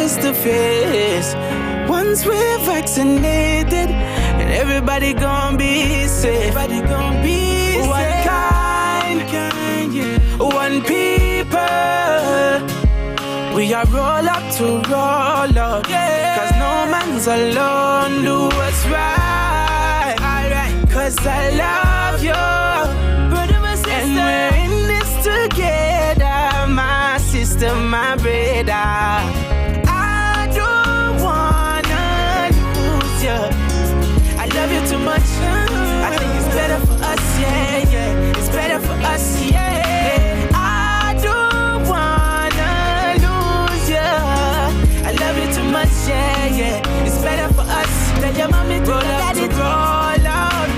face to face. Once we're vaccinated, and everybody gonna be safe. Everybody gonna be safe. One kind, yeah. One people. We are roll up to roll out, yeah. Cause no man's alone. Do what's right, alright. Cause I love you, brother, my sister. And we're in this together, my sister, my brother. I don't wanna lose you. I love you too much. I think it's better for us, yeah, yeah. It's better for us, yeah. I don't wanna lose you. I love you too much, yeah, yeah. It's better for us. Tell your mommy to roll up, to roll out.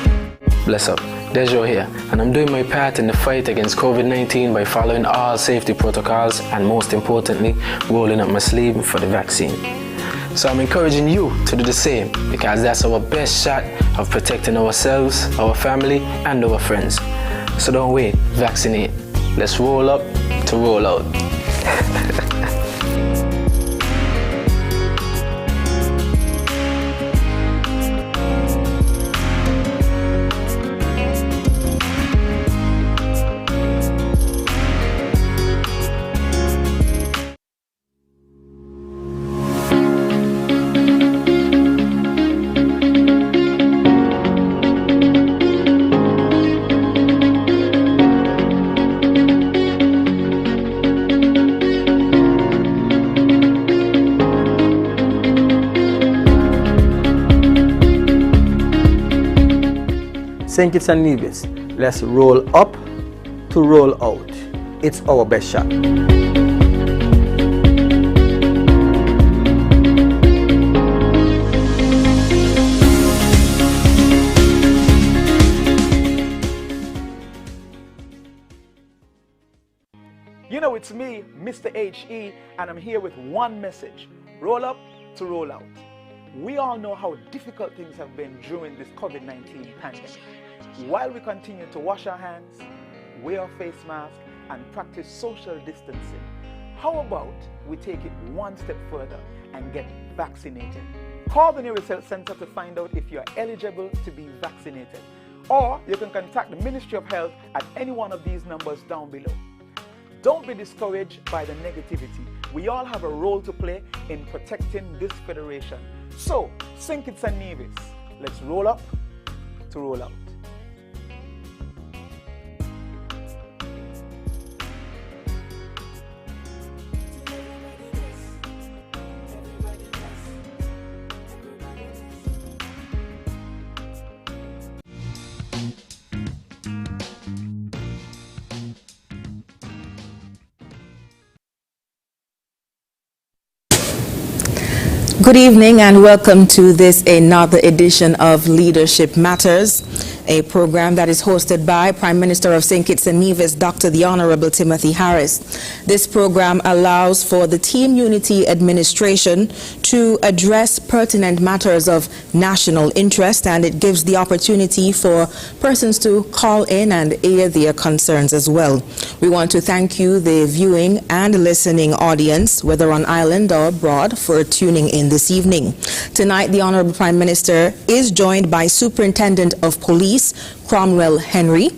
Bless up, Dejo here, and I'm doing my part in the fight against COVID-19 by following all safety protocols and, most importantly, rolling up my sleeve for the vaccine. So I'm encouraging you to do the same, because that's our best shot of protecting ourselves, our family, and our friends. So don't wait, vaccinate. Let's roll up to roll out. St. Kitts and Nevis, let's roll up to roll out. It's our best shot. You know, it's me, Mr. HE, and I'm here with one message: roll up to roll out. We all know how difficult things have been during this COVID-19 pandemic. While we continue to wash our hands, wear our face mask, and practice social distancing, how about we take it one step further and get vaccinated? Call the nearest health center to find out if you are eligible to be vaccinated. Or you can contact the Ministry of Health at any one of these numbers down below. Don't be discouraged by the negativity. We all have a role to play in protecting this federation. So, St. Kitts and Nevis, let's roll up to roll out. Good evening and welcome to this another edition of Leadership Matters, a program that is hosted by Prime Minister of St. Kitts and Nevis, Dr. the Honorable Timothy Harris. This program allows for the Team Unity Administration to address pertinent matters of national interest, and it gives the opportunity for persons to call in and air their concerns as well. We want to thank you, the viewing and listening audience, whether on island or abroad, for tuning in this evening. Tonight, the Honorable Prime Minister is joined by Superintendent of Police Cromwell Henry,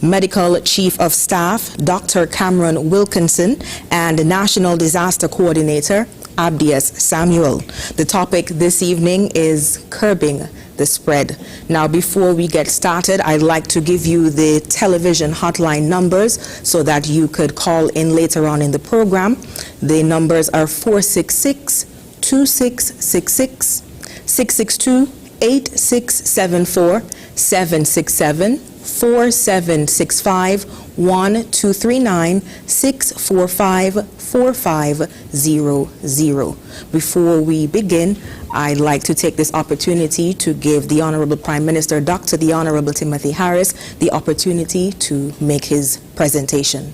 Medical Chief of Staff Dr. Cameron Wilkinson, and National Disaster Coordinator Abdias Samuel. The topic this evening is curbing the spread. Now, before we get started, I'd like to give you the television hotline numbers so that you could call in later on in the program. The numbers are 466-2666, 662-8674, 767-4765, 1239 645 4500. Before we begin, I'd like to take this opportunity to give the Honorable Prime Minister, Dr. the Honorable Timothy Harris, the opportunity to make his presentation.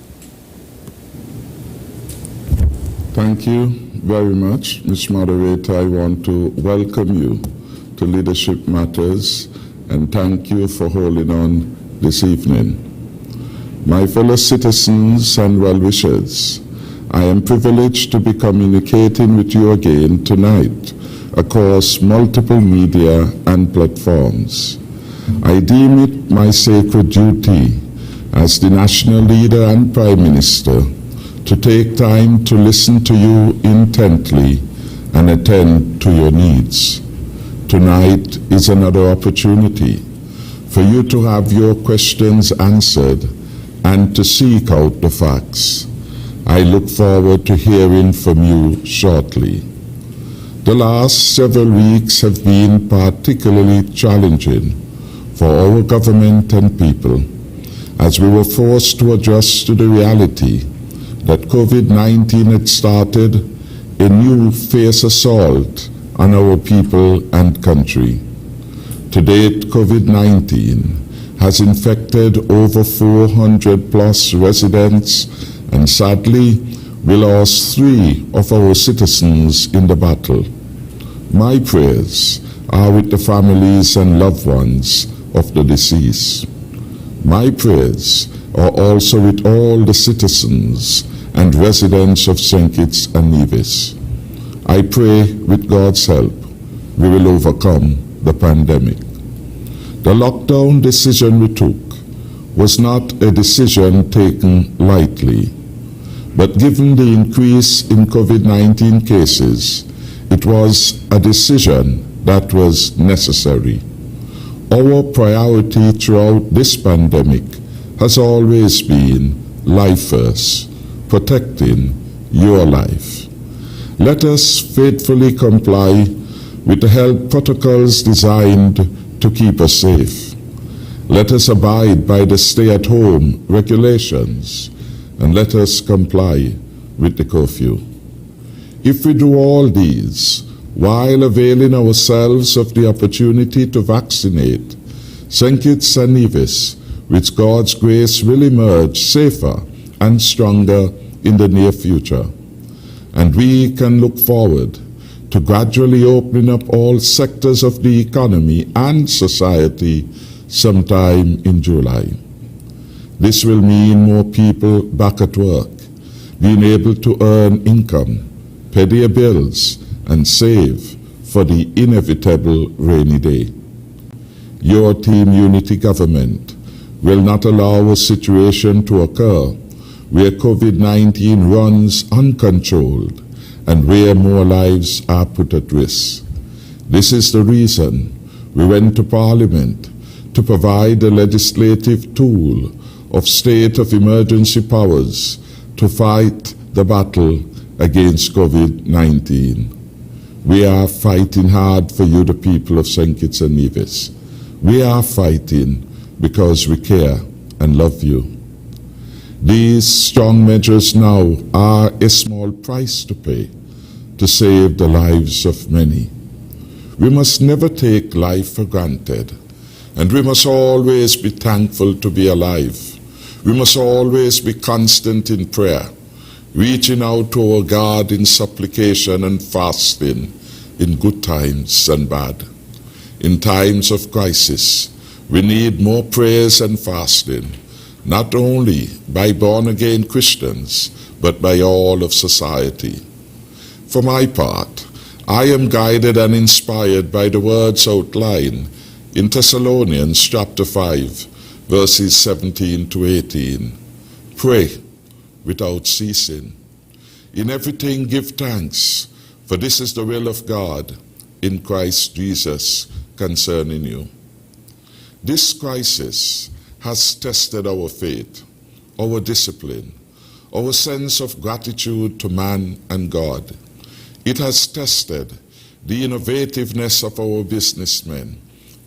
Thank you very much, Ms. Moderator. I want to welcome you to Leadership Matters and thank you for holding on this evening. My fellow citizens and well-wishers, I am privileged to be communicating with you again tonight across multiple media and platforms. I deem it my sacred duty as the national leader and Prime Minister to take time to listen to you intently and attend to your needs. Tonight is another opportunity for you to have your questions answered and to seek out the facts. I look forward to hearing from you shortly. The last several weeks have been particularly challenging for our government and people as we were forced to adjust to the reality that COVID-19 had started a new fierce assault on our people and country. To date, COVID-19 has infected over 400 plus residents, and sadly, we lost 3 of our citizens in the battle. My prayers are with the families and loved ones of the deceased. My prayers are also with all the citizens and residents of St. Kitts and Nevis. I pray with God's help, we will overcome the pandemic. The lockdown decision we took was not a decision taken lightly, but given the increase in COVID-19 cases, it was a decision that was necessary. Our priority throughout this pandemic has always been life first, protecting your life. Let us faithfully comply with the health protocols designed to keep us safe. Let us abide by the stay-at-home regulations, and let us comply with the curfew. If we do all these while availing ourselves of the opportunity to vaccinate, St. Kitts and Nevis, with God's grace, will emerge safer and stronger in the near future. And we can look forward to gradually opening up all sectors of the economy and society sometime in July. This will mean more people back at work, being able to earn income, pay their bills, and save for the inevitable rainy day. Your Team Unity government will not allow a situation to occur where COVID-19 runs uncontrolled and where more lives are put at risk. This is the reason we went to Parliament to provide a legislative tool of state of emergency powers to fight the battle against COVID-19. We are fighting hard for you, the people of St. Kitts and Nevis. We are fighting because we care and love you. These strong measures now are a small price to pay to save the lives of many. We must never take life for granted, and we must always be thankful to be alive. We must always be constant in prayer, reaching out to our God in supplication and fasting in good times and bad. In times of crisis, we need more prayers and fasting, not only by born-again Christians, but by all of society. For my part, I am guided and inspired by the words outlined in Thessalonians chapter 5, verses 17 to 18. Pray without ceasing. In everything give thanks, for this is the will of God in Christ Jesus concerning you. This crisis has tested our faith, our discipline, our sense of gratitude to man and God. It has tested the innovativeness of our businessmen,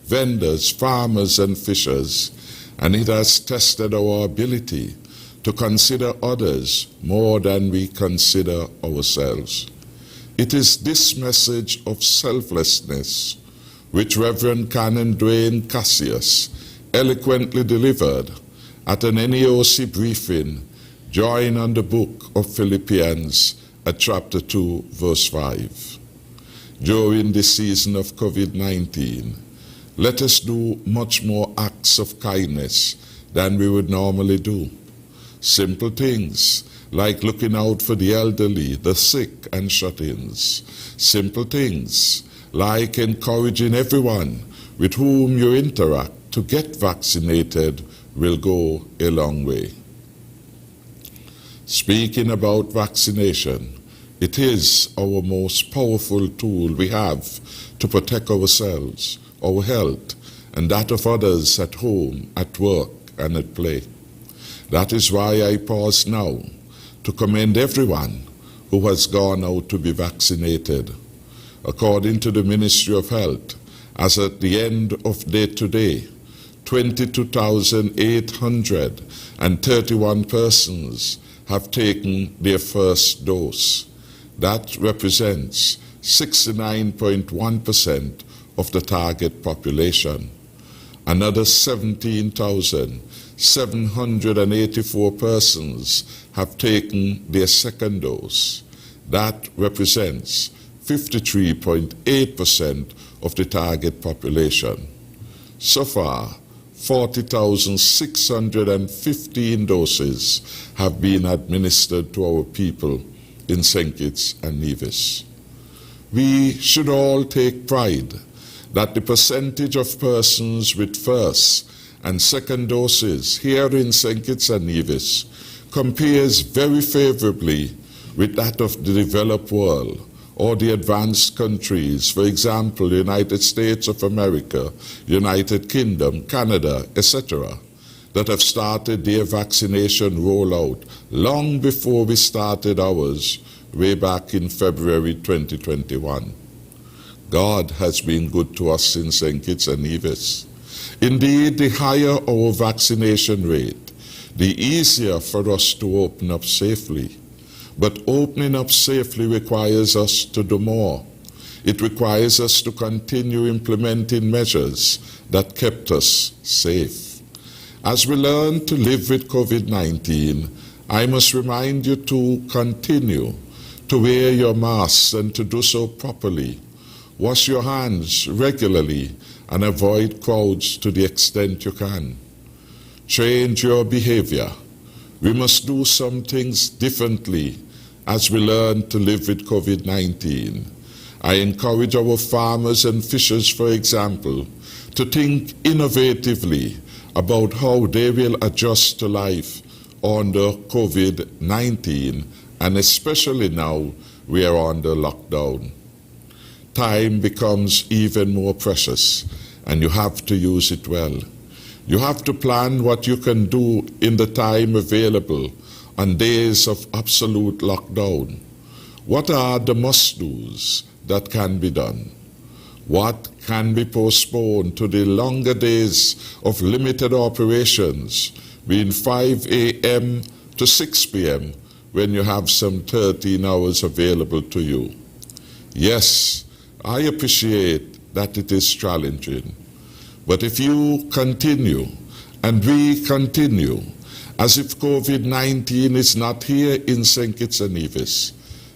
vendors, farmers, and fishers, and it has tested our ability to consider others more than we consider ourselves. It is this message of selflessness which Reverend Canon Dwayne Cassius eloquently delivered at an NEOC briefing joined on the book of Philippians at chapter 2, verse 5. During this season of COVID-19, let us do much more acts of kindness than we would normally do. Simple things like looking out for the elderly, the sick, and shut-ins. Simple things like encouraging everyone with whom you interact to get vaccinated will go a long way. Speaking about vaccination, it is our most powerful tool we have to protect ourselves, our health, and that of others at home, at work, and at play. That is why I pause now to commend everyone who has gone out to be vaccinated. According to the Ministry of Health, as at the end of day today, 22,831 persons have taken their first dose. That represents 69.1% of the target population. Another 17,784 persons have taken their second dose. That represents 53.8% of the target population. So far, 40,615 doses have been administered to our people in St. Kitts and Nevis. We should all take pride that the percentage of persons with first and second doses here in St. Kitts and Nevis compares very favorably with that of the developed world or the advanced countries, for example, the United States of America, United Kingdom, Canada, etc., that have started their vaccination rollout long before we started ours way back in February 2021. God has been good to us in St. Kitts and Nevis. Indeed, the higher our vaccination rate, the easier for us to open up safely. But opening up safely requires us to do more. It requires us to continue implementing measures that kept us safe. As we learn to live with COVID-19, I must remind you to continue to wear your masks and to do so properly. Wash your hands regularly and avoid crowds to the extent you can. Change your behavior. We must do some things differently as we learn to live with COVID-19. I encourage our farmers and fishers, for example, to think innovatively about how they will adjust to life under COVID-19, and especially now we are under lockdown. Time becomes even more precious, and you have to use it well. You have to plan what you can do in the time available on days of absolute lockdown. What are the must-dos that can be done? What can be postponed to the longer days of limited operations, being 5 a.m. to 6 p.m., when you have some 13 hours available to you? Yes, I appreciate that it is challenging. But if you continue, and we continue, as if COVID-19 is not here in St. Kitts and Nevis,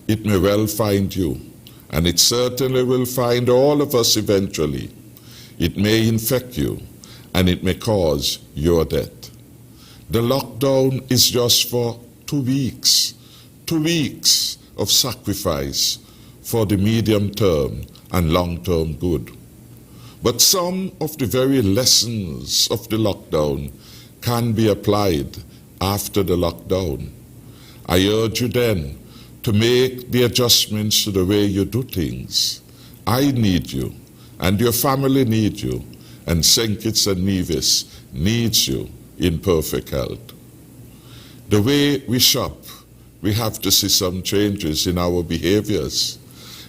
it may well find you, and it certainly will find all of us eventually. It may infect you, and it may cause your death. The lockdown is just for 2 weeks, 2 weeks of sacrifice for the medium-term and long-term good. But some of the very lessons of the lockdown can be applied after the lockdown. I urge you then to make the adjustments to the way you do things. I need you, and your family need you, and St. Kitts and Nevis needs you in perfect health. The way we shop, we have to see some changes in our behaviors.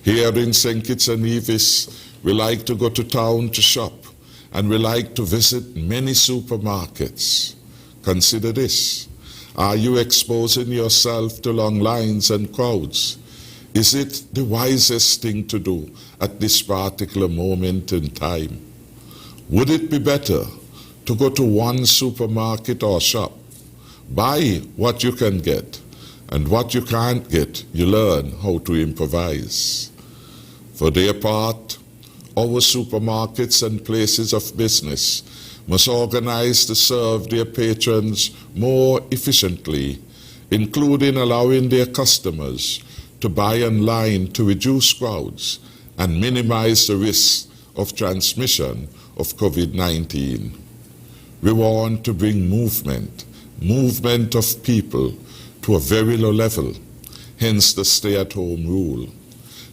Here in St. Kitts and Nevis, we like to go to town to shop, and we like to visit many supermarkets. Consider this. Are you exposing yourself to long lines and crowds? Is it the wisest thing to do at this particular moment in time? Would it be better to go to one supermarket or shop, buy what you can get, and what you can't get, you learn how to improvise? For their part, our supermarkets and places of business must organize to serve their patrons more efficiently including allowing their customers to buy online to reduce crowds and minimize the risk of transmission of COVID-19. We want to bring movement of people to a very low level, hence the stay-at-home rule.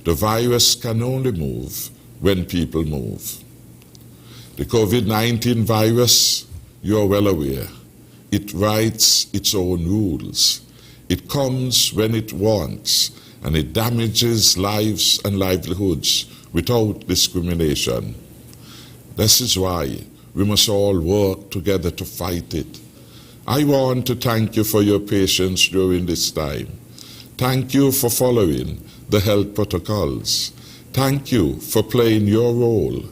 The virus can only move when people move. The COVID-19 virus, you are well aware, it writes its own rules. It comes when it wants, and it damages lives and livelihoods without discrimination. This is why we must all work together to fight it. I want to thank you for your patience during this time. Thank you for following the health protocols. Thank you for playing your role.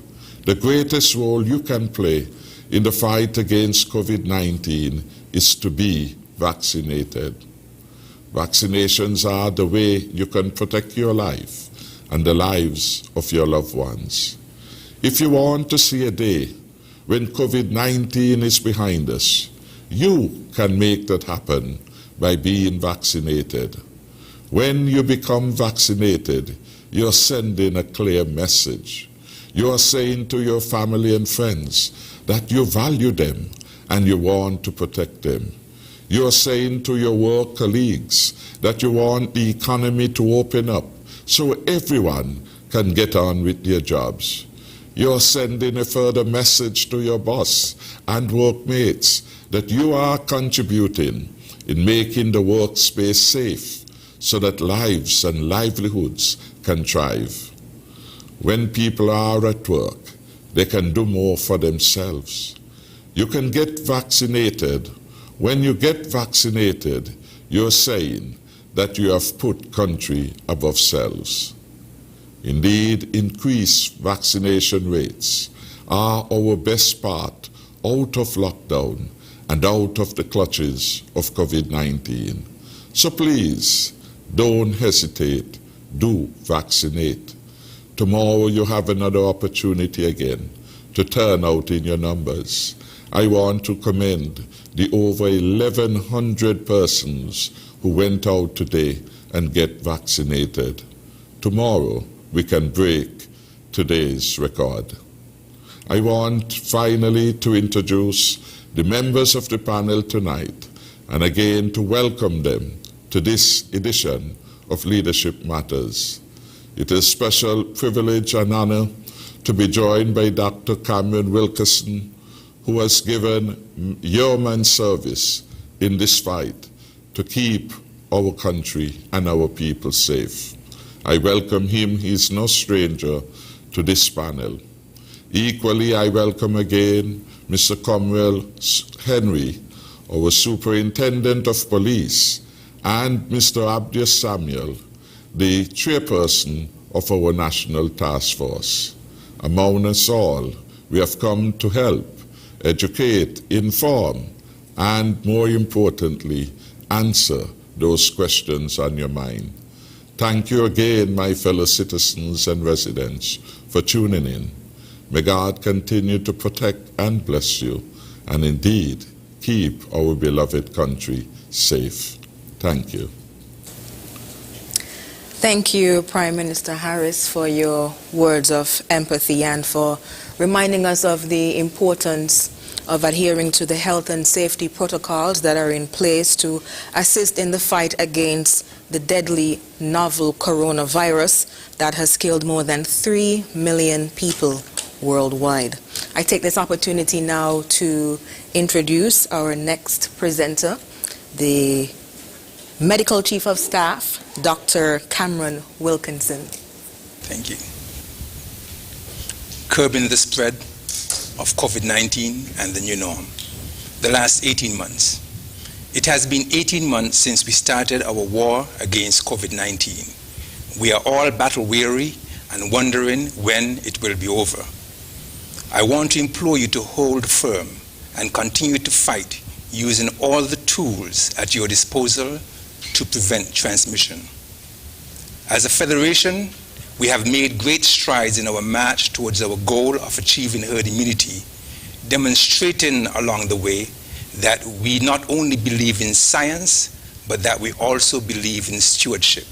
The greatest role you can play in the fight against COVID-19 is to be vaccinated. Vaccinations are the way you can protect your life and the lives of your loved ones. If you want to see a day when COVID-19 is behind us, you can make that happen by being vaccinated. When you become vaccinated, you're sending a clear message. You're saying to your family and friends that you value them and you want to protect them. You're saying to your work colleagues that you want the economy to open up so everyone can get on with their jobs. You're sending a further message to your boss and workmates that you are contributing in making the workspace safe so that lives and livelihoods can thrive. When people are at work, they can do more for themselves. You can get vaccinated. When you get vaccinated, you're saying that you have put country above selves. Indeed, increased vaccination rates are our best part out of lockdown and out of the clutches of COVID-19. So please, don't hesitate, do vaccinate. Tomorrow you have another opportunity again to turn out in your numbers. I want to commend the over 1,100 persons who went out today and get vaccinated. Tomorrow we can break today's record. I want finally to introduce the members of the panel tonight and again to welcome them to this edition of Leadership Matters. It is a special privilege and honor to be joined by Dr. Cameron Wilkerson, who has given yeoman service in this fight to keep our country and our people safe. I welcome him. He is no stranger to this panel. Equally, I welcome again Mr. Cromwell Henry, our Superintendent of Police, and Mr. Abdius Samuel, the chairperson of our National Task Force. Among us all, we have come to help, educate, inform, and more importantly, answer those questions on your mind. Thank you again, my fellow citizens and residents, for tuning in. May God continue to protect and bless you, and indeed keep our beloved country safe. Thank you. Thank you, Prime Minister Harris, for your words of empathy and for reminding us of the importance of adhering to the health and safety protocols that are in place to assist in the fight against the deadly novel coronavirus that has killed more than 3 million people worldwide. I take this opportunity now to introduce our next presenter, the Medical Chief of Staff, Dr. Cameron Wilkinson. Thank you. Curbing the spread of COVID-19 and the new norm. The last 18 months. It has been 18 months since we started our war against COVID-19. We are all battle weary and wondering when it will be over. I want to implore you to hold firm and continue to fight using all the tools at your disposal to prevent transmission. As a federation, we have made great strides in our march towards our goal of achieving herd immunity, demonstrating along the way that we not only believe in science, but that we also believe in stewardship.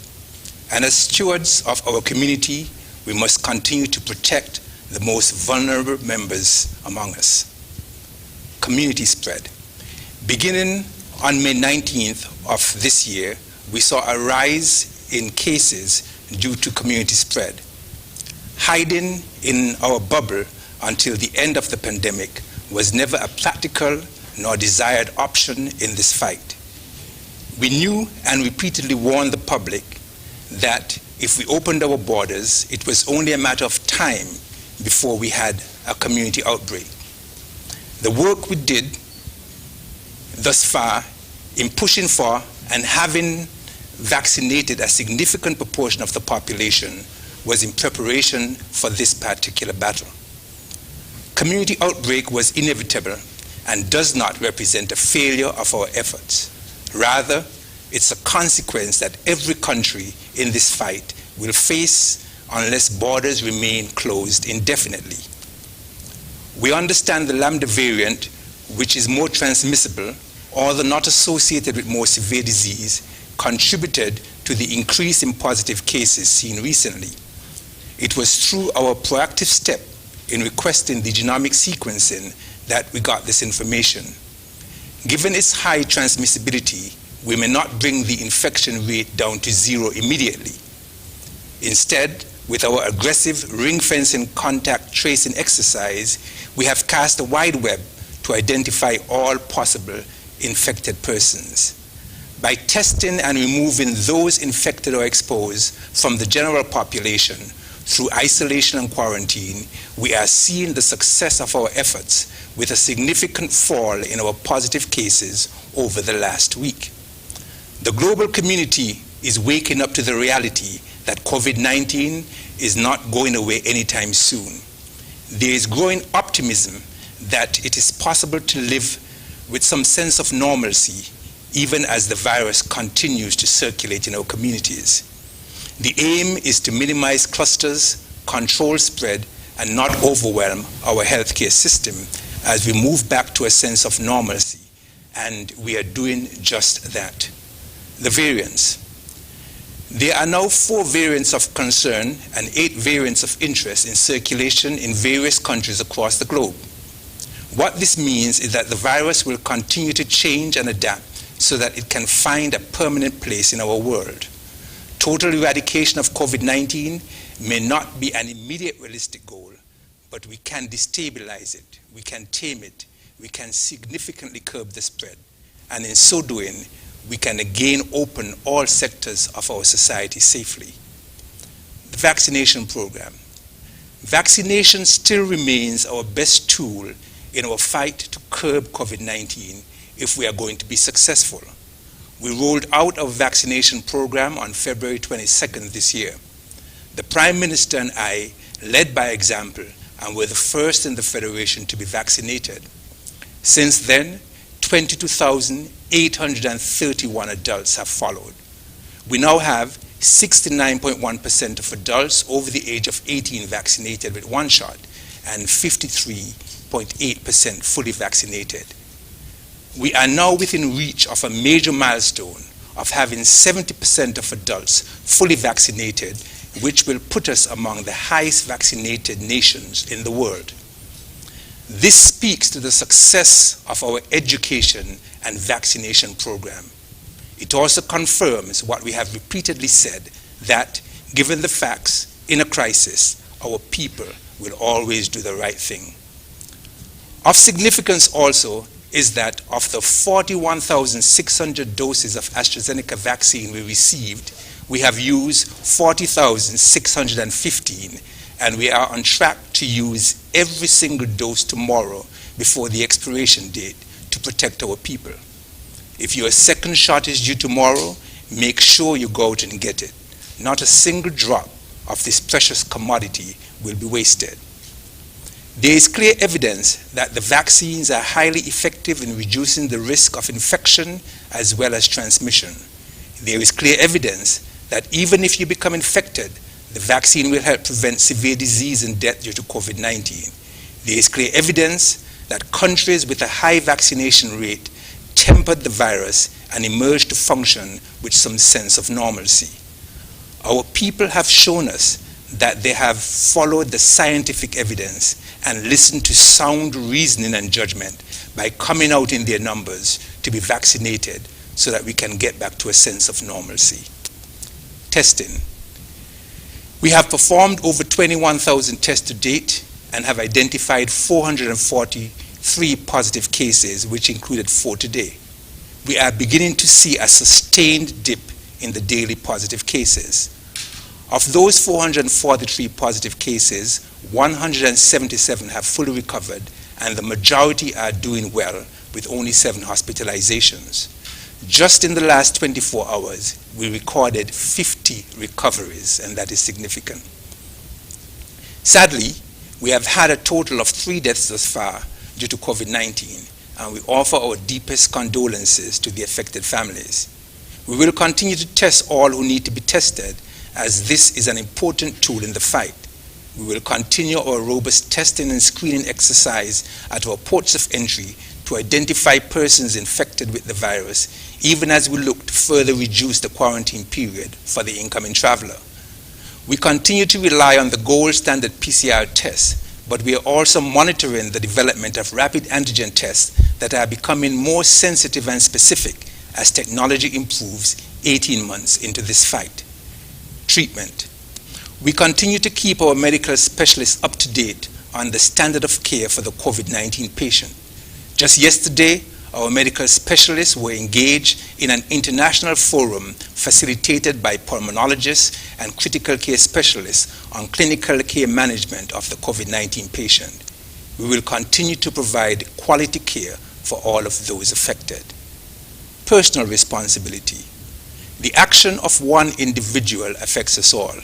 And as stewards of our community, we must continue to protect the most vulnerable members among us. Community spread. Beginning on May 19th of this year, we saw a rise in cases due to community spread. Hiding in our bubble until the end of the pandemic was never a practical nor desired option in this fight. We knew and repeatedly warned the public that if we opened our borders, it was only a matter of time before we had a community outbreak. The work we did thus far in pushing for and having vaccinated a significant proportion of the population was in preparation for this particular battle. Community outbreak was inevitable and does not represent a failure of our efforts. Rather, it's a consequence that every country in this fight will face unless borders remain closed indefinitely. We understand the Lambda variant, which is more transmissible, although not associated with more severe disease, contributed to the increase in positive cases seen recently. It was through our proactive step in requesting the genomic sequencing that we got this information. Given its high transmissibility, we may not bring the infection rate down to zero immediately. Instead, with our aggressive ring-fencing contact tracing exercise, we have cast a wide web to identify all possible infected persons. By testing and removing those infected or exposed from the general population through isolation and quarantine, we are seeing the success of our efforts with a significant fall in our positive cases over the last week. The global community is waking up to the reality that COVID-19 is not going away anytime soon. There is growing optimism that it is possible to live with some sense of normalcy even as the virus continues to circulate in our communities. The aim is to minimize clusters, control spread, and not overwhelm our healthcare system as we move back to a sense of normalcy, and we are doing just that. The variants. There are now 4 variants of concern and 8 variants of interest in circulation in various countries across the globe. What this means is that the virus will continue to change and adapt so that it can find a permanent place in our world. Total eradication of COVID-19 may not be an immediate realistic goal, but we can destabilize it, we can tame it, we can significantly curb the spread, and in so doing, we can again open all sectors of our society safely. The vaccination program. Vaccination still remains our best tool in our fight to curb COVID-19 if we are going to be successful. We rolled out our vaccination program on February 22nd this year. The Prime Minister and I led by example and were the first in the Federation to be vaccinated. Since then, 22,831 adults have followed. We now have 69.1% of adults over the age of 18 vaccinated with 1 shot and 53.8% fully vaccinated. We are now within reach of a major milestone of having 70% of adults fully vaccinated, which will put us among the highest vaccinated nations in the world. This speaks to the success of our education and vaccination program. It also confirms what we have repeatedly said, that given the facts, in a crisis, our people will always do the right thing. Of significance also is that of the 41,600 doses of AstraZeneca vaccine we received, we have used 40,615, and we are on track to use every single dose tomorrow before the expiration date to protect our people. If your second shot is due tomorrow, make sure you go out and get it. Not a single drop of this precious commodity will be wasted. There is clear evidence that the vaccines are highly effective in reducing the risk of infection as well as transmission. There is clear evidence that even if you become infected, the vaccine will help prevent severe disease and death due to COVID-19. There is clear evidence that countries with a high vaccination rate tempered the virus and emerge to function with some sense of normalcy. Our people have shown us that they have followed the scientific evidence and listened to sound reasoning and judgment by coming out in their numbers to be vaccinated so that we can get back to a sense of normalcy. Testing. We have performed over 21,000 tests to date and have identified 443 positive cases, which included 4 today. We are beginning to see a sustained dip in the daily positive cases. Of those 443 positive cases, 177 have fully recovered, and the majority are doing well, with only 7 hospitalizations. Just in the last 24 hours, we recorded 50 recoveries, and that is significant. Sadly, we have had a total of 3 deaths thus far due to COVID-19, and we offer our deepest condolences to the affected families. We will continue to test all who need to be tested, as this is an important tool in the fight. We will continue our robust testing and screening exercise at our ports of entry to identify persons infected with the virus, even as we look to further reduce the quarantine period for the incoming traveler. We continue to rely on the gold standard PCR tests, but we are also monitoring the development of rapid antigen tests that are becoming more sensitive and specific as technology improves 18 months into this fight. Treatment. We continue to keep our medical specialists up to date on the standard of care for the COVID-19 patient. Just yesterday, our medical specialists were engaged in an international forum facilitated by pulmonologists and critical care specialists on clinical care management of the COVID-19 patient. We will continue to provide quality care for all of those affected. Personal responsibility. The action of one individual affects us all.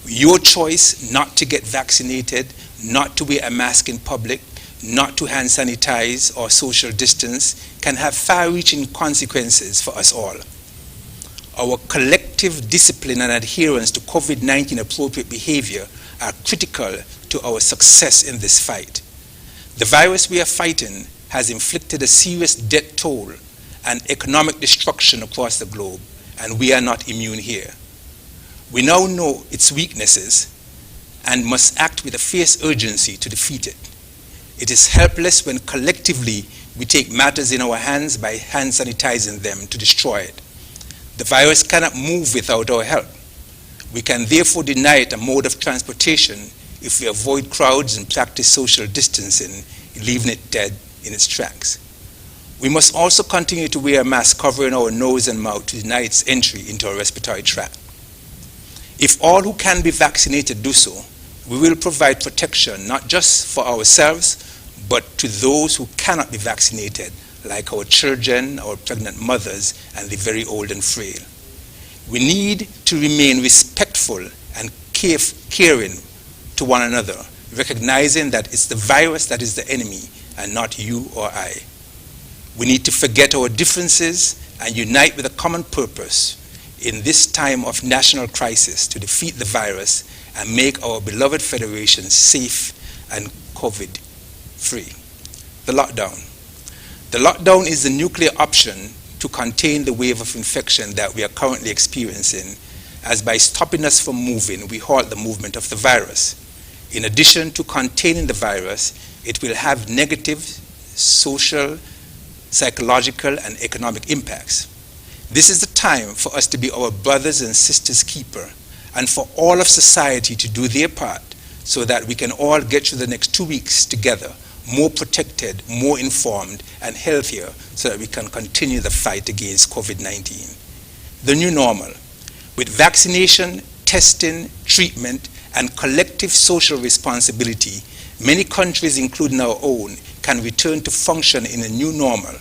Your choice not to get vaccinated, not to wear a mask in public, not to hand sanitize or social distance can have far-reaching consequences for us all. Our collective discipline and adherence to COVID-19 appropriate behavior are critical to our success in this fight. The virus we are fighting has inflicted a serious death toll and economic destruction across the globe, and we are not immune here. We now know its weaknesses and must act with a fierce urgency to defeat it. It is helpless when collectively we take matters in our hands by hand sanitizing them to destroy it. The virus cannot move without our help. We can therefore deny it a mode of transportation if we avoid crowds and practice social distancing, leaving it dead in its tracks. We must also continue to wear a mask covering our nose and mouth to deny its entry into our respiratory tract. If all who can be vaccinated do so, we will provide protection not just for ourselves, but to those who cannot be vaccinated, like our children, our pregnant mothers, and the very old and frail. We need to remain respectful and caring to one another, recognizing that it's the virus that is the enemy and not you or I. We need to forget our differences and unite with a common purpose in this time of national crisis to defeat the virus and make our beloved federation safe and COVID-free. The lockdown. The lockdown is the nuclear option to contain the wave of infection that we are currently experiencing, as by stopping us from moving, we halt the movement of the virus. In addition to containing the virus, it will have negative social, psychological, and economic impacts. This is the time for us to be our brothers and sisters' keeper, and for all of society to do their part so that we can all get through the next 2 weeks together, more protected, more informed, and healthier, so that we can continue the fight against COVID-19. The new normal. With vaccination, testing, treatment, and collective social responsibility, many countries, including our own, can return to function in a new normal.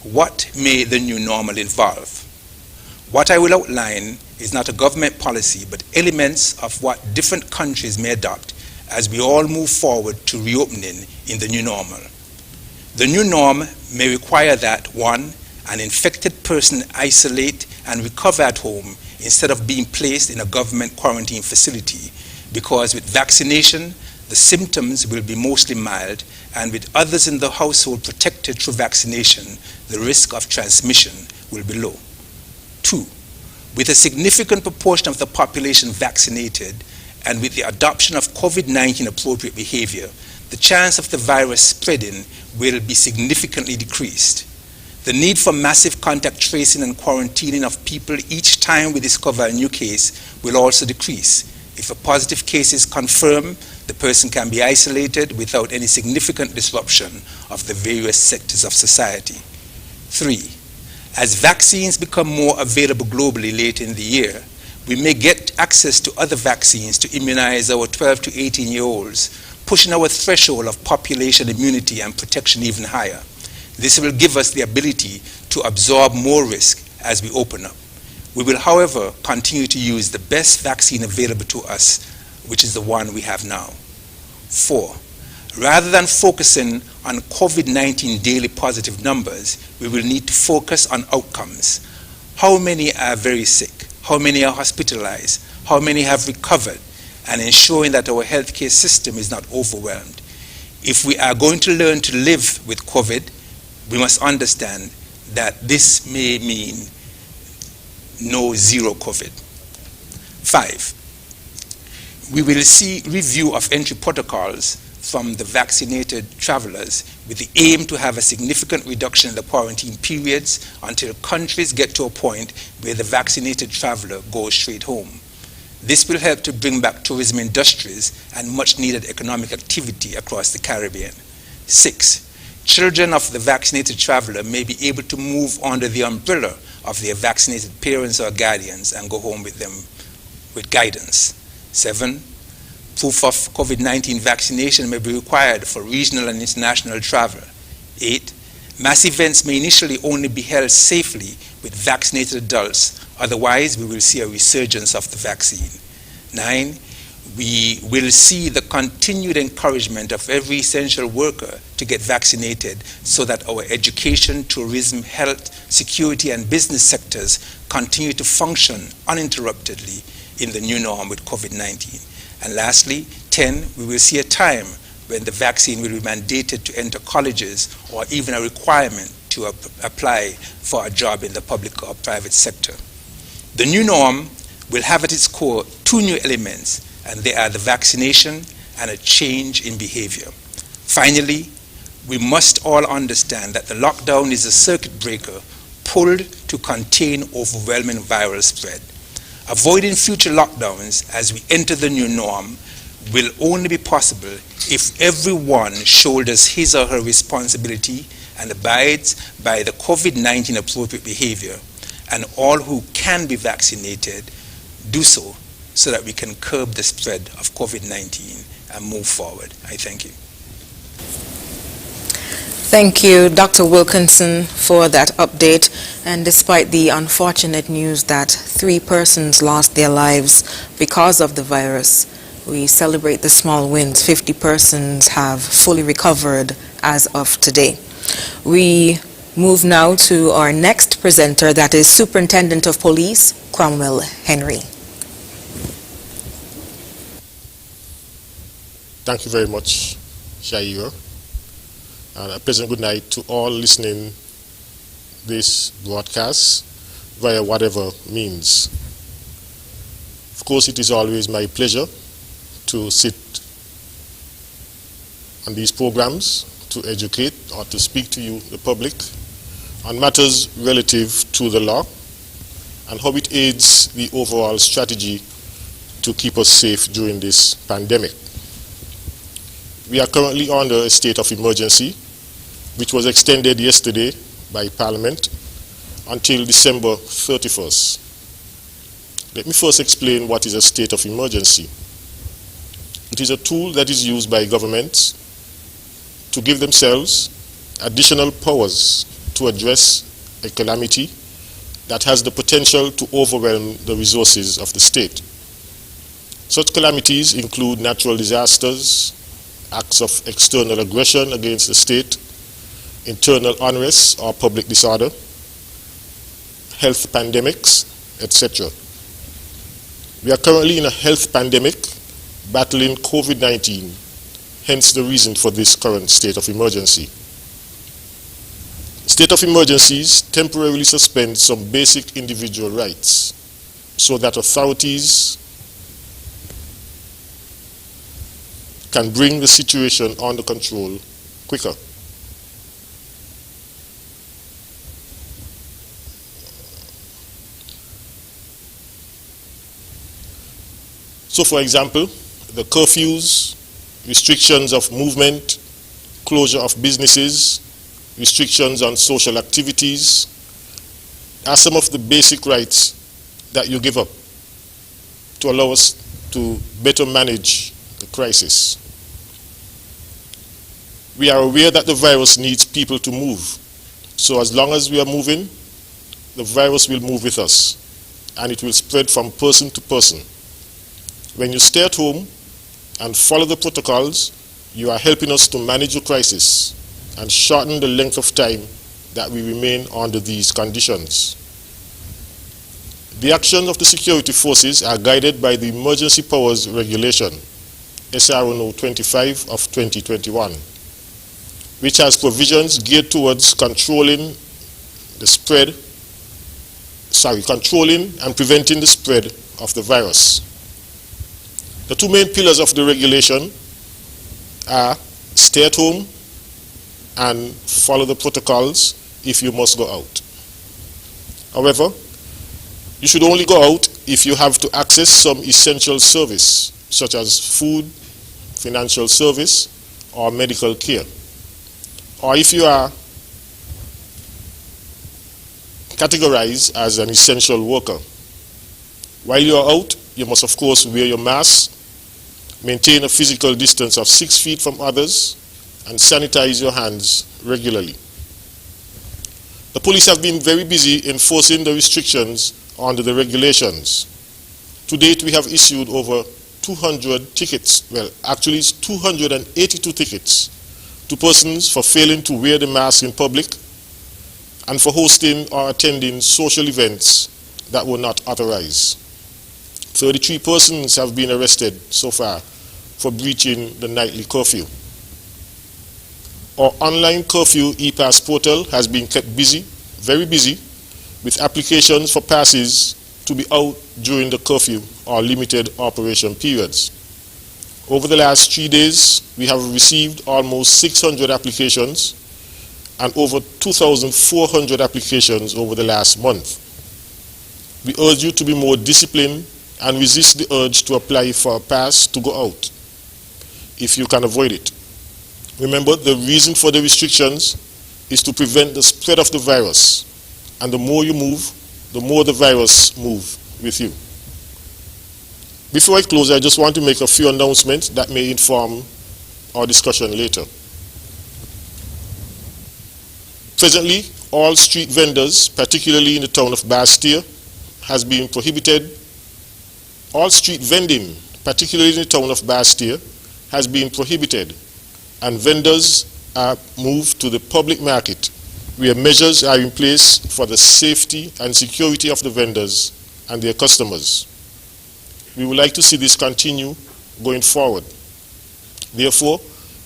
What may the new normal involve? What I will outline is not a government policy, but elements of what different countries may adopt as we all move forward to reopening in the new normal. The new norm may require that, 1, an infected person isolate and recover at home instead of being placed in a government quarantine facility, because with vaccination, the symptoms will be mostly mild, and with others in the household protected through vaccination, the risk of transmission will be low. 2, with a significant proportion of the population vaccinated and with the adoption of COVID-19 appropriate behavior, the chance of the virus spreading will be significantly decreased. The need for massive contact tracing and quarantining of people each time we discover a new case will also decrease. If a positive case is confirmed, the person can be isolated without any significant disruption of the various sectors of society. 3, as vaccines become more available globally later in the year, we may get access to other vaccines to immunize our 12 to 18-year-olds, pushing our threshold of population immunity and protection even higher. This will give us the ability to absorb more risk as we open up. We will, however, continue to use the best vaccine available to us, which is the one we have now. 4, rather than focusing on COVID-19 daily positive numbers, we will need to focus on outcomes. How many are very sick? How many are hospitalized? How many have recovered? And ensuring that our healthcare system is not overwhelmed. If we are going to learn to live with COVID, we must understand that this may mean no zero COVID. 5, we will see review of entry protocols from the vaccinated travelers with the aim to have a significant reduction in the quarantine periods until countries get to a point where the vaccinated traveler goes straight home. This will help to bring back tourism industries and much needed economic activity across the Caribbean. 6, children of the vaccinated traveler may be able to move under the umbrella of their vaccinated parents or guardians and go home with them with guidance. 7, proof of COVID-19 vaccination may be required for regional and international travel. 8, mass events may initially only be held safely with vaccinated adults, otherwise we will see a resurgence of the vaccine. 9, we will see the continued encouragement of every essential worker to get vaccinated so that our education, tourism, health, security, and business sectors continue to function uninterruptedly in the new norm with COVID-19. And lastly, 10, we will see a time when the vaccine will be mandated to enter colleges or even a requirement to apply for a job in the public or private sector. The new norm will have at its core 2 new elements, and they are the vaccination and a change in behavior. Finally, we must all understand that the lockdown is a circuit breaker pulled to contain overwhelming viral spread. Avoiding future lockdowns as we enter the new norm will only be possible if everyone shoulders his or her responsibility and abides by the COVID-19 appropriate behavior, and all who can be vaccinated do so that we can curb the spread of COVID-19 and move forward. I thank you. Thank you, Dr. Wilkinson, for that update. And despite the unfortunate news that 3 persons lost their lives because of the virus, we celebrate the small wins. 50 persons have fully recovered as of today. We move now to our next presenter, that is Superintendent of Police, Cromwell Henry. Thank you very much, Shaira. And a pleasant good night to all listening this broadcast via whatever means. Of course, it is always my pleasure to sit on these programs to educate or to speak to you, the public, on matters relative to the law and how it aids the overall strategy to keep us safe during this pandemic. We are currently under a state of emergency, which was extended yesterday by Parliament until December 31st. Let me first explain what is a state of emergency. It is a tool that is used by governments to give themselves additional powers to address a calamity that has the potential to overwhelm the resources of the state. Such calamities include natural disasters, acts of external aggression against the state, internal unrest or public disorder, health pandemics, etc. We are currently in a health pandemic battling COVID-19 hence the reason for this current state of emergency. State of emergencies temporarily suspend some basic individual rights so that authorities can bring the situation under control quicker. So, for example, the curfews, restrictions of movement, closure of businesses, restrictions on social activities are some of the basic rights that you give up to allow us to better manage the crisis. We are aware that the virus needs people to move. So as long as we are moving, the virus will move with us, and it will spread from person to person. When you stay at home and follow the protocols, you are helping us to manage the crisis and shorten the length of time that we remain under these conditions. The actions of the security forces are guided by the Emergency Powers Regulation, SRO 25 of 2021, which has provisions geared towards controlling and preventing the spread of the virus. The two main pillars of the regulation are stay at home and follow the protocols if you must go out. However, you should only go out if you have to access some essential service, such as food, financial service, or medical care. Or if you are categorized as an essential worker. While you are out, you must of course wear your mask, maintain a physical distance of 6 feet from others, and sanitize your hands regularly. The police have been very busy enforcing the restrictions under the regulations. To date, we have issued over 200 tickets, well, actually it's 282 tickets to persons for failing to wear the mask in public and for hosting or attending social events that were not authorized. 33 persons have been arrested so far for breaching the nightly curfew. Our online curfew e-pass portal has been kept busy, very busy, with applications for passes to be out during the curfew or limited operation periods. Over the last 3 days, we have received almost 600 applications and over 2,400 applications over the last month. We urge you to be more disciplined and resist the urge to apply for a pass to go out, if you can avoid it. Remember, the reason for the restrictions is to prevent the spread of the virus, and the more you move, the more the virus moves with you. Before I close, I just want to make a few announcements that may inform our discussion later. Presently, all street vendors, particularly in the town of Bastille, has been prohibited. All street vending, particularly in the town of Bastille, has been prohibited, and vendors are moved to the public market, where measures are in place for the safety and security of the vendors and their customers. We would like to see this continue going forward. Therefore,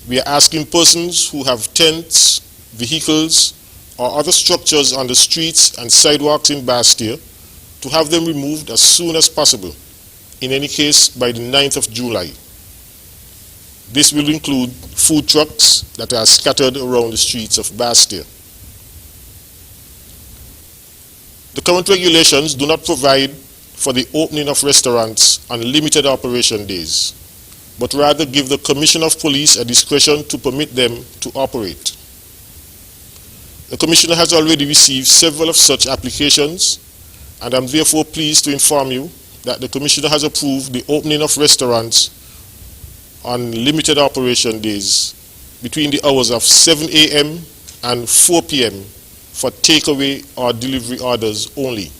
we are asking persons who have tents, vehicles, or other structures on the streets and sidewalks in Bastille to have them removed as soon as possible, in any case by the 9th of July. This will include food trucks that are scattered around the streets of Bastille. The current regulations do not provide for the opening of restaurants on limited operation days, but rather give the Commissioner of Police a discretion to permit them to operate. The Commissioner has already received several of such applications, and I'm therefore pleased to inform you that the Commissioner has approved the opening of restaurants on limited operation days between the hours of 7 a.m. and 4 p.m. for takeaway or delivery orders only.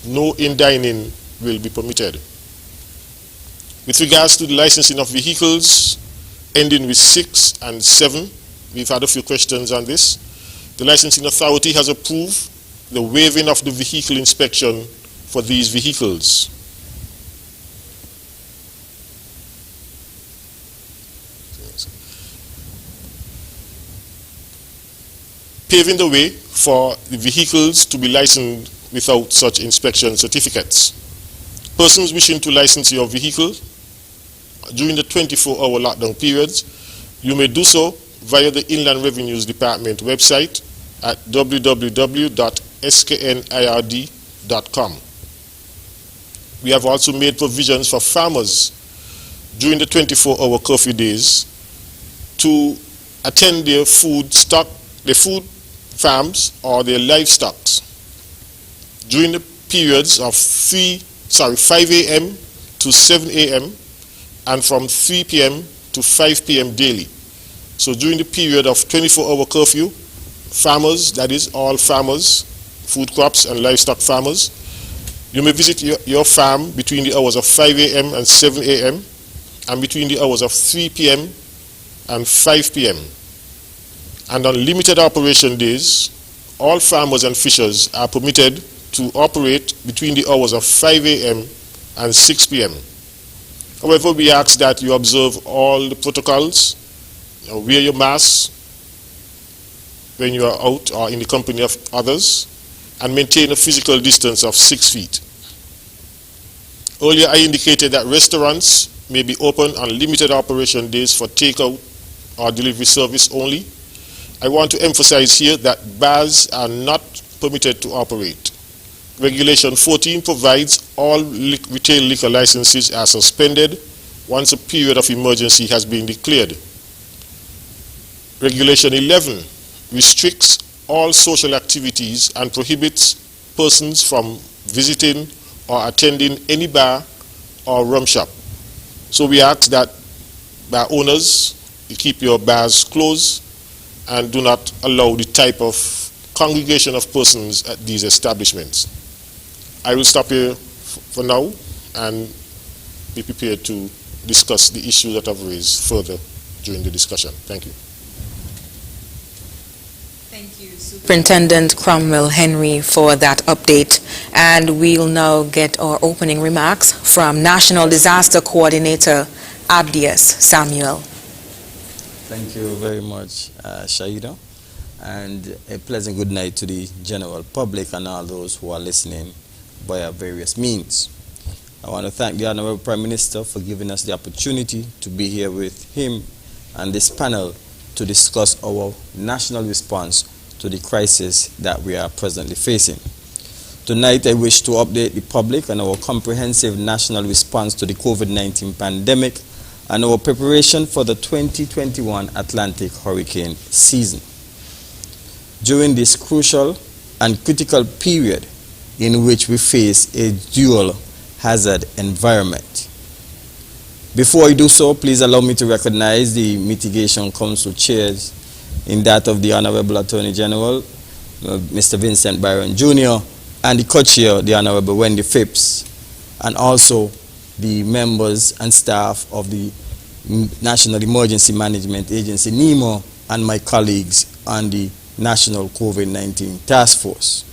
No in-dining will be permitted. With regards to the licensing of vehicles ending with 6 and 7, we've had a few questions on this. The licensing authority has approved the waiving of the vehicle inspection for these vehicles. paving the way for the vehicles to be licensed without such inspection certificates. Persons wishing to license your vehicle during the 24-hour lockdown periods, you may do so via the Inland Revenues Department website at www.sknird.com. We have also made provisions for farmers during the 24-hour curfew days to attend their food farms or their livestock during the periods of 5 a.m. to 7 a.m. and from 3 p.m. to 5 p.m. daily. So during the period of 24-hour curfew, farmers, that is all farmers, food crops and livestock farmers, you may visit your farm between the hours of 5 a.m. and 7 a.m. and between the hours of 3 p.m. and 5 p.m. And on limited operation days, all farmers and fishers are permitted to operate between the hours of 5 a.m. and 6 p.m. However, we ask that you observe all the protocols, wear your mask when you are out or in the company of others, and maintain a physical distance of 6 feet. Earlier, I indicated that restaurants may be open on limited operation days for takeout or delivery service only. I want to emphasize here that bars are not permitted to operate. Regulation 14 provides all retail liquor licenses are suspended once a period of emergency has been declared. Regulation 11 restricts all social activities and prohibits persons from visiting or attending any bar or rum shop. So we ask that bar owners, you keep your bars closed and do not allow the type of congregation of persons at these establishments. I will stop here for now and be prepared to discuss the issues that I've raised further during the discussion. Thank you. Thank you, Superintendent Cromwell Henry, for that update. And we'll now get our opening remarks from National Disaster Coordinator Abdias Samuel. Thank you very much, Shaida, and a pleasant good night to the general public and all those who are listening via various means. I want to thank the Honorable Prime Minister for giving us the opportunity to be here with him and this panel to discuss our national response to the crisis that we are presently facing. Tonight, I wish to update the public on our comprehensive national response to the COVID-19 pandemic and our preparation for the 2021 Atlantic hurricane season. During this crucial and critical period in which we face a dual hazard environment. Before I do so, please allow me to recognize the Mitigation Council chairs in that of the Honorable Attorney General, Mr. Vincent Byron Jr., and the co-chair, the Honorable Wendy Phipps, and also the members and staff of the National Emergency Management Agency, NEMO, and my colleagues on the National COVID-19 Task Force.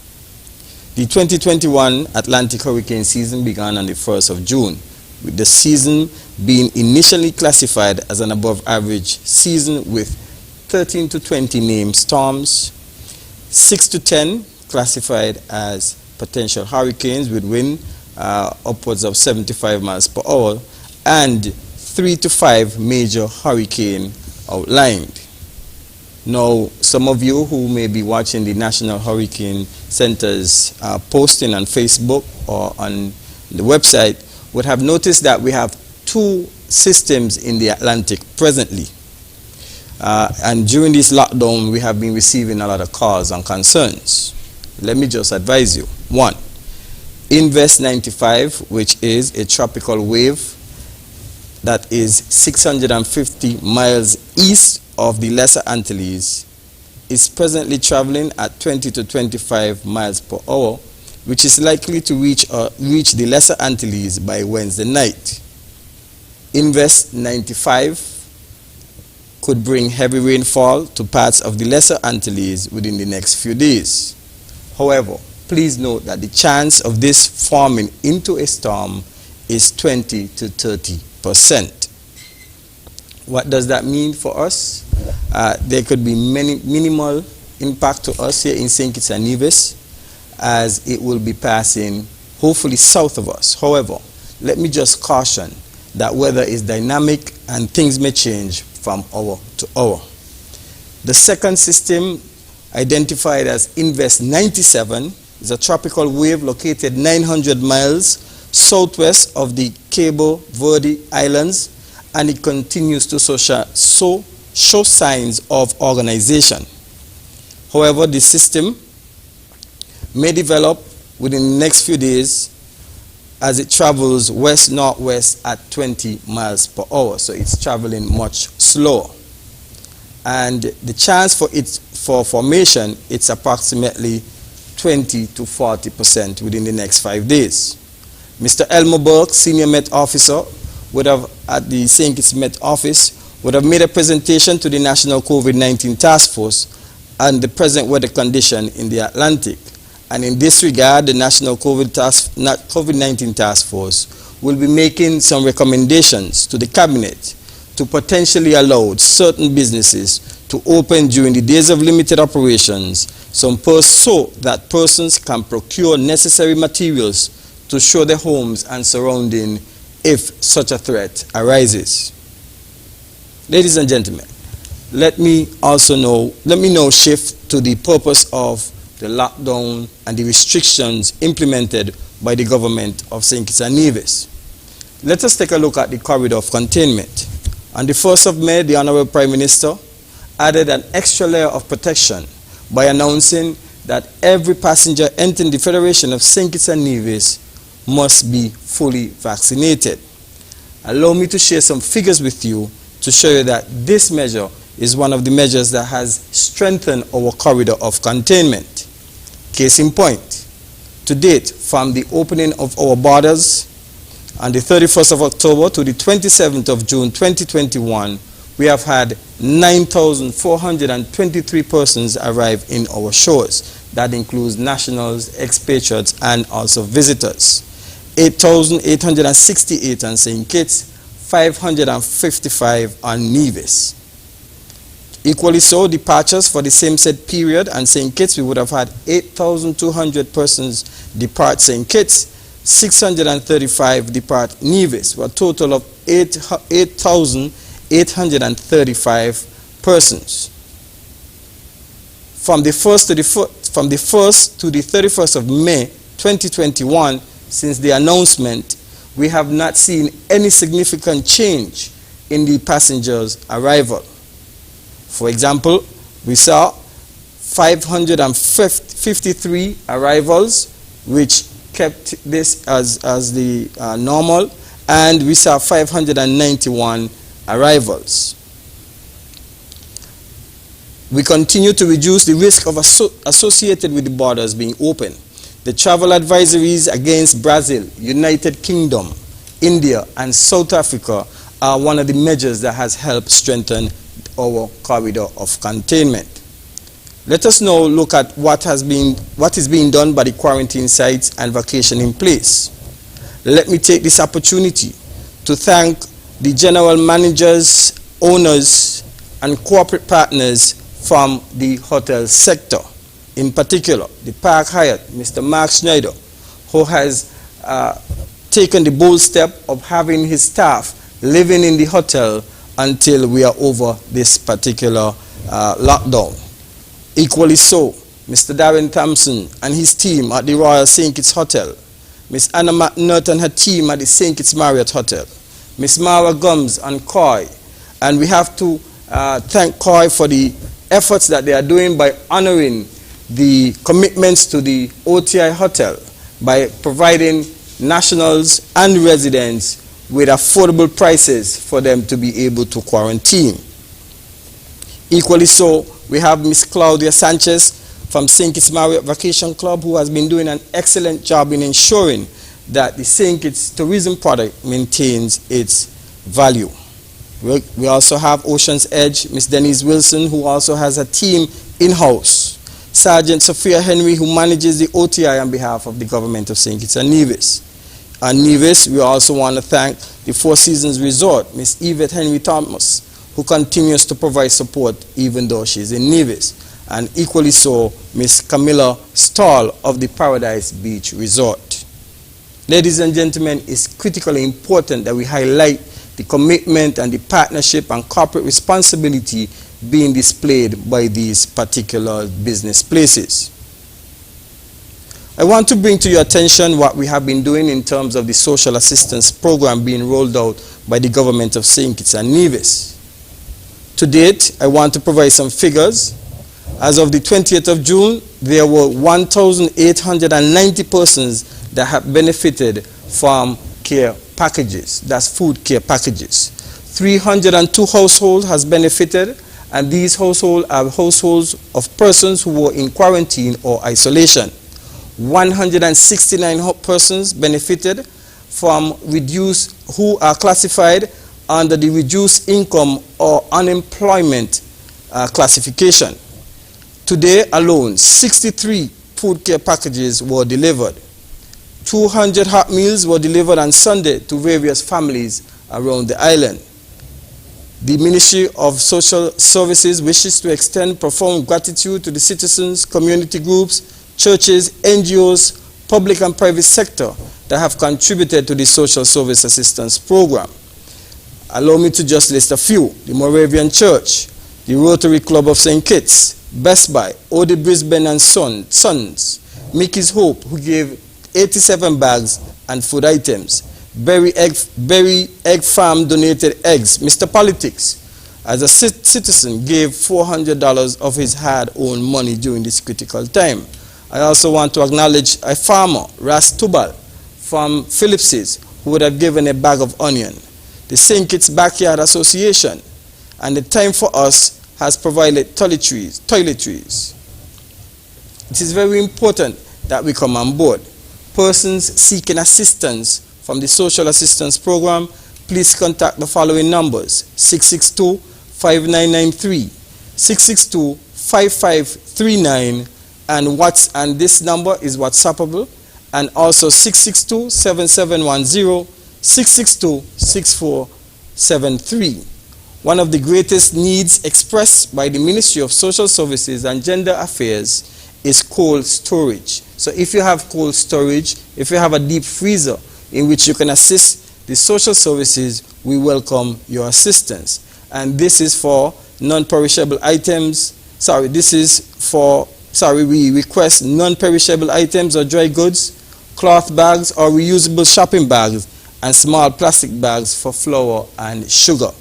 The 2021 Atlantic hurricane season began on the 1st of June, with the season being initially classified as an above-average season with 13 to 20 named storms, 6 to 10 classified as potential hurricanes with wind upwards of 75 miles per hour, and 3 to 5 major hurricane outlined. Now, some of you who may be watching the National Hurricane Center's posting on Facebook or on the website would have noticed that we have 2 systems in the Atlantic presently. And during this lockdown, we have been receiving a lot of calls and concerns. Let me just advise you. 1, Invest 95, which is a tropical wave that is 650 miles east of the Lesser Antilles, is presently traveling at 20 to 25 miles per hour, which is likely to reach the Lesser Antilles by Wednesday night. Invest 95 could bring heavy rainfall to parts of the Lesser Antilles within the next few days. However, please note that the chance of this forming into a storm is 20 to 30%. What does that mean for us? There could be minimal impact to us here in St. Kitts and Nevis, as it will be passing hopefully south of us. However, let me just caution that weather is dynamic and things may change from hour to hour. The second system, identified as Invest 97, is a tropical wave located 900 miles southwest of the Cabo Verde Islands, and it continues to show signs of organization. However, the system may develop within the next few days as it travels west-northwest at 20 miles per hour, so it's traveling much slower. And the chance for formation, it's approximately 20 to 40% within the next 5 days. Mr. Elmo Burke, Senior Met Officer, would have, at the St. Kitts Met Office, would have made a presentation to the National COVID-19 Task Force on the present weather condition in the Atlantic. And in this regard, the National COVID-19 Task Force will be making some recommendations to the Cabinet to potentially allow certain businesses to open during the days of limited operations, so that persons can procure necessary materials to show their homes and surrounding if such a threat arises. Ladies and gentlemen, let me now shift to the purpose of the lockdown and the restrictions implemented by the government of St. Kitts and Nevis. Let us take a look at the corridor of containment. On the 1st of May, the Honorable Prime Minister added an extra layer of protection by announcing that every passenger entering the Federation of St. Kitts and Nevis must be fully vaccinated. Allow me to share some figures with you to show you that this measure is one of the measures that has strengthened our corridor of containment. Case in point, to date, from the opening of our borders on the 31st of October to the 27th of June 2021, we have had 9,423 persons arrive in our shores. That includes nationals, expatriates, and also visitors. 8,868 on St. Kitts, 555 on Nevis. Equally so, departures for the same said period on St. Kitts, we would have had 8,200 persons depart St. Kitts, 635 depart Nevis, for a total of 8,835 persons. From the 1st to the 31st of May 2021, since the announcement, we have not seen any significant change in the passengers' arrival. For example, we saw 553 arrivals, which kept this as the normal, and we saw 591 arrivals. We continue to reduce the risk of associated with the borders being open. The travel advisories against Brazil, United Kingdom, India, and South Africa are one of the measures that has helped strengthen our corridor of containment. Let us now look at what is being done by the quarantine sites and vacation in place. Let me take this opportunity to thank the general managers, owners, and corporate partners from the hotel sector. In particular, the Park Hyatt, Mr. Mark Schneider, who has taken the bold step of having his staff living in the hotel until we are over this particular lockdown. Equally so, Mr. Darren Thompson and his team at the Royal St. Kitts Hotel, Miss Anna McNutt and her team at the St. Kitts Marriott Hotel, Miss Mara Gums and COI, and we have to thank COI for the efforts that they are doing by honoring the commitments to the OTI Hotel by providing nationals and residents with affordable prices for them to be able to quarantine. Equally so, we have Miss Claudia Sanchez from St. Kitts Marriott Vacation Club, who has been doing an excellent job in ensuring that the St. Kitts tourism product maintains its value. We also have Ocean's Edge, Miss Denise Wilson, who also has a team in-house. Sergeant Sophia Henry, who manages the OTI on behalf of the government of St. Kitts and Nevis. On Nevis, we also want to thank the Four Seasons Resort, Miss Yvette Henry Thomas, who continues to provide support even though she's in Nevis. And equally so, Miss Camilla Stahl of the Paradise Beach Resort. Ladies and gentlemen, it's critically important that we highlight the commitment and the partnership and corporate responsibility being displayed by these particular business places. I want to bring to your attention what we have been doing in terms of the social assistance program being rolled out by the government of St. Kitts and Nevis. To date, I want to provide some figures. As of the 20th of June, there were 1,890 persons that have benefited from care packages, that's food care packages. 302 households has benefited, and these households are households of persons who were in quarantine or isolation. 169 persons benefited from who are classified under the reduced income or unemployment classification. Today alone, 63 food care packages were delivered. 200 hot meals were delivered on Sunday to various families around the island. The Ministry of Social Services wishes to extend profound gratitude to the citizens, community groups, churches, NGOs, public and private sector that have contributed to the social service assistance program. Allow me to just list a few. The Moravian Church, the Rotary Club of St. Kitts, Best Buy, Ode Brisbane and Sons, Mickey's Hope, who gave 87 bags and food items, Berry Egg Farm donated eggs, Mr. Politics, as a citizen, gave $400 of his hard-earned money during this critical time. I also want to acknowledge a farmer, Ras Tubal, from Phillips's, who would have given a bag of onion. The St. Kitts Backyard Association and the Time for Us has provided toiletries. It is very important that we come on board. Persons seeking assistance from the social assistance program, please contact the following numbers: 662-5993, 662-5539, and this number is WhatsAppable, and also 662-7710, 662-6473. One of the greatest needs expressed by the Ministry of Social Services and Gender Affairs is cold storage. So if you have cold storage, if you have a deep freezer in which you can assist the social services, we welcome your assistance. And this is for non-perishable items. We request non-perishable items or dry goods, cloth bags or reusable shopping bags, and small plastic bags for flour and sugar.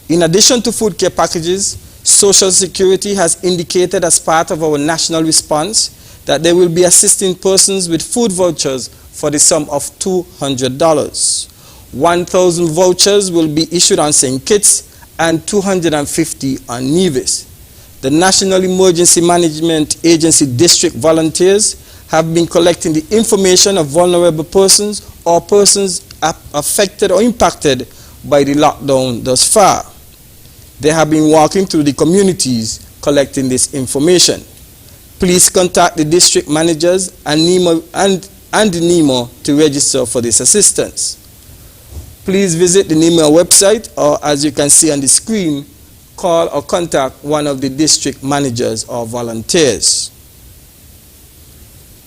In addition to food care packages, Social Security has indicated as part of our national response that they will be assisting persons with food vouchers for the sum of $200. 1,000 vouchers will be issued on St. Kitts and 250 on Nevis. The National Emergency Management Agency district volunteers have been collecting the information of vulnerable persons or persons affected or impacted by the lockdown thus far. They have been walking through the communities collecting this information. Please contact the district managers and NEMO to register for this assistance. Please visit the NEMO website, or as you can see on the screen, call or contact one of the district managers or volunteers.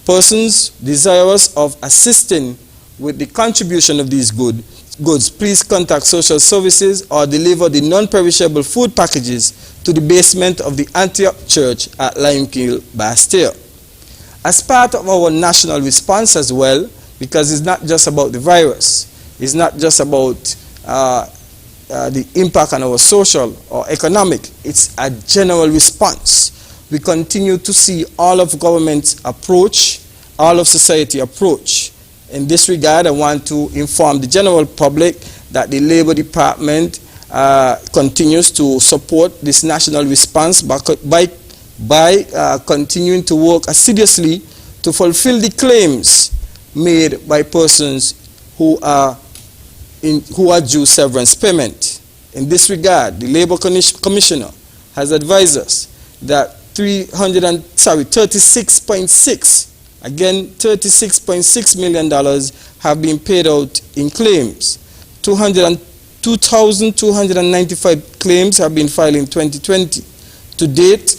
Persons desirous of assisting with the contribution of these goods, please contact social services or deliver the non-perishable food packages to the basement of the Antioch Church at Limekiln, Bastille. As part of our national response as well, because it's not just about the virus, it's not just about the impact on our social or economic, it's a general response. We continue to see all of government's approach, all of society approach. In this regard, I want to inform the general public that the Labor Department continues to support this national response by continuing to work assiduously to fulfill the claims made by persons who are due severance payment. In this regard, the Labor Commissioner has advised us that 36.6 Again, $36.6 million have been paid out in claims. 2,295 claims have been filed in 2020. To date,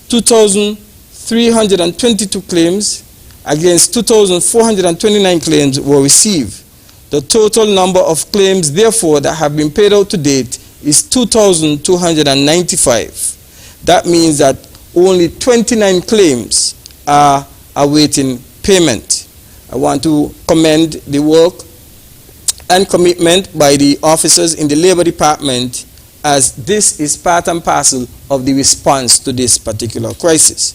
2,322 claims against 2,429 claims were received. The total number of claims, therefore, that have been paid out to date is 2,295. That means that only 29 claims are awaiting payment. I want to commend the work and commitment by the officers in the Labor Department, as this is part and parcel of the response to this particular crisis.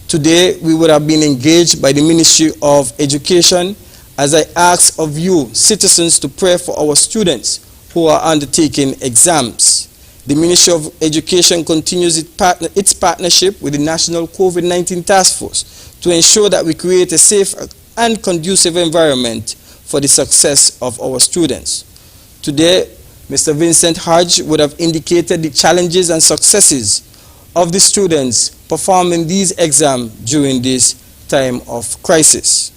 Today, we would have been engaged by the Ministry of Education as I ask of you, citizens, to pray for our students who are undertaking exams. The Ministry of Education continues its partnership with the National COVID-19 Task Force to ensure that we create a safe and conducive environment for the success of our students. Today, Mr. Vincent Hodge would have indicated the challenges and successes of the students performing these exams during this time of crisis.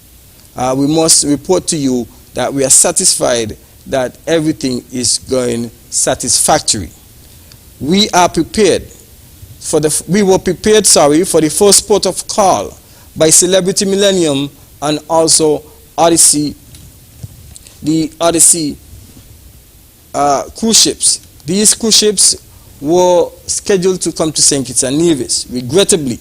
We must report to you that we are satisfied that everything is going satisfactory. We are prepared for the first port of call by Celebrity Millennium and also Odyssey, the Odyssey cruise ships. These cruise ships were scheduled to come to St. Kitts and Nevis. Regrettably,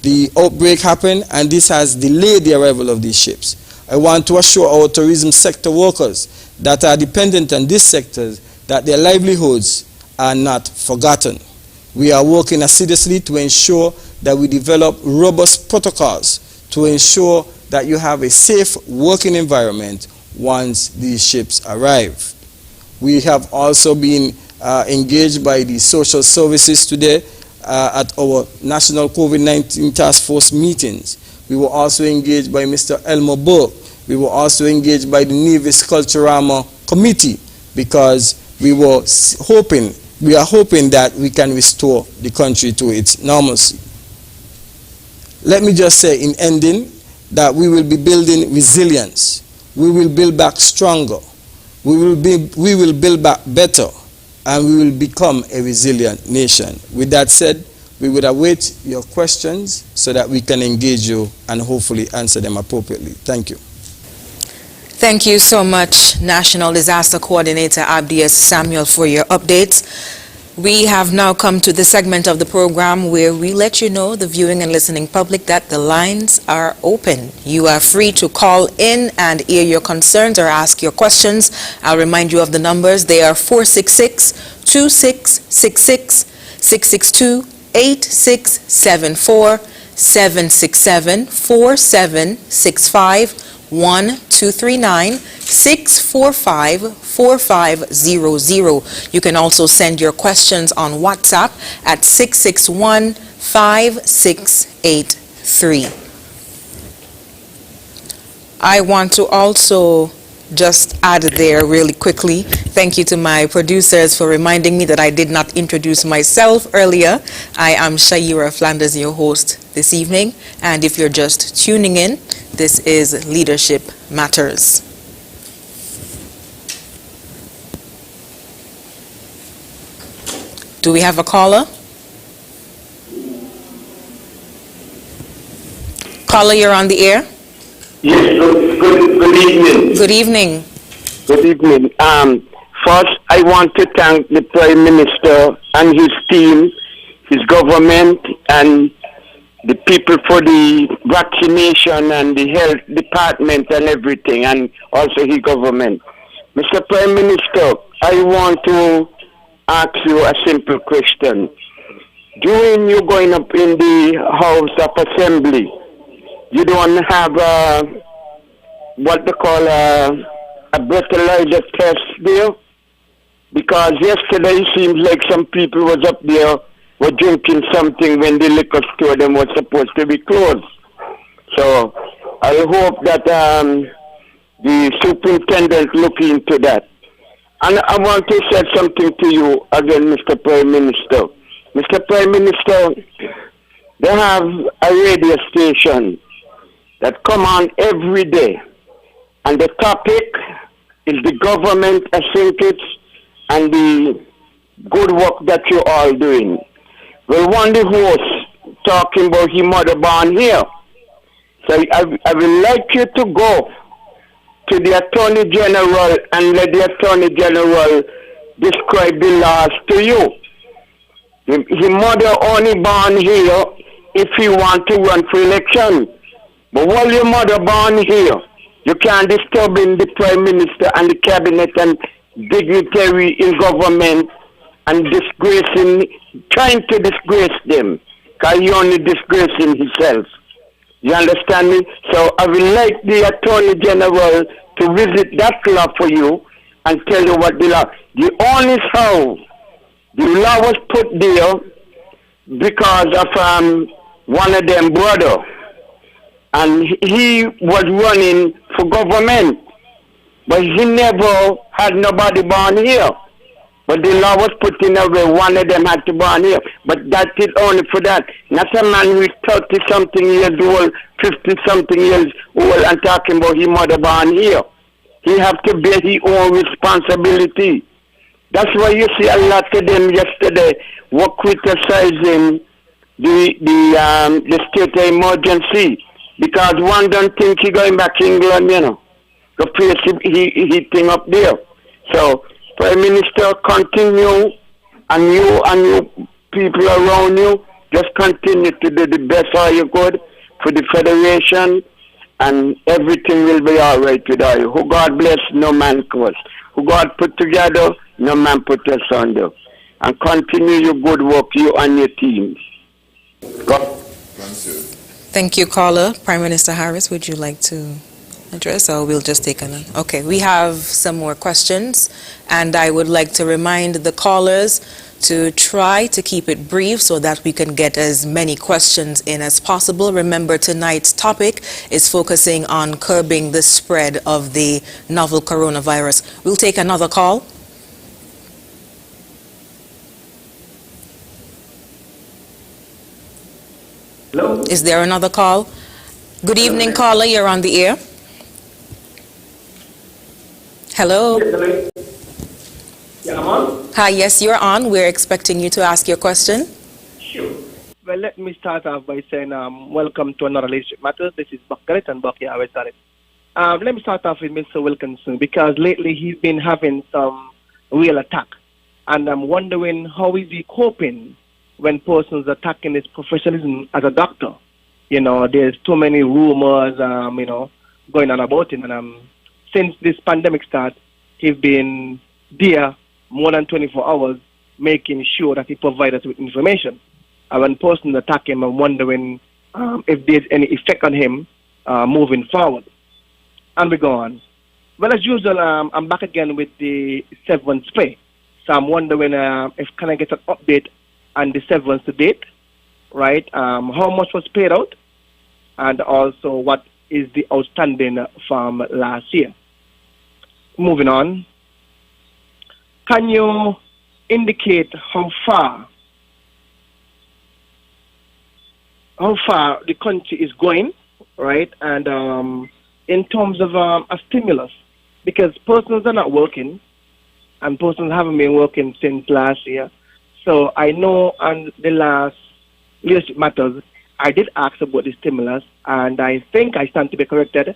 the outbreak happened, and this has delayed the arrival of these ships. I want to assure our tourism sector workers that are dependent on these sectors that their livelihoods are not forgotten. We are working assiduously to ensure that we develop robust protocols to ensure that you have a safe working environment once these ships arrive. We have also been engaged by the social services today at our National COVID-19 Task Force meetings. We were also engaged by Mr. Elmo Burke. We were also engaged by the Nevis Culturama Committee, because we are hoping that we can restore the country to its normalcy. Let me just say in ending that we will be building resilience. We will build back stronger. We will build back better, and we will become a resilient nation. With that said, we would await your questions so that we can engage you and hopefully answer them appropriately. Thank you. Thank you so much, National Disaster Coordinator Abdias Samuel, for your updates. We have now come to the segment of the program where we let you know, the viewing and listening public, that the lines are open. You are free to call in and air your concerns or ask your questions. I'll remind you of the numbers. They are 466-2666, 662-8674, 767-4765, 1-239-645-4500. You can also send your questions on WhatsApp at 661-5683. I want to also just add there really quickly, thank you to my producers for reminding me that I did not introduce myself earlier. I am Shaira Flanders, your host this evening, and if you're just tuning in, this is Leadership Matters. Do we have a caller? Caller, you're on the air. Yes, good evening. Good evening. Good evening. First, I want to thank the Prime Minister and his team, his government, and the people for the vaccination and the health department and everything, and also his government. Mr. Prime Minister, I want to ask you a simple question. During you going up in the House of Assembly, you don't have what they call a breathalyzer test there? Because yesterday it seems like some people was up there were drinking something when the liquor store them was supposed to be closed. So I hope that the superintendent look into that. And I want to say something to you again, Mr. Prime Minister. Mr. Prime Minister, they have a radio station that come on every day. And the topic is the government, I think it's, and the good work that you're all doing. Well, one of the hosts talking about his mother born here. So I would like you to go to the Attorney General and let the Attorney General describe the laws to you. His mother only born here if he want to run for election. But while your mother born here, you can't disturb the Prime Minister and the Cabinet and dignitary in government and trying to disgrace them, because he only disgracing himself. You understand me? So I would like the Attorney General to visit that law for you and tell you what the law. The only how the law was put there because of one of them brother, and he was running for government, but he never had nobody born here. But the law was put in a way one of them had to born here. But that is only for that. Not a man who is 30-something years old, 50-something years old, and talking about his mother born here. He have to bear his own responsibility. That's why you see a lot of them yesterday were criticizing the state of emergency, because one don't think he going back to England, you know. The place he thing up there. So Prime Minister, continue, and you people around you, just continue to do the best all you could for the Federation, and everything will be all right with you. Who God bless, no man curse. Who God put together, no man put asunder. And continue your good work, you and your teams. God. Thank you, caller. Prime Minister Harris, would you like to address, or we'll just take another? Okay, we have some more questions, and I would like to remind the callers to try to keep it brief so that we can get as many questions in as possible. Remember, tonight's topic is focusing on curbing the spread of the novel coronavirus. We'll take another call. Hello? Is there another call? Good evening, caller. You're on the air. Hello? Yes, hello. Yeah, I'm on? Hi, yes, you're on. We're expecting you to ask your question. Sure. Well, let me start off by saying welcome to another Leadership Matters. This is Bakgaret and Bucky Awesarif. Let me start off with Mr. Wilkinson, because lately he's been having some real attack. And I'm wondering how is he coping when persons attacking his professionalism as a doctor. You know, there's too many rumors, going on about him. And since this pandemic started, he's been there more than 24 hours, making sure that he provides us with information. And when persons attack him, I'm wondering if there's any effect on him moving forward. And we go on. Well, as usual, I'm back again with the severance pay. So I'm wondering if can I get an update on the severance to date, right? How much was paid out, and also what is the outstanding from last year. Moving on, can you indicate how far the country is going, right? And in terms of a stimulus, because persons are not working, and persons haven't been working since last year. So I know on the last Leadership Matters, I did ask about the stimulus, and I think I stand to be corrected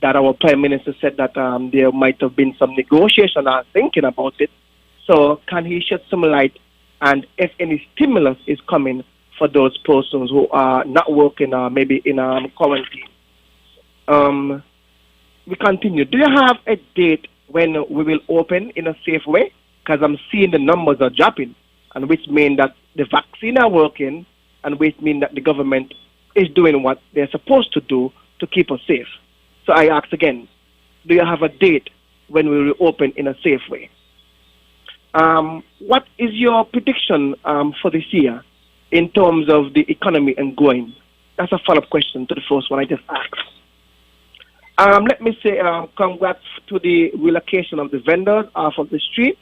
that our Prime Minister said that there might have been some negotiation or thinking about it. So can he shed some light, and if any stimulus is coming for those persons who are not working or maybe in quarantine? We continue. Do you have a date when we will open in a safe way? Because I'm seeing the numbers are dropping, and which mean that the vaccine are working, and which mean that the government is doing what they're supposed to do to keep us safe. So I ask again, do you have a date when we will open in a safe way? What is your prediction for this year in terms of the economy and growing? That's a follow-up question to the first one I just asked. Let me say congrats to the relocation of the vendors off of the street.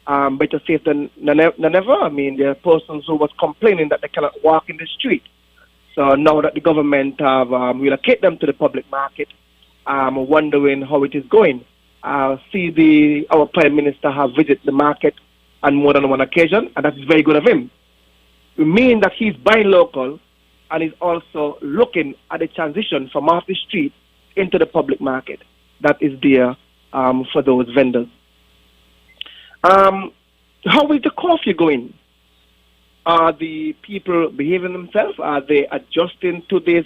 Better safe than never. I mean, there are persons who was complaining that they cannot walk in the street. So now that the government have relocated them to the public market, I'm wondering how it is going. See our Prime Minister have visited the market on more than one occasion, and that is very good of him. It means that he's buying local and is also looking at the transition from off the street into the public market that is there for those vendors. How is the coffee going? Are the people behaving themselves? Are they adjusting to this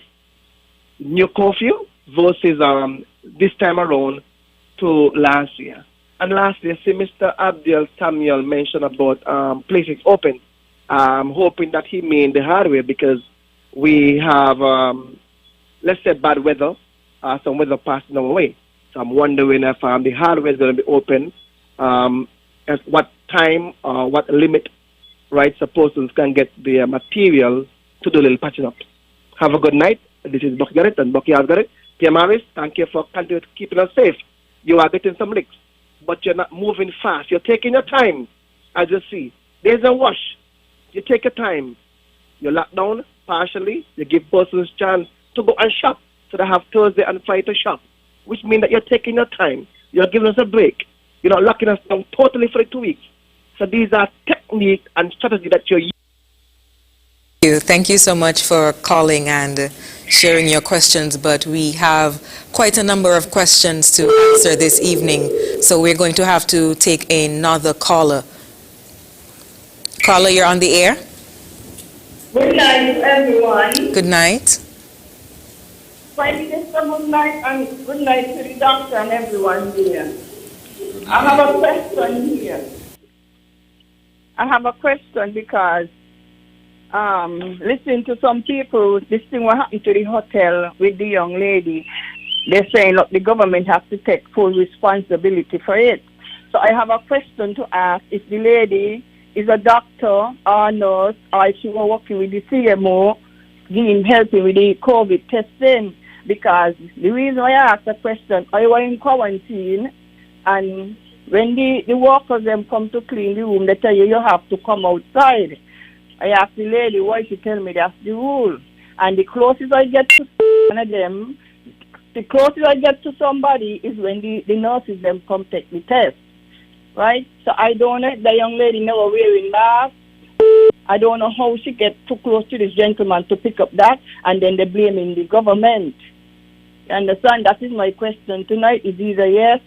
new curfew versus this time around to last year? And lastly, I see Mr. Abdel Samuel mentioned about places open. I'm hoping that he mean the hard way because we have, let's say, bad weather, some weather passing our way. So I'm wondering if the hardware is going to be open, at what time or what limit, right, so persons can get the material to do a little patching up. Have a good night. This is Bucky Garrett and Bucky Garrett. Pierre Maris, thank you for continuing to keeping us safe. You are getting some licks, but you're not moving fast. You're taking your time, as you see. There's a wash. You take your time. You lock down partially. You give persons chance to go and shop. So they have Thursday and Friday to shop, which means that you're taking your time. You're giving us a break. You're not locking us down totally for 2 weeks. So these are techniques and strategies that you're using. Thank you so much for calling and sharing your questions, but we have quite a number of questions to answer this evening, so we're going to have to take another caller. Caller, you're on the air. Good night, everyone. Good night. Prime Minister, good night, and good night to the doctor and everyone here. I have a question here. I have a question because listening to some people, this thing what happened to the hotel with the young lady, they're saying, look, the government has to take full responsibility for it. So I have a question to ask. If the lady is a doctor or nurse, or if she was working with the CMO, helping with the COVID testing, because the reason I asked the question, I was in quarantine, and when the workers them come to clean the room, they tell you have to come outside. I asked the lady why she tell me that's the rule. And the closest I get to one of them, the closest I get to somebody is when the nurses them come take the test. Right? So I don't know, the young lady never wearing mask. I don't know how she get too close to this gentleman to pick up that, and then they blaming the government. You understand? That is my question tonight. Is either yes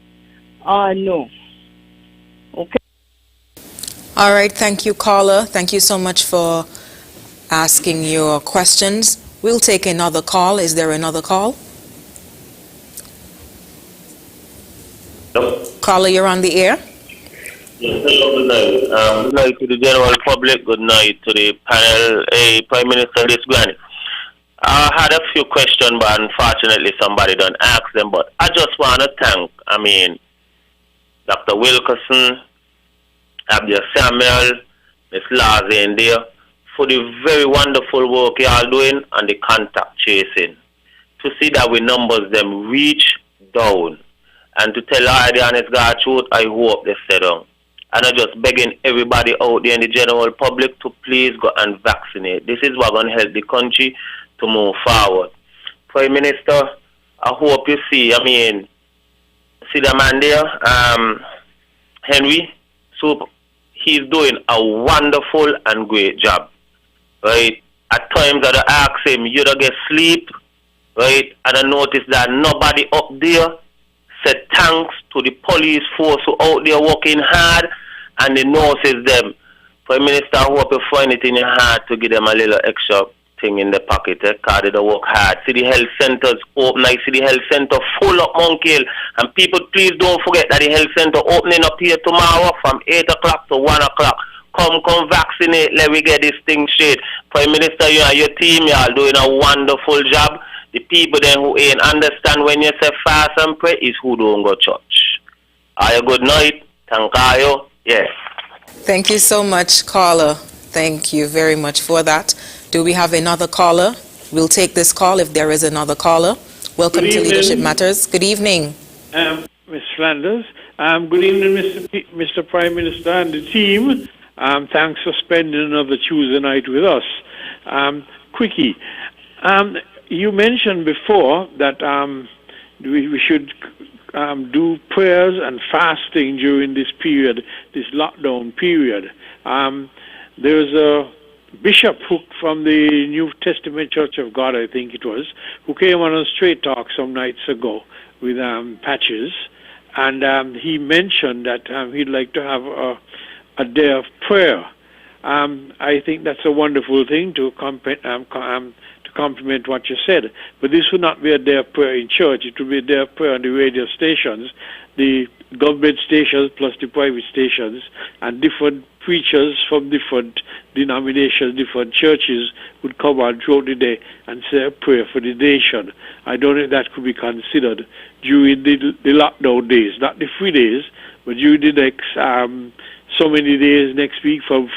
or no. Okay. All right, thank you, caller. Thank you so much for asking your questions. We'll take another call. Is there another call? No. Caller, you're on the air. Yes, hello, good night. Good night to the general public. Good night to the panel. Prime Minister, this granny. I had a few questions, but unfortunately somebody don't ask them. But I just want to thank, Dr. Wilkerson, Abdel Samuel, Ms. Lazi in there, for the very wonderful work you all doing and the contact tracing. To see that we numbers them reach down. And to tell all the honest God truth, I hope they stay down. And I'm just begging everybody out there in the general public to please go and vaccinate. This is what's going to help the country to move forward. Prime Minister, I hope you see the man there, Henry, so he's doing a wonderful and great job, right? At times I ask him, you don't get sleep, right? And I notice that nobody up there said thanks to the police force who out there working hard, and the nurses them. Prime Minister, I hope you find it in your heart to give them a little extra thing in the pocket, because they don't work hard. See the health centers open. I see the health center full up Monkey Hill. And people, please don't forget that the health center opening up here tomorrow from 8 o'clock to 1 o'clock. Come vaccinate. Let me get this thing straight. Prime Minister, you and your team, you are doing a wonderful job. The people then who ain't understand when you say fast and pray is who don't go church. Are you good night? Thank you. Yes. Thank you so much, caller. Thank you very much for that. Do we have another caller? We'll take this call if there is another caller. Welcome to Leadership Matters. Good evening. Ms. Flanders. Good evening, Mr. Prime Minister and the team. Thanks for spending another Tuesday night with us. Quickie, You mentioned before that we should do prayers and fasting during this period, this lockdown period. There's a bishop from the New Testament Church of God, I think it was, who came on a straight talk some nights ago with Patches, and he mentioned that he'd like to have a day of prayer. I think that's a wonderful thing to complement what you said. But this would not be a day of prayer in church. It would be a day of prayer on the radio stations, the government stations plus the private stations, and different preachers from different denominations, different churches would come on throughout the day and say a prayer for the nation. I don't think that could be considered during the lockdown days, not the free days, but during the next so many days next week from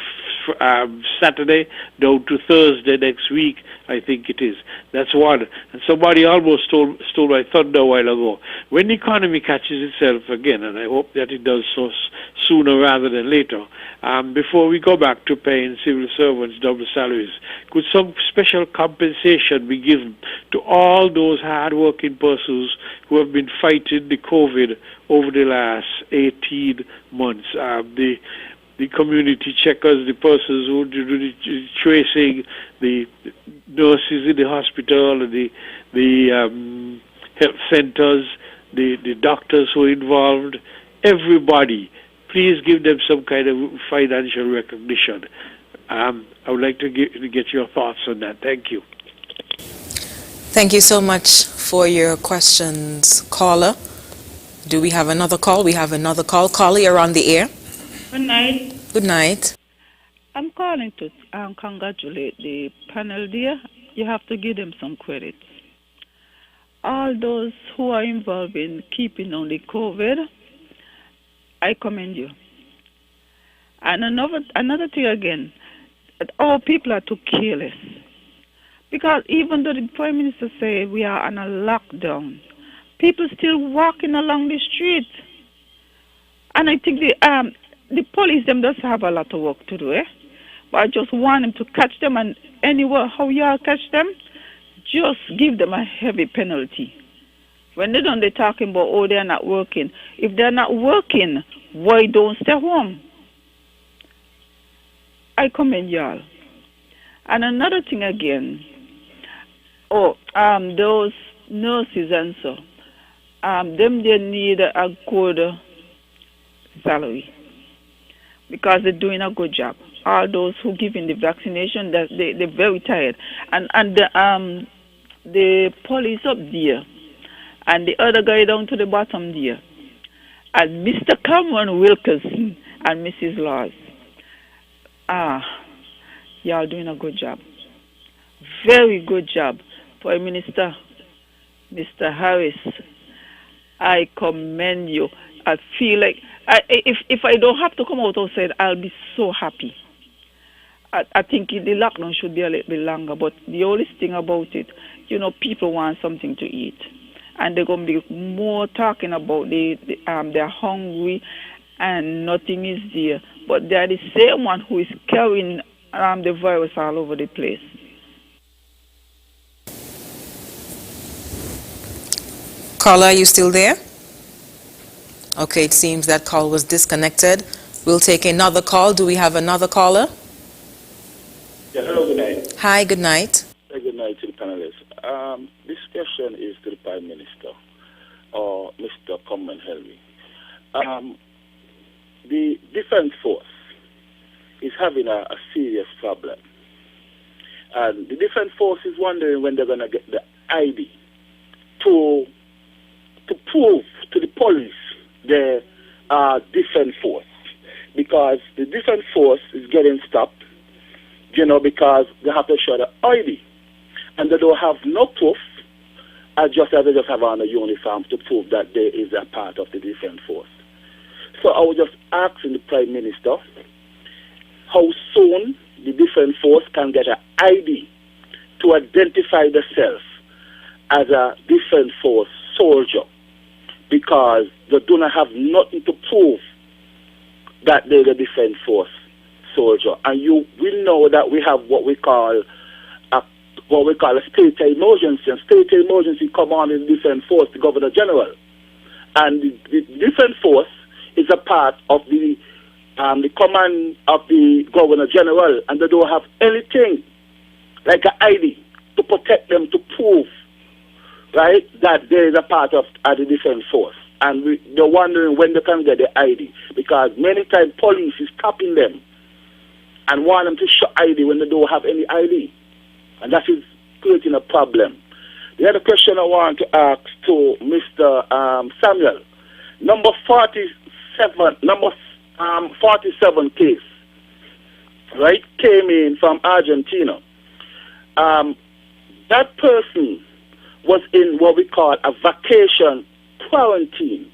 Saturday down to Thursday next week, I think it is. That's one. And somebody almost stole my thunder a while ago. When the economy catches itself again, and I hope that it does so sooner rather than later, before we go back to paying civil servants double salaries, could some special compensation be given to all those hard-working persons who have been fighting the COVID over the last 18 months? The community checkers, the persons who do the tracing, the nurses in the hospital, the health centers, the doctors who are involved, everybody. Please give them some kind of financial recognition. I would like to get your thoughts on that. Thank you. Thank you so much for your questions, caller. Do we have another call? We have another call. Caller, you're on the air. Good night. Good night. I'm calling to congratulate the panel, dear. You have to give them some credit. All those who are involved in keeping on the COVID, I commend you. And another thing again, that all people are too careless. Because even though the Prime Minister said we are on a lockdown, people still walking along the street. And I think the police, them does have a lot of work to do, eh? But I just want them to catch them, and anywhere how you all catch them, just give them a heavy penalty. When they're done, they're talking about, oh, they're not working. If they're not working, why don't stay home? I commend y'all. And another thing again, those nurses and so, them they need a good salary because they're doing a good job. All those who giving the vaccination, they're very tired. And the police up there and the other guy down to the bottom there, and Mr. Cameron Wilkerson and Mrs. Laws. Y'all doing a good job. Very good job. Prime Minister, Mr. Harris, I commend you. I feel like, if I don't have to come out outside, I'll be so happy. I think the lockdown should be a little bit longer, but the only thing about it, people want something to eat. And they're going to be more talking about they're hungry and nothing is there. But they're the same one who is carrying the virus all over the place. Caller, are you still there? Okay, it seems that call was disconnected. We'll take another call. Do we have another caller? Yeah, hello, good night. Hi, good night. Good night to the panelists. This question is to the Prime Minister, or Mr. Common Helmy. The Defense Force is having a serious problem. And the Defense Force is wondering when they're going to get the ID to prove to the police the Defense Force. Because the Defense Force is getting stopped, because they have to show the ID. And they don't have no proof, just as they just have on a uniform to prove that there is a part of the Defense Force. So I was just asking the Prime Minister how soon the Defense Force can get an ID to identify themselves as a Defense Force soldier, because they do not have nothing to prove that they're the Defense Force soldier. And you will know that we have what we call a what we call a state of emergency. And state of emergency come on in different force, the Governor General. And the different force is a part of the command of the Governor General, and they don't have anything like an ID to protect them, to prove, right, that there is a part of the defense force. And they're wondering when they can get the ID, because many times police is stopping them and want them to show ID when they don't have any ID. And that is creating a problem. The other question I want to ask to Mr. Samuel, number 47 case, right, came in from Argentina. That person was in what we call a vacation quarantine,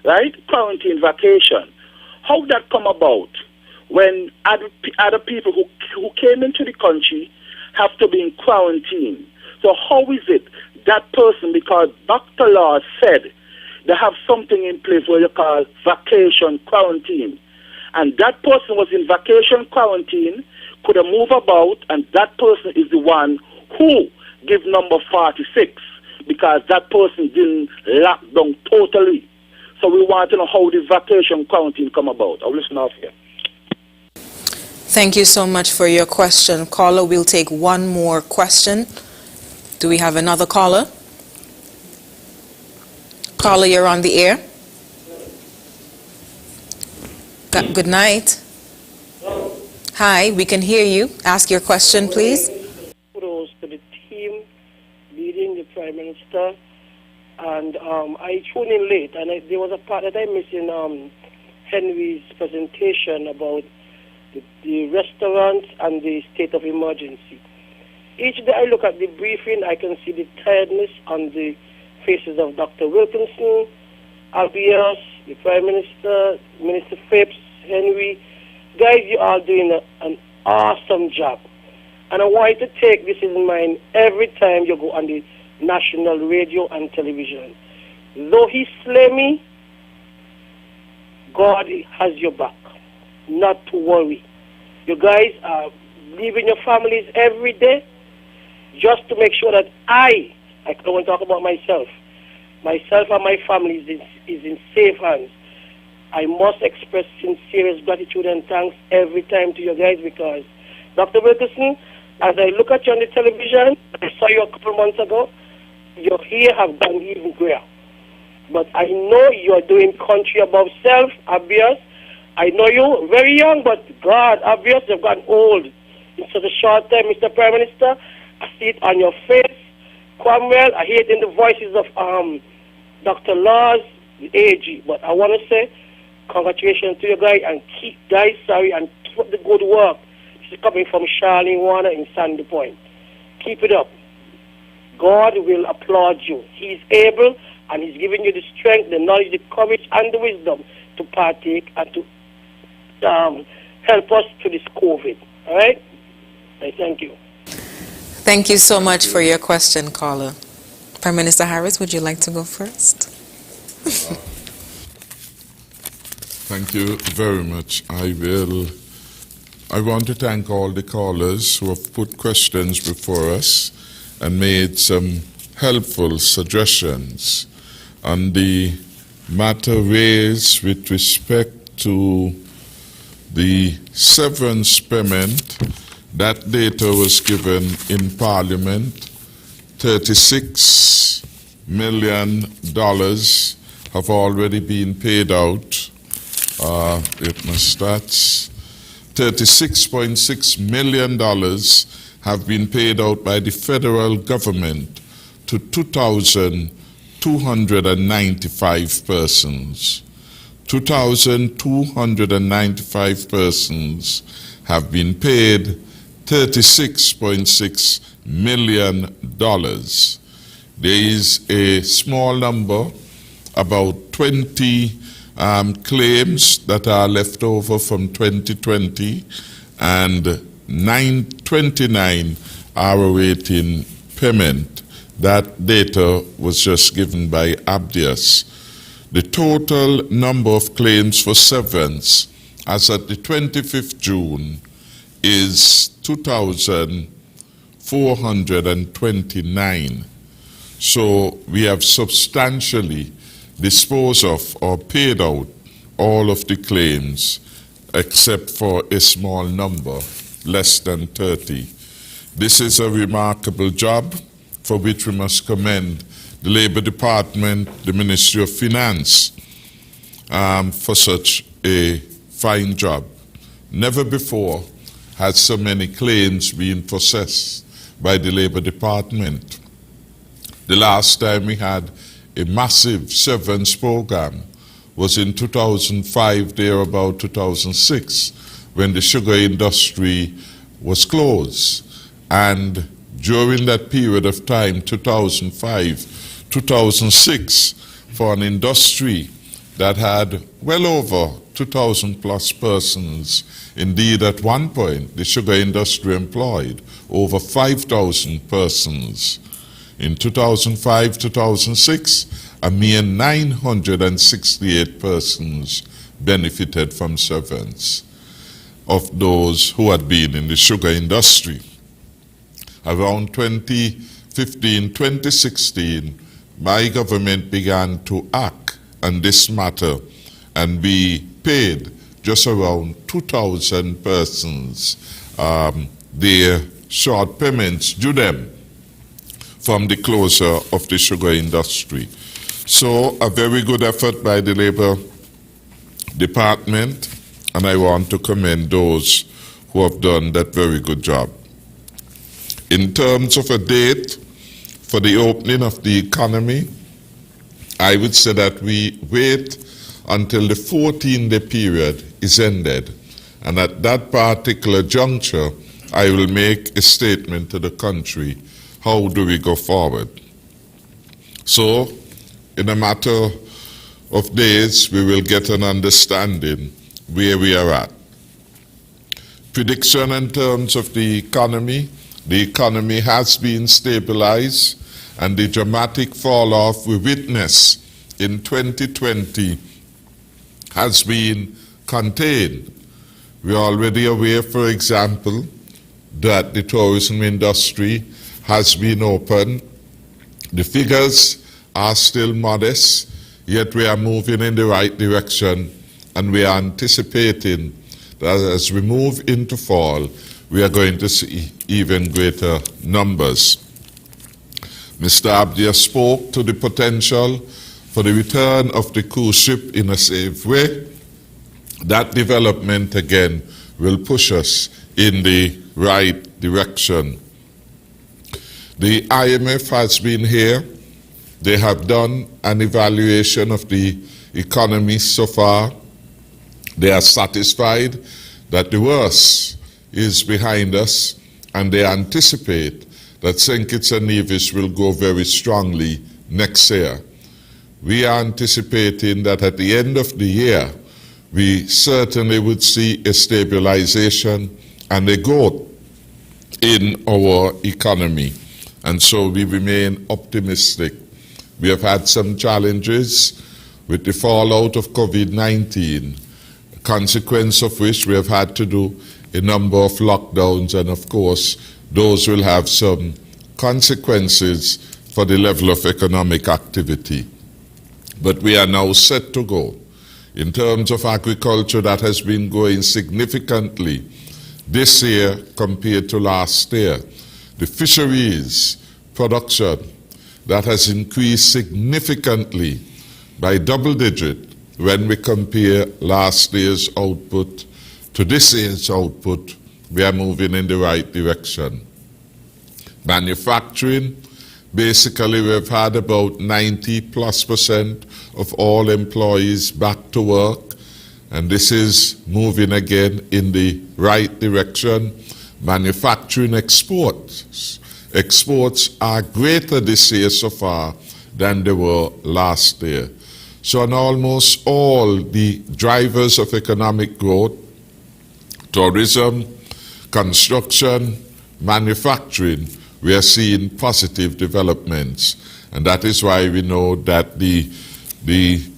right? Quarantine vacation. How did that come about when other people who came into the country have to be in quarantine? So how is it that person, because Dr. Law said they have something in place what you call vacation quarantine, and that person was in vacation quarantine, could have moved about, and that person is the one who give number 46, because that person didn't lock down totally. So we want to know how the vacation quarantine come about. I'll listen off here. Thank you so much for your question. Caller, we'll take one more question. Do we have another caller? Caller, you're on the air. Good night. Hi, we can hear you. Ask your question, please. Kudos to the team leading the Prime Minister. And I tuned in late, and there was a part that I missed in Henry's presentation about the restaurants and the state of emergency. Each day I look at the briefing, I can see the tiredness on the faces of Dr. Wilkinson, Albiers, the Prime Minister, Minister Phipps, Henry. Guys, you are doing an awesome job. And I want you to take this in mind every time you go on the national radio and television. Though he slay me, God has your back. Not to worry. You guys are leaving your families every day just to make sure that I don't want to talk about myself and my family is in safe hands. I must express sincerest gratitude and thanks every time to you guys, because Dr. Wilkerson, as I look at you on the television, I saw you a couple months ago, your hair have gone even grayer. But I know you are doing country above self, obvious. I know you very young, but God, obvious, you've gotten old in such a short time, Mr. Prime Minister. I see it on your face. Cromwell, I hear it in the voices of Dr. Laws, the AG. But I want to say congratulations to you guys, and keep and keep up the good work. This is coming from Charlene Warner in Sandy Point. Keep it up. God will applaud you. He's able, and he's giving you the strength, the knowledge, the courage, and the wisdom to partake and to help us to this COVID. All right? I thank you. Thank you so much for your question, caller. Prime Minister Harris, would you like to go first? Thank you very much. I want to thank all the callers who have put questions before us and made some helpful suggestions on the matter raised with respect to the severance payment. That data was given in Parliament. $36 million have already been paid out. $36.6 million have been paid out by the federal government to 2,295 persons. 2,295 persons have been paid $36.6 million. There is a small number, about 20 claims that are left over from 2020, and 929 are awaiting payment. That data was just given by Abdias. The total number of claims for severance as at the 25th June is 2,486 429. So we have substantially disposed of or paid out all of the claims except for a small number, less than 30. This is a remarkable job for which we must commend the Labour Department, the Ministry of Finance, for such a fine job. Never before has so many claims been processed by the Labour Department. The last time we had a massive severance program was in 2005, there about 2006, when the sugar industry was closed. And during that period of time, 2005, 2006, for an industry that had well over 2,000 plus persons, indeed at one point the sugar industry employed over 5,000 persons. In 2005, 2006, a mere 968 persons benefited from severance of those who had been in the sugar industry. Around 2015, 2016, my government began to act on this matter, and we paid just around 2,000 persons their short payments due them from the closure of the sugar industry. So a very good effort by the Labour Department, and I want to commend those who have done that very good job. In terms of a date for the opening of the economy, I would say that we wait until the 14-day period is ended, and at that particular juncture, I will make a statement to the country. How do we go forward? So, in a matter of days, we will get an understanding where we are at. Prediction in terms of the economy has been stabilized, and the dramatic fall-off we witnessed in 2020 has been contained. We are already aware, for example, that the tourism industry has been open. The figures are still modest, yet we are moving in the right direction, and we are anticipating that as we move into fall, we are going to see even greater numbers. Mr. Abdia spoke to the potential for the return of the cruise ship in a safe way. That development again will push us in the right direction. The IMF has been here. They have done an evaluation of the economy so far. They are satisfied that the worst is behind us, and they anticipate that St. Kitts and Nevis will grow very strongly next year. We are anticipating that at the end of the year, we certainly would see a stabilization and a growth in our economy. And so we remain optimistic. We have had some challenges with the fallout of COVID-19, a consequence of which we have had to do a number of lockdowns, and of course, those will have some consequences for the level of economic activity. But we are now set to go. In terms of agriculture, that has been growing significantly this year compared to last year. The fisheries production, that has increased significantly by double digit when we compare last year's output to this year's output. We are moving in the right direction. Manufacturing, basically we've had about 90+% of all employees back to work, and this is moving again in the right direction. Manufacturing exports are greater this year so far than they were last year. So on almost all the drivers of economic growth, tourism, construction, manufacturing, we are seeing positive developments. And that is why we know that the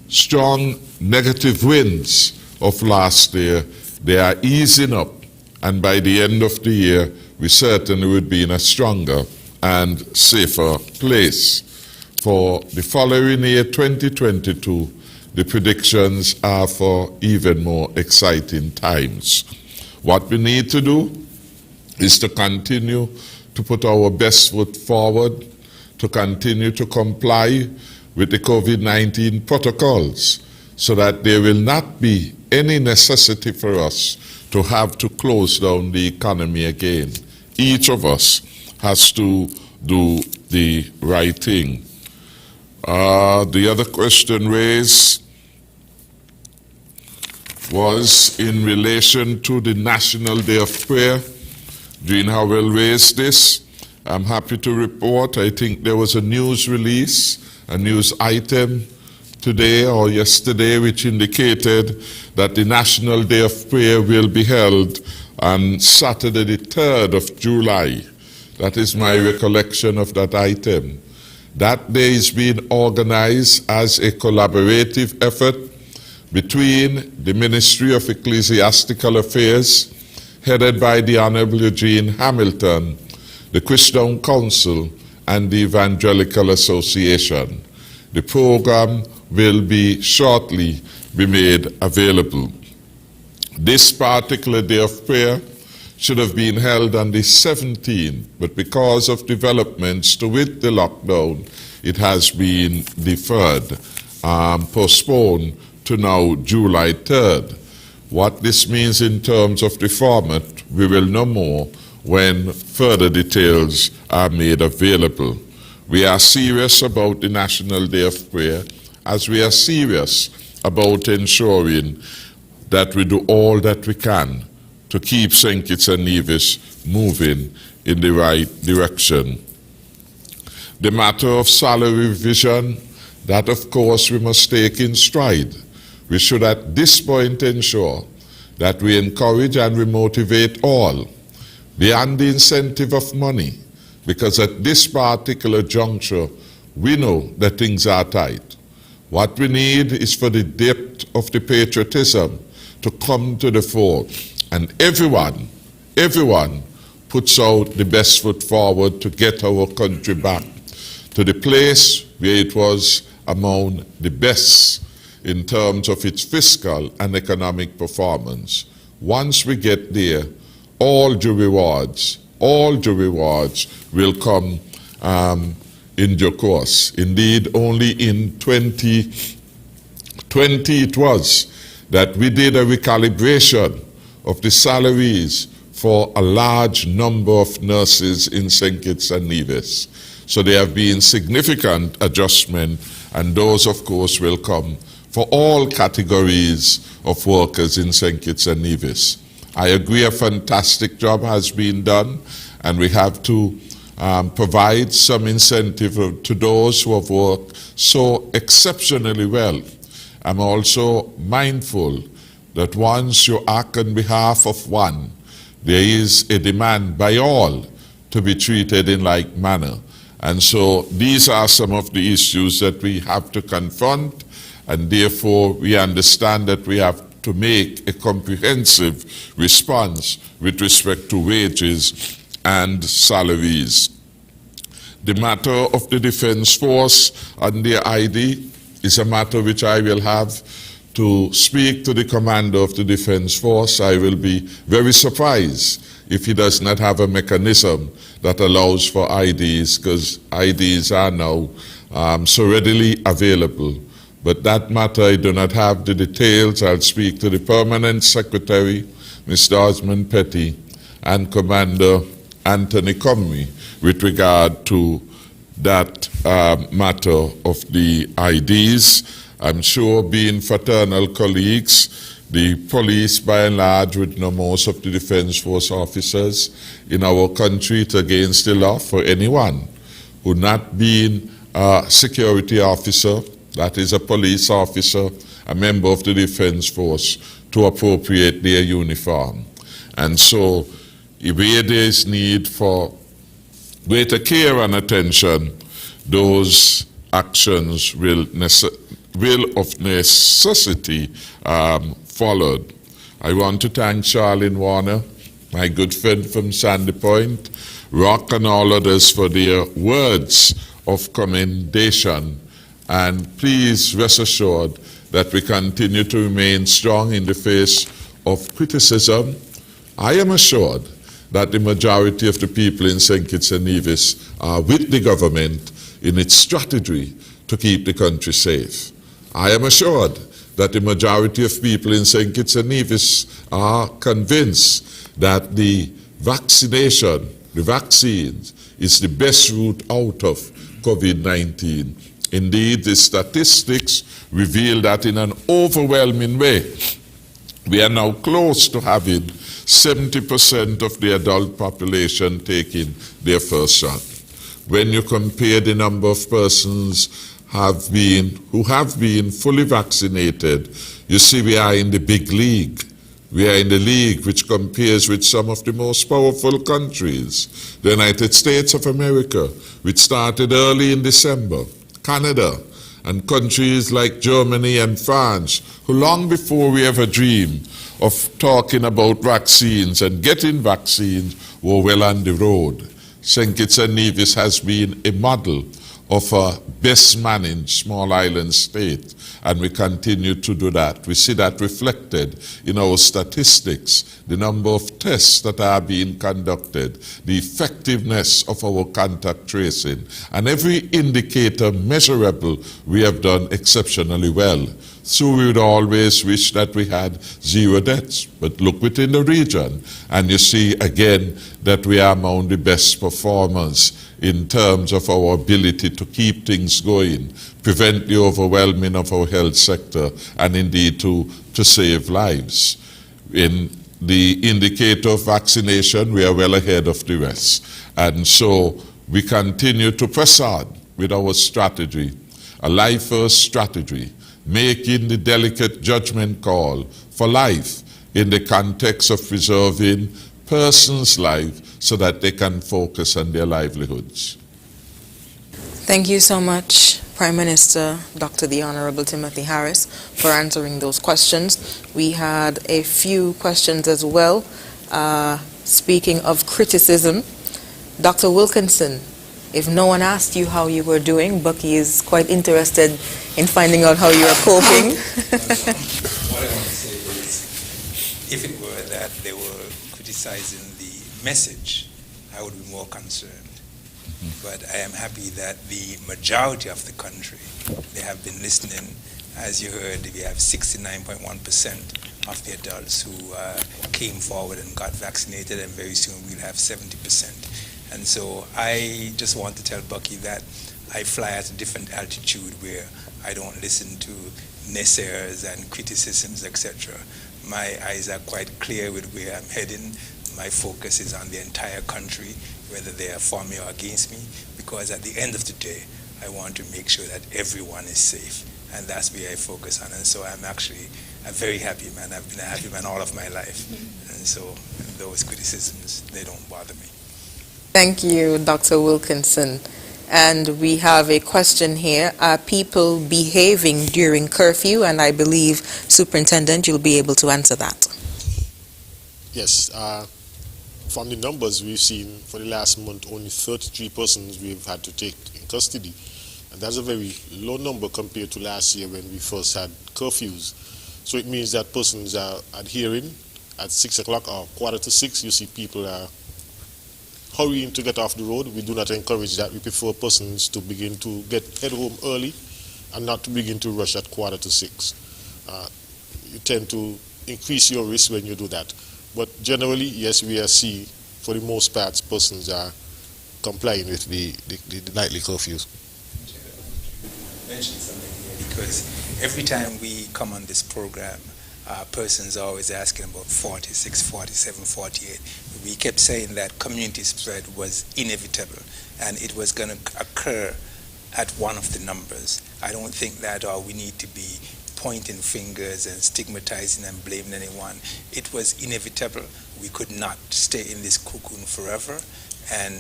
strong negative winds of last year, they are easing up. And by the end of the year, we certainly would be in a stronger and safer place. For the following year, 2022, the predictions are for even more exciting times. What we need to do is to continue to put our best foot forward, to continue to comply with the COVID-19 protocols, so that there will not be any necessity for us to have to close down the economy again. Each of us has to do the right thing. The other question raised was in relation to the National Day of Prayer. Jean Howell raised this. I'm happy to report, I think there was a news release, a news item today or yesterday which indicated that the National Day of Prayer will be held on Saturday the 3rd of July. That is my recollection of that item. That day is being organized as a collaborative effort between the Ministry of Ecclesiastical Affairs, headed by the Honorable Eugene Hamilton, the Christian Council, and the Evangelical Association. The program will be shortly be made available. This particular day of prayer should have been held on the 17th, but because of developments to with the lockdown, it has been deferred, postponed to now July 3rd. What this means in terms of the format, we will know more when further details are made available. We are serious about the National Day of Prayer, as we are serious about ensuring that we do all that we can to keep St. Kitts and Nevis moving in the right direction. The matter of salary revision, that of course we must take in stride. We should at this point ensure that we encourage and we motivate all, beyond the incentive of money, because at this particular juncture, we know that things are tight. What we need is for the depth of the patriotism to come to the fore, and everyone puts out the best foot forward to get our country back to the place where it was among the best in terms of its fiscal and economic performance. Once we get there, all due rewards will come in due course. Indeed, only in 2020 it was that we did a recalibration of the salaries for a large number of nurses in St. Kitts and Nevis. So there have been significant adjustment, and those of course will come for all categories of workers in St. Kitts and Nevis. I agree a fantastic job has been done, and we have to provide some incentive to those who have worked so exceptionally well. I'm also mindful that once you act on behalf of one, there is a demand by all to be treated in like manner. And so these are some of the issues that we have to confront, and therefore we understand that we have to make a comprehensive response with respect to wages and salaries. The matter of the Defense Force and their ID is a matter which I will have to speak to the commander of the Defense Force. I will be very surprised if he does not have a mechanism that allows for IDs, because IDs are now so readily available. But that matter, I do not have the details. I'll speak to the Permanent Secretary, Mr. Osmond Petty, and Commander Anthony Comrie with regard to that matter of the IDs. I'm sure, being fraternal colleagues, the police by and large would know most of the Defense Force officers in our country. It's against the law for anyone who not being a security officer, that is a police officer, a member of the Defense Force, to appropriate their uniform. And so, where there is need for greater care and attention, those actions will of necessity followed. I want to thank Charlene Warner my good friend from Sandy Point, Rock, and all others for their words of commendation. And please rest assured that we continue to remain strong in the face of criticism. I am assured that the majority of the people in St. Kitts and Nevis are with the government in its strategy to keep the country safe. I am assured that the majority of people in St. Kitts and Nevis are convinced that the vaccination, the vaccines, is the best route out of COVID-19. Indeed, the statistics reveal that in an overwhelming way, we are now close to having 70% of the adult population taking their first shot. When you compare the number of persons who have been fully vaccinated, you see we are in the big league. We are in the league which compares with some of the most powerful countries. The United States of America, which started early in December, Canada, and countries like Germany and France, who long before we ever dreamed of talking about vaccines and getting vaccines were well on the road. St. Kitts and Nevis has been a model of a best managed small island state, and we continue to do that. We see that reflected in our statistics, the number of tests that are being conducted, the effectiveness of our contact tracing, and every indicator measurable we have done exceptionally well. So we would always wish that we had 0 deaths, but look within the region and you see again that we are among the best performers in terms of our ability to keep things going, prevent the overwhelming of our health sector, and indeed to save lives. In the indicator of vaccination, we are well ahead of the rest. And so we continue to press on with our strategy, a life-first strategy, making the delicate judgment call for life in the context of preserving persons' life so that they can focus on their livelihoods. Thank you so much, Prime Minister Dr. the Honorable Timothy Harris, for answering those questions. We had a few questions as well. Speaking of criticism, Dr. Wilkinson, if no one asked you how you were doing, Bucky is quite interested in finding out how you are coping. What I want to say is, if it were that they were criticizing the message, I would be more concerned. But I am happy that the majority of the country, they have been listening. As you heard, we have 69.1% of the adults who came forward and got vaccinated, and very soon we'll have 70%. And so I just want to tell Bucky that I fly at a different altitude where I don't listen to naysayers and criticisms, etc. My eyes are quite clear with where I'm heading. My focus is on the entire country, whether they are for me or against me, because at the end of the day, I want to make sure that everyone is safe, and that's where I focus on. And so I'm actually a very happy man. I've been a happy man all of my life, and so those criticisms, they don't bother me. Thank you, Dr. Wilkinson. And we have a question here. Are people behaving during curfew? And I believe, Superintendent, you'll be able to answer that. Yes. From the numbers we've seen for the last month, only 33 persons we've had to take in custody. And that's a very low number compared to last year when we first had curfews. So it means that persons are adhering. At 6 o'clock or 5:45, you see people are hurrying to get off the road. We do not encourage that. We prefer persons to begin to head home early and not to begin to rush at 5:45. You tend to increase your risk when you do that. But generally, yes, we are seeing, for the most part, persons are complying with the nightly curfews. Mention something here, because every time we come on this program, persons are always asking about 46, 47, 48. We kept saying that community spread was inevitable and it was going to occur at one of the numbers. I don't think that we need to be pointing fingers and stigmatizing and blaming anyone. It was inevitable. We could not stay in this cocoon forever, and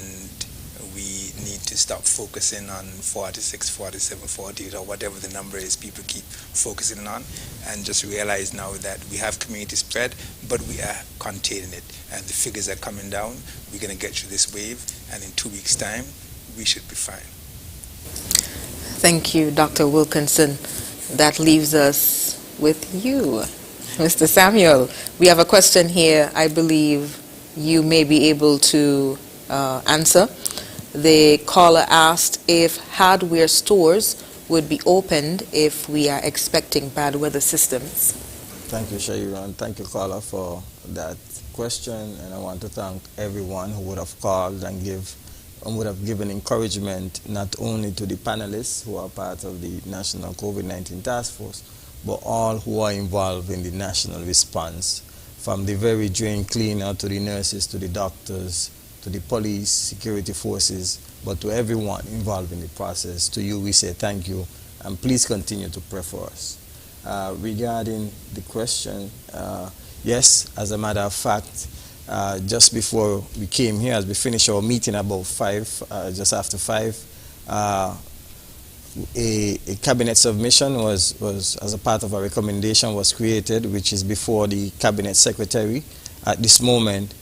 we need to stop focusing on 46, 47, 48, or whatever the number is people keep focusing on, and just realize now that we have community spread, but we are containing it, and the figures are coming down. We're going to get through this wave, and in 2 weeks' time, we should be fine. Thank you, Dr. Wilkinson. That leaves us with you, Mr. Samuel. We have a question here I believe you may be able to answer. The caller asked if hardware stores would be opened if we are expecting bad weather systems. Thank you, Shaira, and thank you, caller, for that question. And I want to thank everyone who would have called and would have given encouragement not only to the panelists who are part of the National COVID-19 Task Force, but all who are involved in the national response, from the very drain cleaner to the nurses to the doctors to the police, security forces, but to everyone involved in the process. To you, we say thank you, and please continue to pray for us. Regarding the question, yes, as a matter of fact, just before we came here, as we finished our meeting about 5, just after 5, a cabinet submission was, as a part of a recommendation, was created, which is before the cabinet secretary at this moment,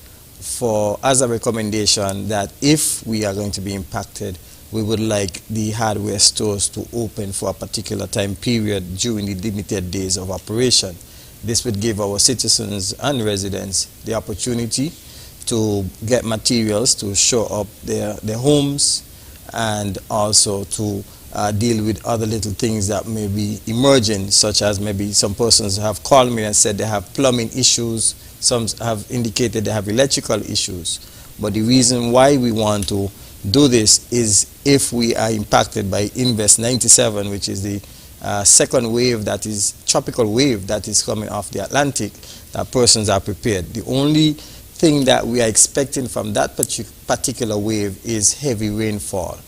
as a recommendation that if we are going to be impacted, we would like the hardware stores to open for a particular time period during the limited days of operation. This would give our citizens and residents the opportunity to get materials to show up their homes, and also to deal with other little things that may be emerging, such as maybe some persons have called me and said they have plumbing issues, some have indicated they have electrical issues. But the reason why we want to do this is if we are impacted by Invest 97, which is the second wave, that is tropical wave that is coming off the Atlantic, that persons are prepared. The only thing that we are expecting from that particular wave is heavy rainfall.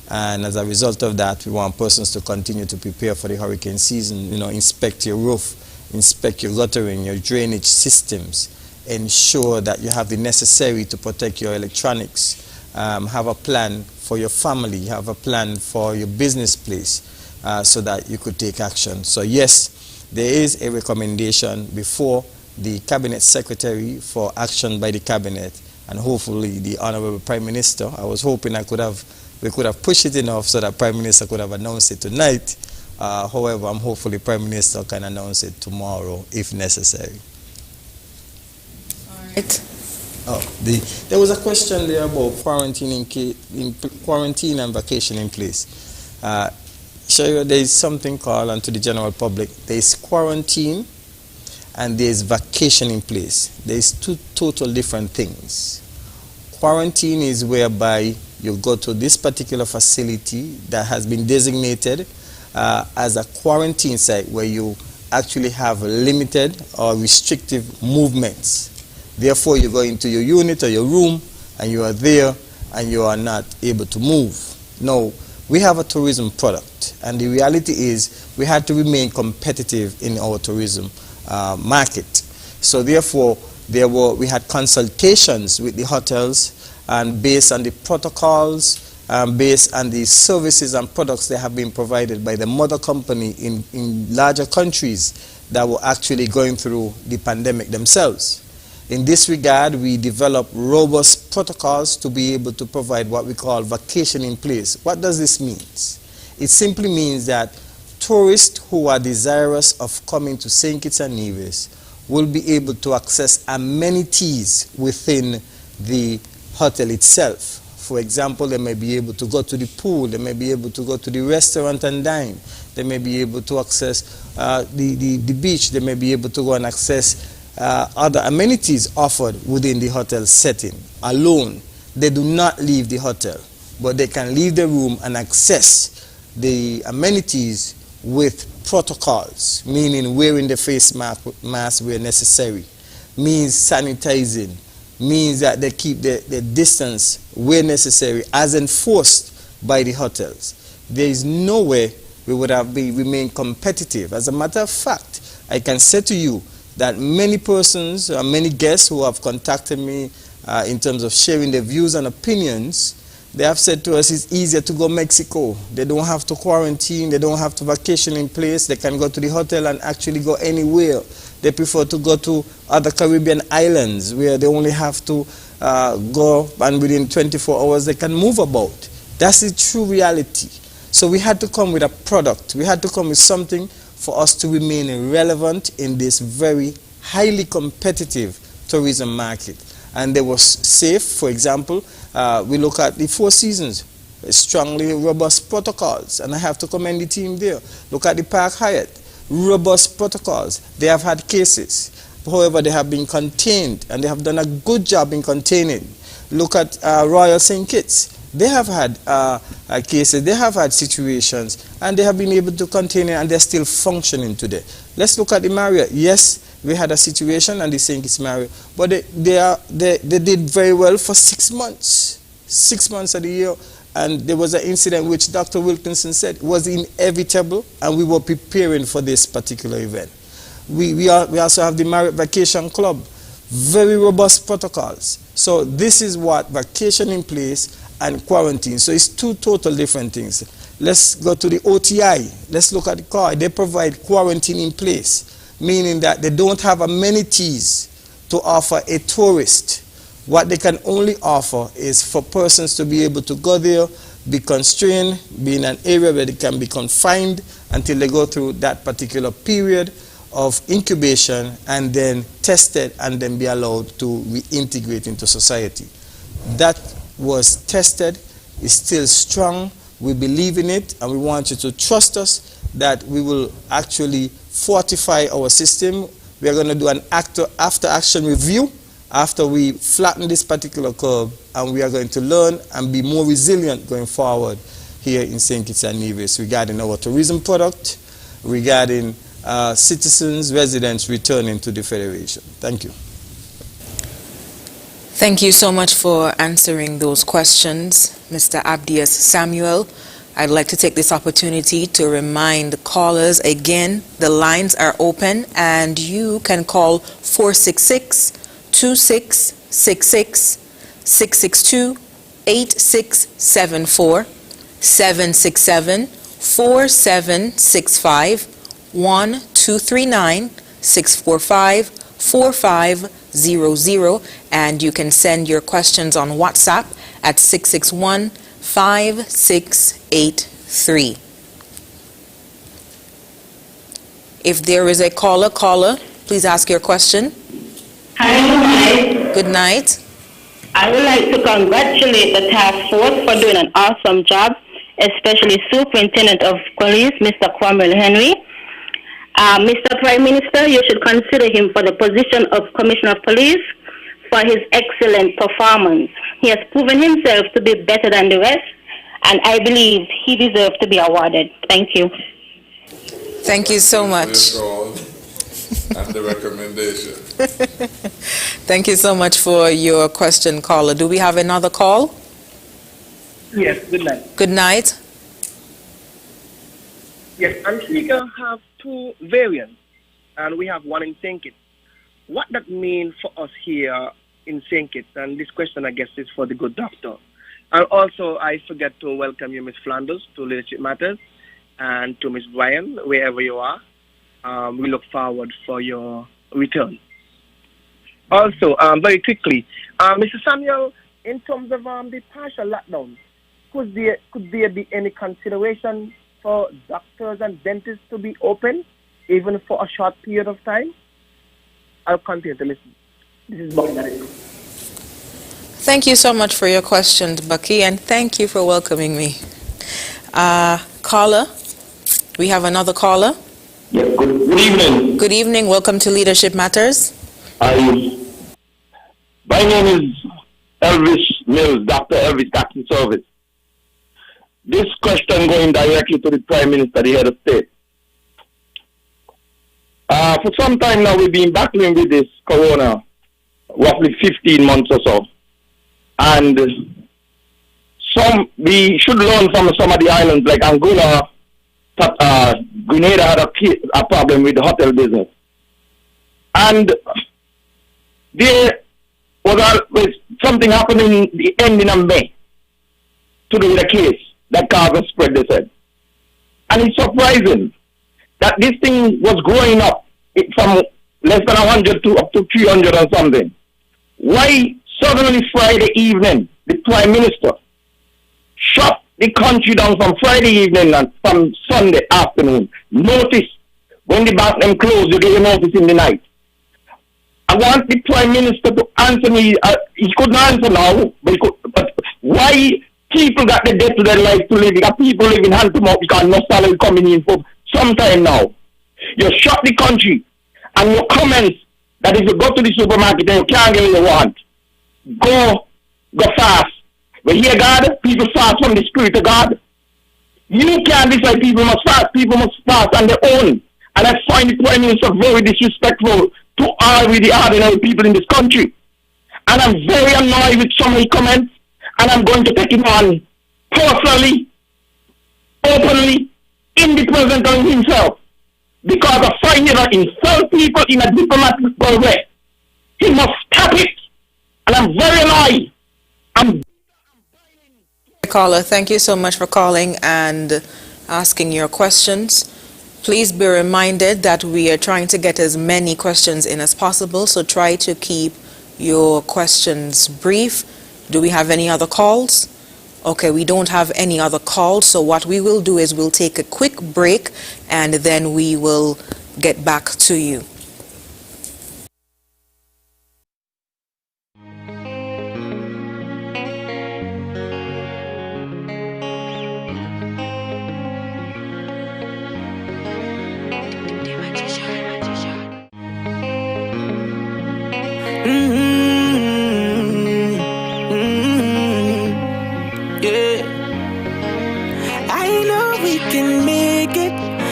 And as a result of that, we want persons to continue to prepare for the hurricane season. You know, inspect your roof, inspect your guttering, your drainage systems, ensure that you have the necessary to protect your electronics, have a plan for your family, have a plan for your business place, so that you could take action. So yes, there is a recommendation before the Cabinet Secretary for action by the Cabinet, and hopefully the Honorable Prime Minister. I was hoping we could have pushed it enough so that Prime Minister could have announced it tonight. However, I'm hopefully Prime Minister can announce it tomorrow if necessary. All right. There was a question there about quarantine and vacation in place. Sure, there is something called, and to the general public, there is quarantine and there is vacation in place. There is two total different things. Quarantine is whereby you go to this particular facility that has been designated as a quarantine site where you actually have limited or restrictive movements. Therefore, you go into your unit or your room and you are there and you are not able to move. No, we have a tourism product, and the reality is we had to remain competitive in our tourism market. So therefore, we had consultations with the hotels, and based on the protocols, based on the services and products that have been provided by the mother company in larger countries that were actually going through the pandemic themselves. In this regard, we developed robust protocols to be able to provide what we call vacation in place. What does this mean? It simply means that tourists who are desirous of coming to St. Kitts and Nevis will be able to access amenities within the hotel itself. For example, they may be able to go to the pool, they may be able to go to the restaurant and dine, they may be able to access the beach, they may be able to go and access other amenities offered within the hotel setting alone. They do not leave the hotel, but they can leave the room and access the amenities with protocols, meaning wearing the face mask where necessary, means sanitizing, means that they keep the distance where necessary as enforced by the hotels. There is no way we would have remained competitive. As a matter of fact, I can say to you that many persons, many guests who have contacted me in terms of sharing their views and opinions, They have said to us it's easier to go Mexico. They don't have to quarantine. They don't have to vacation in place. They can go to the hotel and actually go anywhere. They prefer to go to other Caribbean islands where they only have to go, and within 24 hours they can move about. That's the true reality. So we had to come with a product. We had to come with something for us to remain relevant in this very highly competitive tourism market. And they were safe. For example, we look at the Four Seasons, strongly robust protocols, and I have to commend the team there. Look at the Park Hyatt, robust protocols. They have had cases. However, they have been contained, and they have done a good job in containing. Look at Royal St. Kitts. They have had cases, they have had situations, and they have been able to contain it, and they're still functioning today. Let's look at the Marriott. Yes, we had a situation, and the St. Kitts Marriott, but they did very well for 6 months. 6 months of the year, and there was an incident which Dr. Wilkinson said was inevitable, and we were preparing for this particular event. We also have the Marriott Vacation Club, very robust protocols. So this is what vacation in place and quarantine. So it's two total different things. Let's go to the OTI. Let's look at the car. They provide quarantine in place, meaning that they don't have amenities to offer a tourist. What they can only offer is for persons to be able to go there, be constrained, be in an area where they can be confined until they go through that particular period of incubation and then tested and then be allowed to reintegrate into society. That was tested, is still strong. We believe in it, and we want you to trust us that we will actually fortify our system. We are going to do an after-action review after we flatten this particular curve, and we are going to learn and be more resilient going forward here in St. Kitts and Nevis regarding our tourism product, regarding citizens, residents returning to the Federation. Thank you. Thank you so much for answering those questions, Mr. Abdias Samuel. I'd like to take this opportunity to remind the callers again, the lines are open and you can call 466-2666, 662-8674, 767-4765, 1-239-645-4500, and you can send your questions on WhatsApp at 661-5683. If there is a caller, please ask your question. Hi, good night. I would like to congratulate the task force for doing an awesome job, especially Superintendent of Police, Mr. Kwame Henry. Mr. Prime Minister, you should consider him for the position of Commissioner of Police for his excellent performance. He has proven himself to be better than the rest, and I believe he deserves to be awarded. Thank you. Thank you so much. And the recommendation. Thank you so much for your question, caller. Do we have another call? Yes, good night. Good night. Yes, Antigua have two variants, and we have one in St. Kitts. What that means for us here in St. Kitts, and this question, I guess, is for the good doctor. And also, I forget to welcome you, Ms. Flanders, to Leadership Matters, and to Ms. Bryan, wherever you are. We look forward for your return. Also, very quickly, Mr. Samuel, in terms of the partial lockdown, could there be any consideration for doctors and dentists to be open, even for a short period of time? I'll continue to listen. This is Bucky. Thank you so much for your question, Bucky, and thank you for welcoming me. Caller, we have another caller. Yes, good evening. Good evening. Welcome to Leadership Matters. My name is Elvis Mills, Dr. Elvis Taxi Service. This question going directly to the Prime Minister, the head of state. For some time now, we've been battling with this corona, roughly 15 months or so. And we should learn from some of the islands like Angola. Grenada had a problem with the hotel business. And there was something happening the ending of May. to do with the case that caused the spread, they said. And it's surprising that this thing was growing up from less than 100 to up to 300 or something. Why suddenly Friday evening, the Prime Minister shut the country down from Friday evening and from Sunday afternoon? Notice, when the bank them closed, you get a notice in the night. I want the Prime Minister to answer me. He couldn't answer now, but why people got the debt to their life to live? You got people living hand to mouth because no salary coming in for some time now. You shut the country, and your comments that if you go to the supermarket and you can't get what you want, go fast. But here, God, people fast from the Spirit of God. You can't decide people must fast on their own. And I find the Prime Minister very disrespectful to all with the ordinary people in this country. And I'm very annoyed with some of his comments, and I'm going to take him on personally, openly, in the presence of himself. Because I find him insult people in a diplomatic way. He must stop it. And I'm very annoyed. Caller, thank you so much for calling and asking your questions. Please be reminded that we are trying to get as many questions in as possible, so try to keep your questions brief. Do we have any other calls? Okay, we don't have any other calls, so what we will do is we'll take a quick break and then we will get back to you.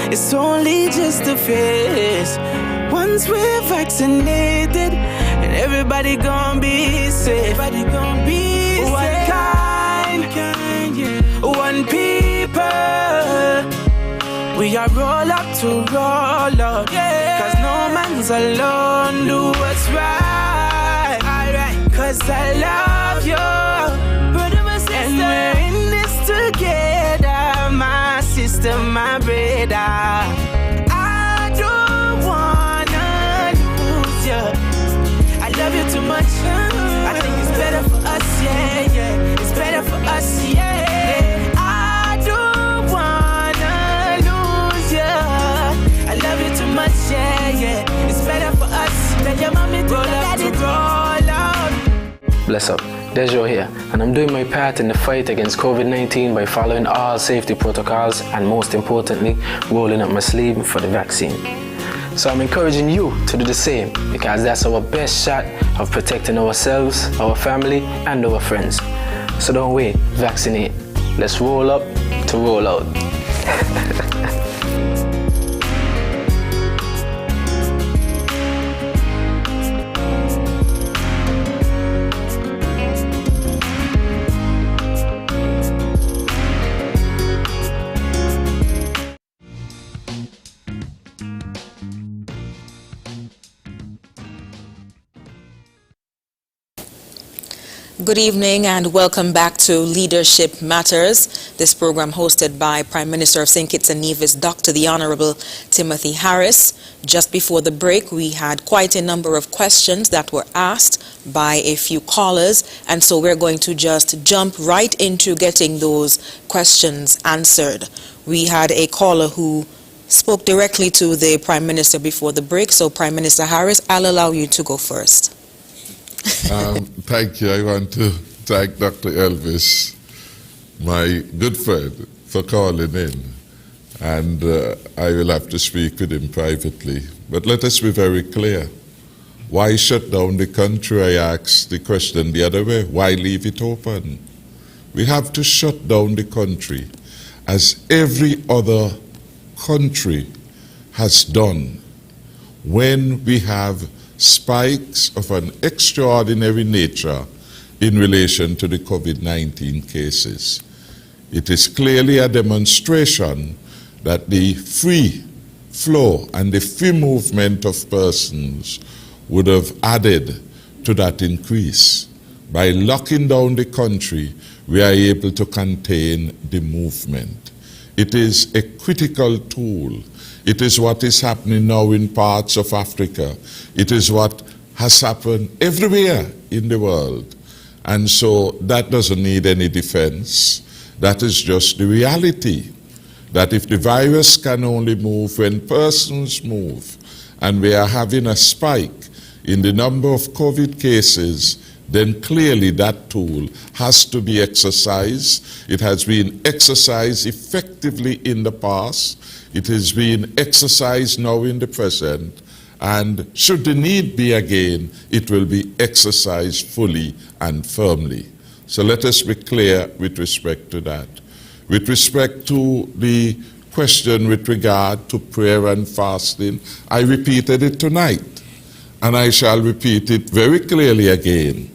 It's only just a phase. Once we're vaccinated, and everybody gonna be safe. Everybody gonna be safe. One kind, yeah. One people. We are roll up to roll up, yeah. 'Cause no man's alone. Do what's right, alright. 'Cause I love you, brother, my sister, and we're in this together, my sister, my brother. I don't wanna lose you. I love you too much. I think it's better for us, yeah, yeah. It's better for us, yeah. I don't wanna lose you. I love you too much, yeah, yeah. It's better for us. Tell your mommy to let it roll out. Bless up. Dejo here, and I'm doing my part in the fight against COVID-19 by following all safety protocols and, most importantly, rolling up my sleeve for the vaccine. So I'm encouraging you to do the same, because that's our best shot of protecting ourselves, our family, and our friends. So don't wait, vaccinate. Let's roll up to roll out. Good evening and welcome back to Leadership Matters, this program hosted by Prime Minister of St. Kitts and Nevis, Dr. the Honorable Timothy Harris. Just before the break, we had quite a number of questions that were asked by a few callers, and so we're going to just jump right into getting those questions answered. We had a caller who spoke directly to the Prime Minister before the break, so Prime Minister Harris, I'll allow you to go first. Thank you. I want to thank Dr. Elvis, my good friend, for calling in. And I will have to speak with him privately. But let us be very clear. Why shut down the country? I asked the question the other way. Why leave it open? We have to shut down the country as every other country has done when we have spikes of an extraordinary nature in relation to the COVID-19 cases. It is clearly a demonstration that the free flow and the free movement of persons would have added to that increase. by locking down the country, we are able to contain the movement. It is a critical tool. It is what is happening now in parts of Africa. It is what has happened everywhere in the world. And so that doesn't need any defense. That is just the reality. That if the virus can only move when persons move, and we are having a spike in the number of COVID cases, then clearly that tool has to be exercised. It has been exercised effectively in the past. It is being exercised now in the present. And should the need be again, it will be exercised fully and firmly. So let us be clear with respect to that. With respect to the question with regard to prayer and fasting, I repeated it tonight, and I shall repeat it very clearly again.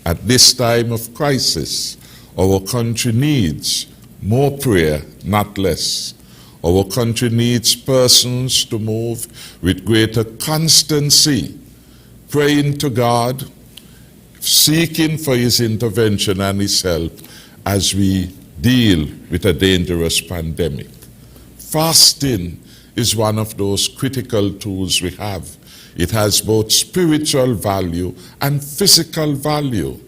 At this time of crisis, our country needs more prayer, not less. Our country needs persons to move with greater constancy, praying to God, seeking for His intervention and His help as we deal with a dangerous pandemic. Fasting is one of those critical tools we have. It has both spiritual value and physical value.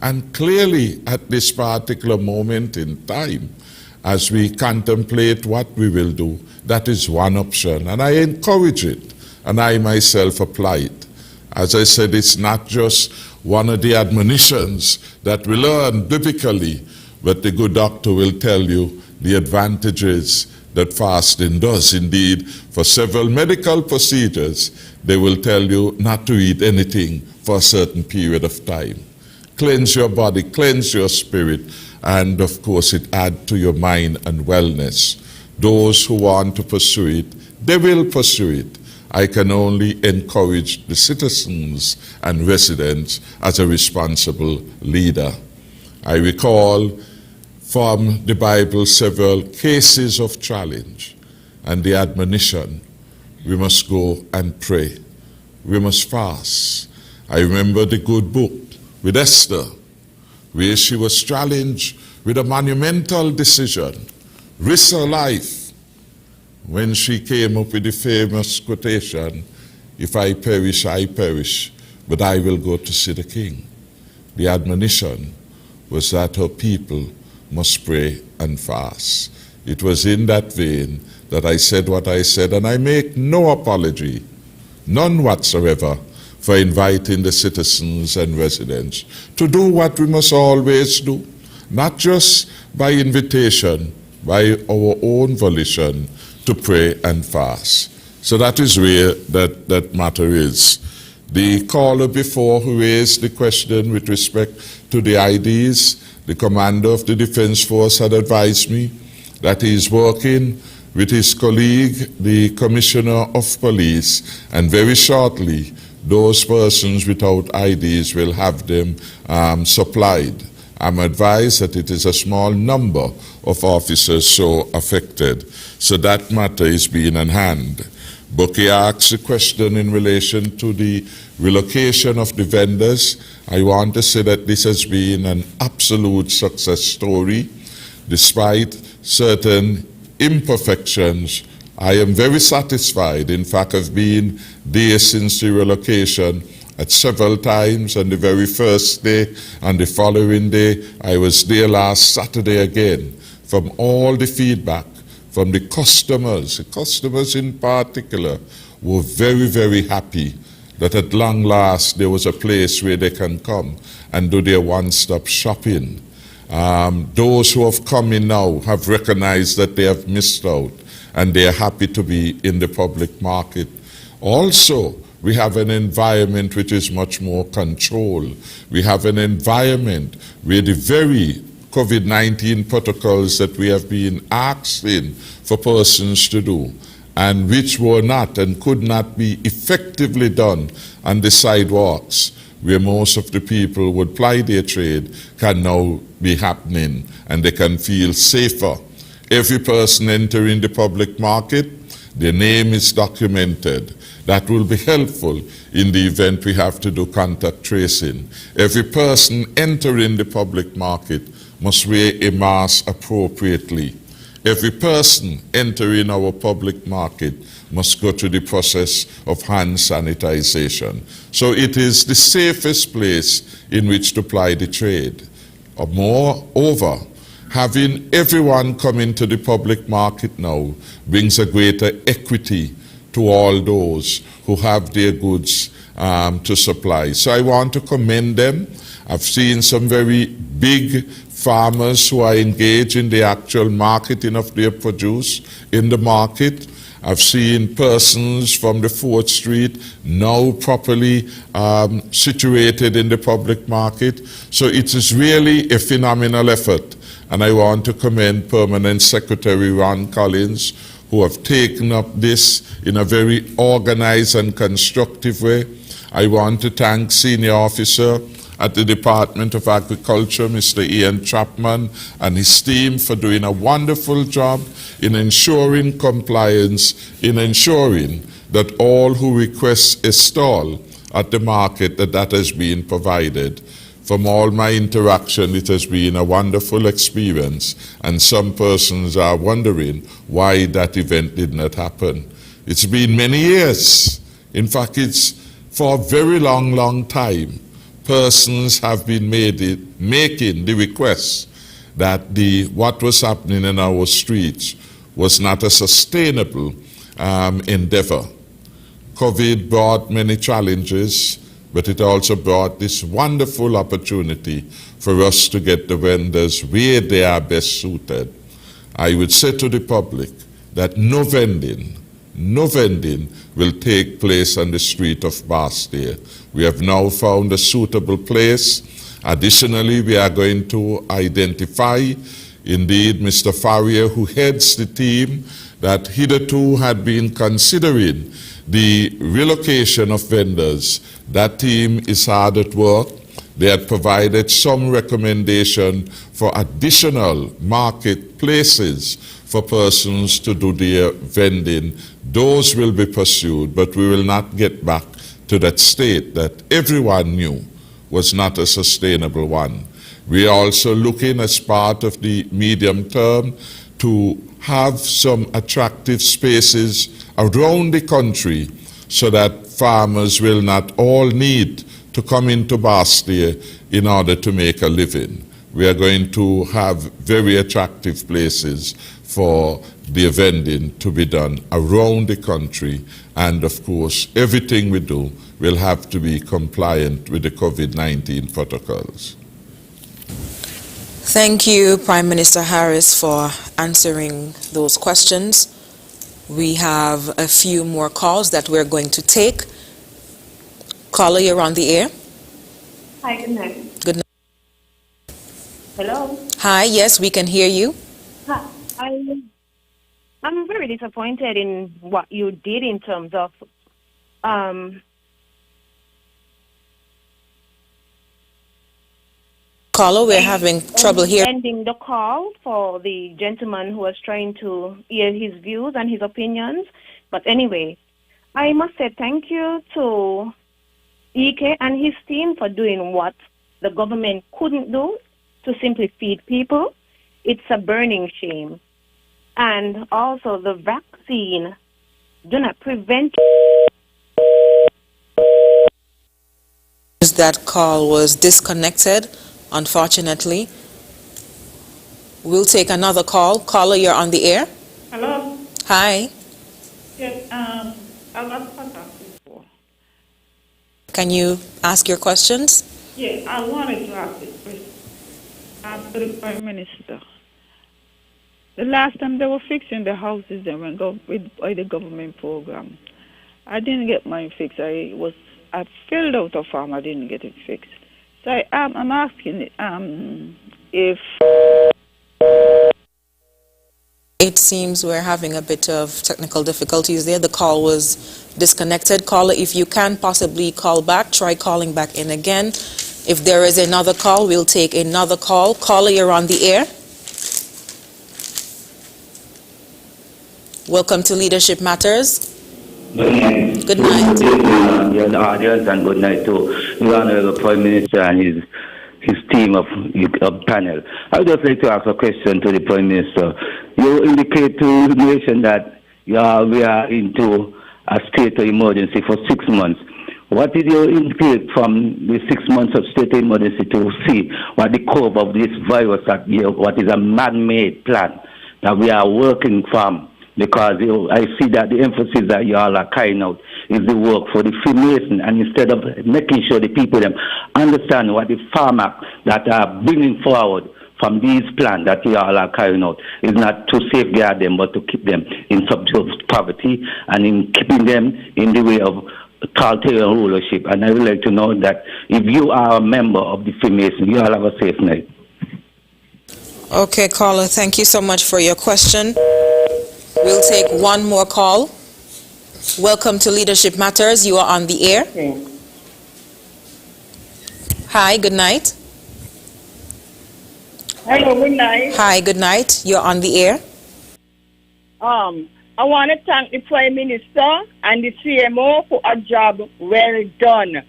And clearly at this particular moment in time, as we contemplate what we will do, that is one option. And I encourage it, and I myself apply it. As I said, it's not just one of the admonitions that we learn biblically, but the good doctor will tell you the advantages that fasting does. Indeed, for several medical procedures, they will tell you not to eat anything for a certain period of time. Cleanse your body, cleanse your spirit, and of course it adds to your mind and wellness. Those who want to pursue it, they will pursue it. I can only encourage the citizens and residents as a responsible leader. I recall from the Bible several cases of challenge and the admonition. We must go and pray. We must fast. I remember the good book with Esther, where she was challenged with a monumental decision, risk her life, when she came up with the famous quotation, "If I perish, I perish, but I will go to see the King." The admonition was that her people must pray and fast. It was in that vein that I said what I said, and I make no apology, none whatsoever, for inviting the citizens and residents to do what we must always do, not just by invitation, by our own volition, to pray and fast. So that is where that matter is. The caller before who raised the question with respect to the IDs, the commander of the Defense Force had advised me that he is working with his colleague, the Commissioner of Police, and very shortly, those persons without IDs will have them supplied. I'm advised that it is a small number of officers so affected. So that matter is being in hand. Bucky asked a question in relation to the relocation of the vendors. I want to say that this has been an absolute success story. Despite certain imperfections, I am very satisfied. In fact, I've been there since the relocation at several times, and the very first day and the following day, I was there last Saturday again. From all the feedback from the customers in particular, were very, very happy that at long last there was a place where they can come and do their one-stop shopping. Those who have come in now have recognized that they have missed out, and they are happy to be in the public market. Also, we have an environment which is much more controlled. We have an environment where the very COVID-19 protocols that we have been asking for persons to do, and which were not and could not be effectively done on the sidewalks, where most of the people would ply their trade, can now be happening, and they can feel safer. Every person entering the public market their name is documented. That will be helpful in the event we have to do contact tracing. Every person entering the public market must wear a mask appropriately. Every person entering our public market must go through the process of hand sanitization. So it is the safest place in which to ply the trade. Moreover, having everyone come into the public market now brings a greater equity to all those who have their goods to supply. So I want to commend them. I've seen some very big farmers who are engaged in the actual marketing of their produce in the market. I've seen persons from the 4th Street now properly situated in the public market. So it is really a phenomenal effort. And I want to commend Permanent Secretary Ron Collins, who have taken up this in a very organized and constructive way. I want to thank Senior Officer at the Department of Agriculture, Mr. Ian Chapman, and his team for doing a wonderful job in ensuring compliance, in ensuring that all who request a stall at the market, that has been provided. From all my interaction, it has been a wonderful experience, and some persons are wondering why that event did not happen. It's been many years. In fact, it's for a very long time. Persons have been making the request that what was happening in our streets was not a sustainable endeavor. COVID brought many challenges, but it also brought this wonderful opportunity for us to get the vendors where they are best suited. I would say to the public that no vending will take place on the street of Bastille. We have now found a suitable place. Additionally, we are going to identify, indeed, Mr. Farrier, who heads the team that hitherto had been considering the relocation of vendors. That team is hard at work. They had provided some recommendation for additional marketplaces for persons to do their vending. Those will be pursued, but we will not get back to that state that everyone knew was not a sustainable one. We are also looking as part of the medium term to have some attractive spaces around the country so that farmers will not all need to come into Bastille in order to make a living. We are going to have very attractive places for the vending to be done around the country, and of course everything we do will have to be compliant with the COVID-19 protocols. Thank you, Prime Minister Harris, for answering those questions. We have a few more calls that we're going to take. Caller, you're on the air. Hi, good night. Good night. Hello. Hi, yes, we can hear you. Hi. I'm very disappointed in what you did in terms of Caller, we're having trouble here. Ending the call for the gentleman who was trying to hear his views and his opinions. But anyway, I must say thank you to EK and his team for doing what the government couldn't do, to simply feed people. It's a burning shame. And also the vaccine do not prevent. That call was disconnected, unfortunately. We'll take another call. Caller, you're on the air. Hello. Hi. Yes, I'll ask before. Can you ask your questions? Yeah, I wanted to ask this question to the Prime Minister. The last time they were fixing the houses, they went by the government program. I didn't get mine fixed. I filled out a form. I didn't get it fixed. So I'm asking if it seems we're having a bit of technical difficulties there. The call was disconnected. Caller, if you can possibly call back, try calling back in again. If there is another call, we'll take another call. Caller, you're on the air. Welcome to Leadership Matters. Good night. Good night. Your audience, and good night to the Honorable Prime Minister and his team of panel. I would just like to ask a question to the Prime Minister. You indicate to the nation that we are into a state of emergency for 6 months. What did you indicate from the 6 months of state of emergency to see what the curve of this virus, what is a man-made plan that we are working from? Because I see that the emphasis that you all are carrying out is the work for the Freemason, and instead of making sure the people them understand what the farmer that are bringing forward from these plans that you all are carrying out is not to safeguard them, but to keep them in subject poverty and in keeping them in the way of totalitarian rulership. And I would like to know that if you are a member of the Freemason, you all have a safe night. Okay, caller, thank you so much for your question. We'll take one more call. Welcome to Leadership Matters. You are on the air. Okay. Hi, good night. Hello, good night. Hi, good night. You're on the air. I want to thank the Prime Minister and the CMO for a job well done.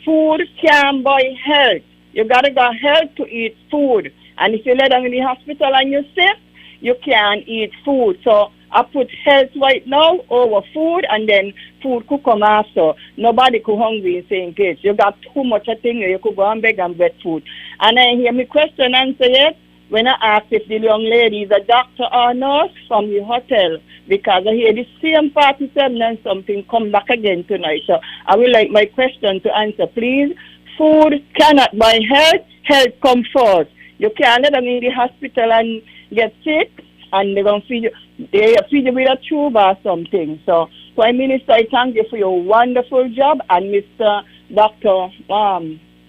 Food can buy health. You got to go health to eat food. And if you lay down in the hospital and you're sick, you can't eat food. So I put health right now over food, and then food could come after. Nobody could hungry in St. Kitts. You got too much a thing, you could go and beg and get food. And I hear my question answer yet when I asked if the young lady is a doctor or nurse from the hotel, because I hear the same 47 and something come back again tonight. So I would like my question to answer, please. Food cannot buy health. Health come first. You can't let them in the hospital and get sick, and they're going to feed you. They feed you with a tube or something. So, Prime Minister, I thank you for your wonderful job. And Mr. Dr.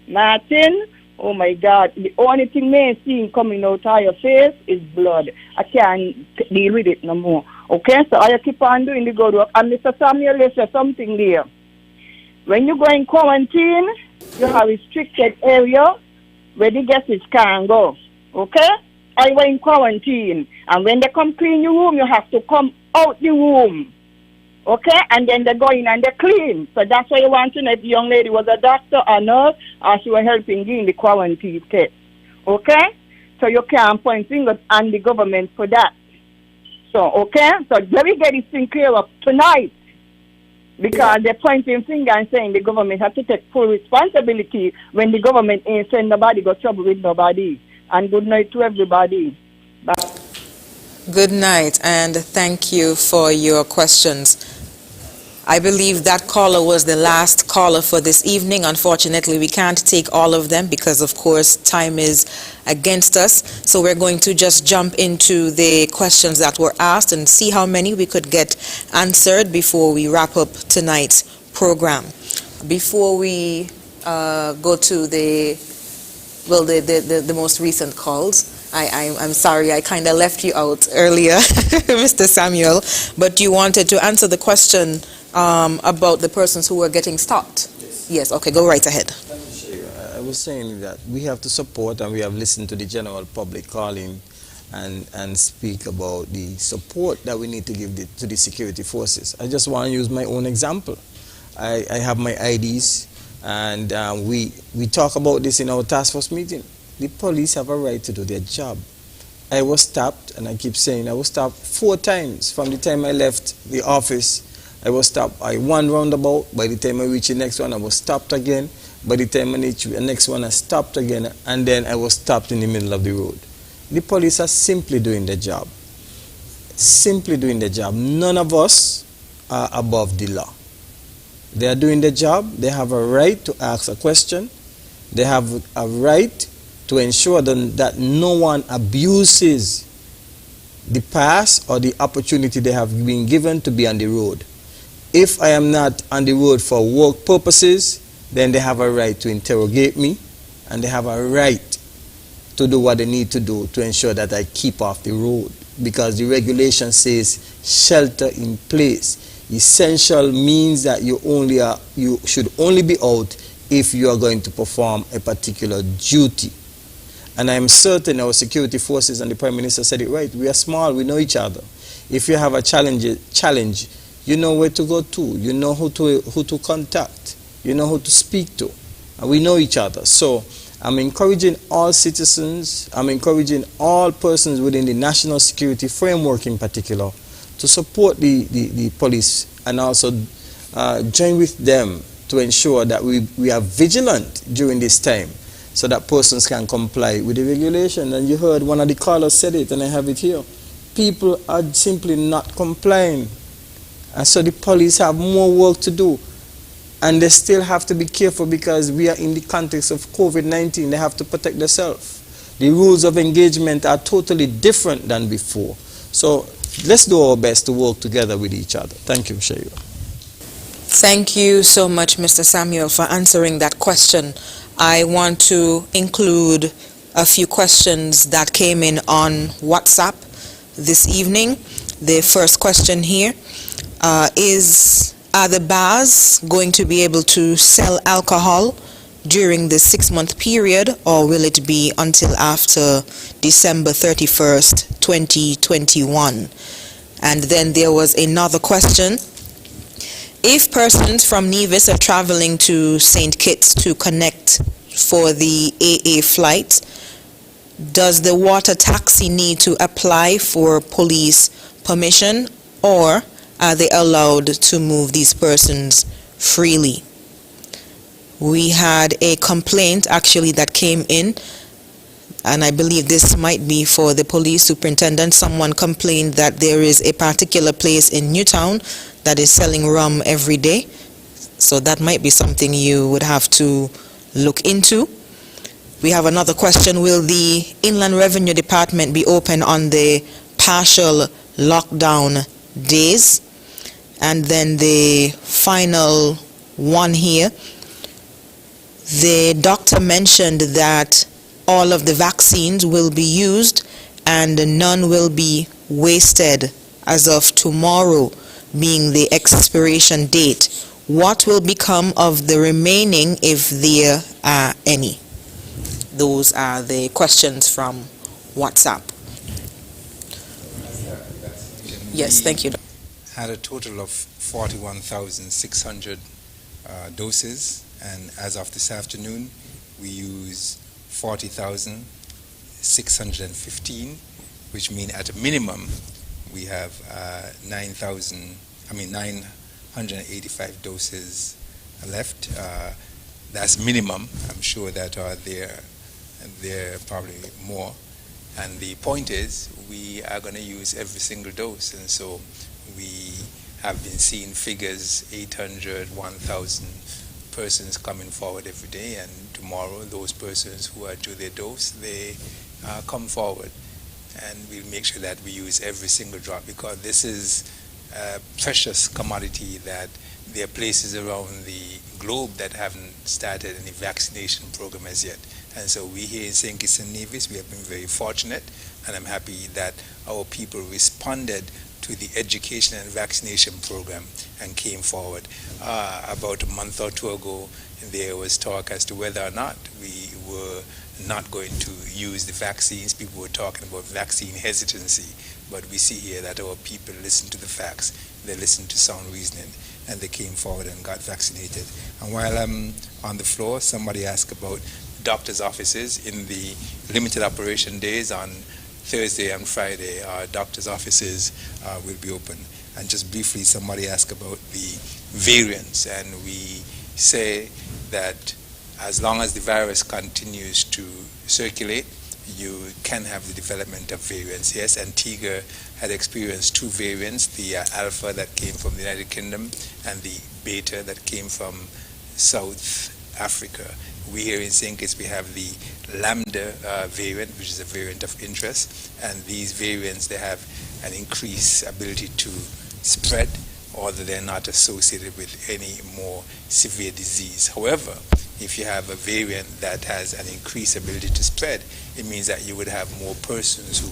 Martin, oh my God, the only thing may seem coming out of your face is blood. I can't deal with it no more. Okay, so I keep on doing the good work. And Mr. Samuel, you said something there. When you go in quarantine, you have a restricted area where the guests can't go. Okay? I were in quarantine, and when they come clean your room, you have to come out the room. Okay? And then they go in and they clean. So that's why you want to know if the young lady was a doctor or nurse, or she was helping you in the quarantine case. Okay? So you can't point fingers on the government for that. So, okay? So let me get this thing clear up tonight. Because they're pointing finger and saying the government has to take full responsibility when the government ain't saying nobody got trouble with nobody. And good night to everybody. Bye. Good night, and thank you for your questions. I believe that caller was the last caller for this evening. Unfortunately, we can't take all of them because, of course, time is against us. So we're going to just jump into the questions that were asked and see how many we could get answered before we wrap up tonight's program. Before we go to the most recent calls, I'm sorry, I kind of left you out earlier, Mr. Samuel, but you wanted to answer the question about the persons who were getting stopped. Yes, okay, go right ahead. I was saying that we have to support, and we have listened to the general public calling and speak about the support that we need to give to the security forces. I just want to use my own example. I have my IDs, and we talk about this in our task force meeting. The police have a right to do their job. I was stopped, and I keep saying I was stopped 4 times from the time I left the office. I was stopped by one roundabout. By the time I reached the next one, I was stopped again. By the time I reached the next one, I stopped again, and then I was stopped in the middle of the road. The police are simply doing their job. Simply doing their job. None of us are above the law. They are doing their job. They have a right to ask a question. They have a right to ensure that no one abuses the pass or the opportunity they have been given to be on the road. If I am not on the road for work purposes, then they have a right to interrogate me, and they have a right to do what they need to do to ensure that I keep off the road, because the regulation says shelter in place. Essential means that you should only be out if you are going to perform a particular duty. And I am certain our security forces, and the Prime Minister said it right, we are small, we know each other. If you have a challenge, you know where to go to. You know who to contact. You know who to speak to. And we know each other. So I'm encouraging all citizens, I'm encouraging all persons within the national security framework in particular to support the police and also join with them to ensure that we are vigilant during this time so that persons can comply with the regulation. And you heard one of the callers said it, and I have it here. People are simply not complying. And so the police have more work to do. And they still have to be careful because we are in the context of COVID-19. They have to protect themselves. The rules of engagement are totally different than before. So let's do our best to work together with each other. Thank you, Shaira. Thank you so much, Mr. Samuel, for answering that question. I want to include a few questions that came in on WhatsApp this evening. The first question here is, are the bars going to be able to sell alcohol during the 6-month period, or will it be until after December 31st, 2021? And then there was another question. If persons from Nevis are traveling to St. Kitts to connect for the AA flight, does the water taxi need to apply for police permission, or are they allowed to move these persons freely? We had a complaint actually that came in, and I believe this might be for the police superintendent. Someone complained that there is a particular place in Newtown that is selling rum every day. So that might be something you would have to look into. We have another question. Will the Inland Revenue Department be open on the partial lockdown days? And then the final one here. The doctor mentioned that all of the vaccines will be used and none will be wasted as of tomorrow being the expiration date. What will become of the remaining if there are any? Those are the questions from WhatsApp. Yes, thank you. Had a total of 41,600 doses, and as of this afternoon we use 40,615, which means at a minimum we have 985 doses left. That's minimum. I'm sure that there are probably more. And the point is, we are going to use every single dose, and so we have been seeing figures 800, 1,000 persons coming forward every day, and tomorrow those persons who are due their dose, they come forward, and we'll make sure that we use every single drop, because this is a precious commodity that there are places around the globe that haven't started any vaccination program as yet. And so we here in St. Kitts and Nevis, we have been very fortunate, and I'm happy that our people responded to the education and vaccination program and came forward. About a month or two ago, there was talk as to whether or not we were not going to use the vaccines. People were talking about vaccine hesitancy, but we see here that our people listen to the facts, they listen to sound reasoning, and they came forward and got vaccinated. And while I'm on the floor, somebody asked about doctors' offices. In the limited operation days on Thursday and Friday, our doctors' offices will be open. And just briefly, somebody asked about the variants, and we say that as long as the virus continues to circulate, you can have the development of variants. Yes, Antigua had experienced 2 variants, the alpha that came from the United Kingdom and the beta that came from South Africa. We here in St. Kitts, we have the Lambda variant, which is a variant of interest, and these variants, they have an increased ability to spread, although they're not associated with any more severe disease. However, if you have a variant that has an increased ability to spread, it means that you would have more persons who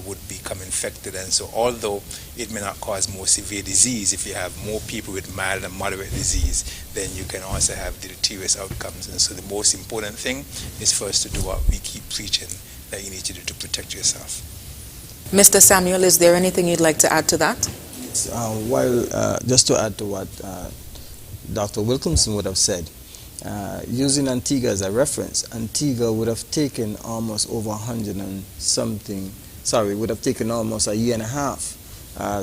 would become infected. And so although it may not cause more severe disease, if you have more people with mild and moderate disease, then you can also have deleterious outcomes. And so the most important thing is for us to do what we keep preaching, that you need to do to protect yourself. Mr. Samuel, is there anything you'd like to add to that? Just to add to what Dr. Wilkinson would have said, using Antigua as a reference, Antigua would have taken almost over 100 and something, would have taken almost a year and a half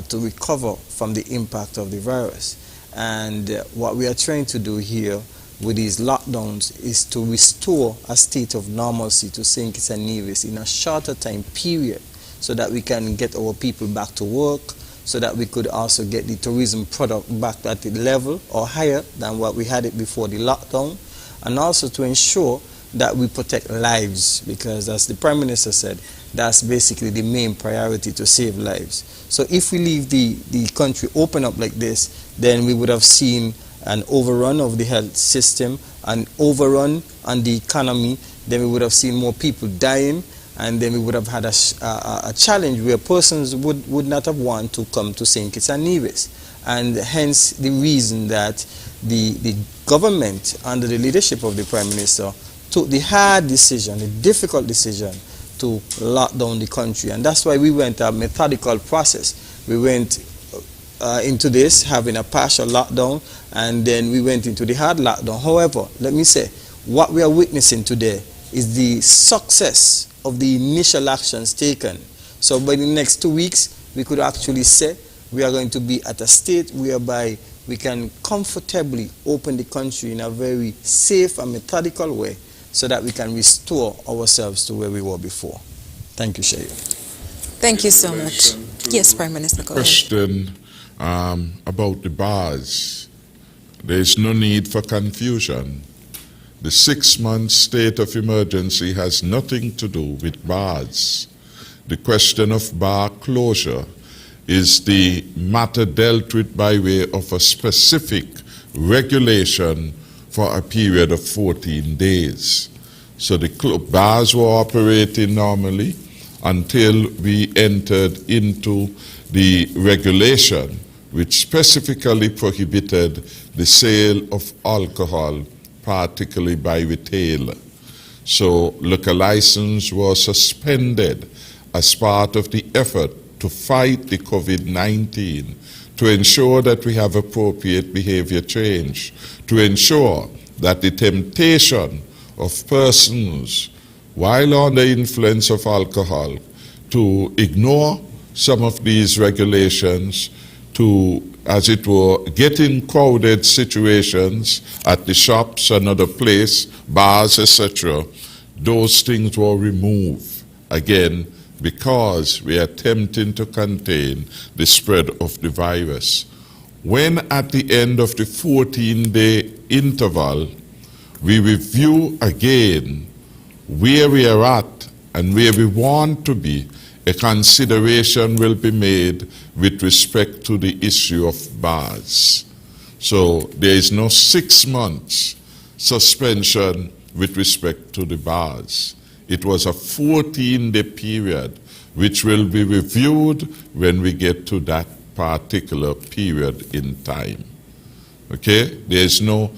to recover from the impact of the virus. And what we are trying to do here with these lockdowns is to restore a state of normalcy to St. Kitts and Nevis in a shorter time period, so that we can get our people back to work, so that we could also get the tourism product back at the level or higher than what we had it before the lockdown, and also to ensure that we protect lives, because as the Prime Minister said, that's basically the main priority, to save lives. So if we leave the country open up like this, then we would have seen an overrun of the health system, an overrun on the economy, then we would have seen more people dying, and then we would have had a challenge where persons would not have wanted to come to St. Kitts and Nevis. And hence the reason that the government, under the leadership of the Prime Minister, took the hard decision, the difficult decision, to lock down the country. And that's why we went a methodical process. We went into this having a partial lockdown, and then we went into the hard lockdown. However, let me say, what we are witnessing today is the success of the initial actions taken. So by the next 2 weeks, we could actually say we are going to be at a state whereby we can comfortably open the country in a very safe and methodical way, so that we can restore ourselves to where we were before. Thank you, Shayo. Thank you so much. Yes, Prime Minister, go ahead. Question about the bars. There is no need for confusion. The 6-month state of emergency has nothing to do with bars. The question of bar closure is the matter dealt with by way of a specific regulation for a period of 14 days. So the bars were operating normally until we entered into the regulation, which specifically prohibited the sale of alcohol, particularly by retail. So liquor license was suspended as part of the effort to fight the COVID-19, to ensure that we have appropriate behavior change, to ensure that the temptation of persons while under influence of alcohol to ignore some of these regulations, to, as it were, get in crowded situations at the shops and other places, bars, etc., those things were removed, again, because we are attempting to contain the spread of the virus. When at the end of the 14-day interval, we review again where we are at and where we want to be, a consideration will be made with respect to the issue of bars. So there is no 6 months suspension with respect to the bars. It was a 14-day period which will be reviewed when we get to that particular period in time. Okay? There is no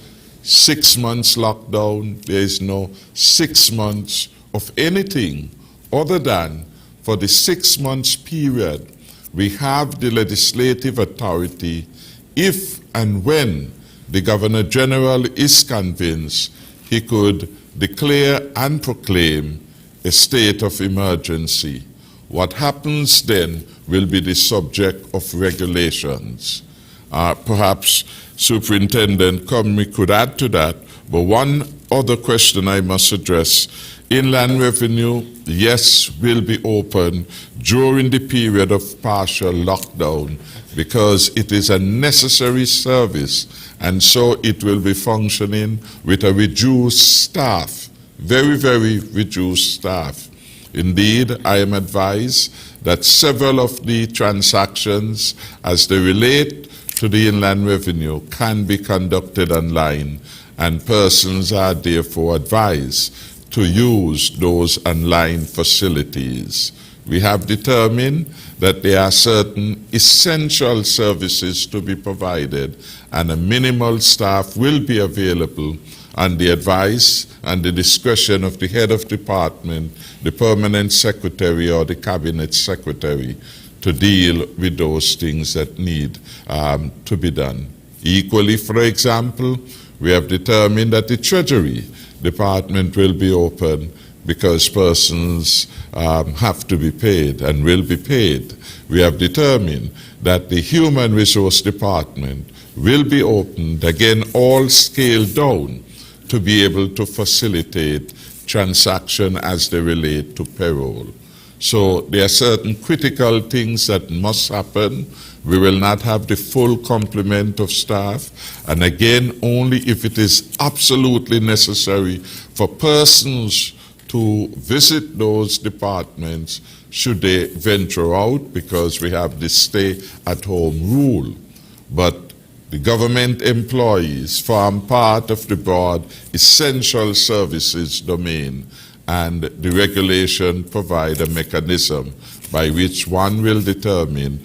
6 months lockdown. There is no 6 months of anything other than for the 6 months period we have the legislative authority, if and when the Governor General is convinced, he could declare and proclaim a state of emergency. What happens then will be the subject of regulations. Perhaps Superintendent Comrie could add to that, but one other question I must address. Inland Revenue, yes, will be open during the period of partial lockdown because it is a necessary service, and so it will be functioning with a reduced staff, very, very reduced staff. Indeed, I am advised that several of the transactions as they relate to the Inland Revenue can be conducted online, and persons are therefore advised to use those online facilities. We have determined that there are certain essential services to be provided, and a minimal staff will be available and the advice and the discretion of the head of department, the permanent secretary or the cabinet secretary to deal with those things that need to be done. Equally, for example, we have determined that the Treasury Department will be open because persons have to be paid and will be paid. We have determined that the Human Resource Department will be opened, again, all scaled down to be able to facilitate transaction as they relate to payroll. So there are certain critical things that must happen. We will not have the full complement of staff, and again, only if it is absolutely necessary for persons to visit those departments should they venture out, because we have the stay-at-home rule. But the government employees form part of the broad essential services domain, and the regulation provide a mechanism by which one will determine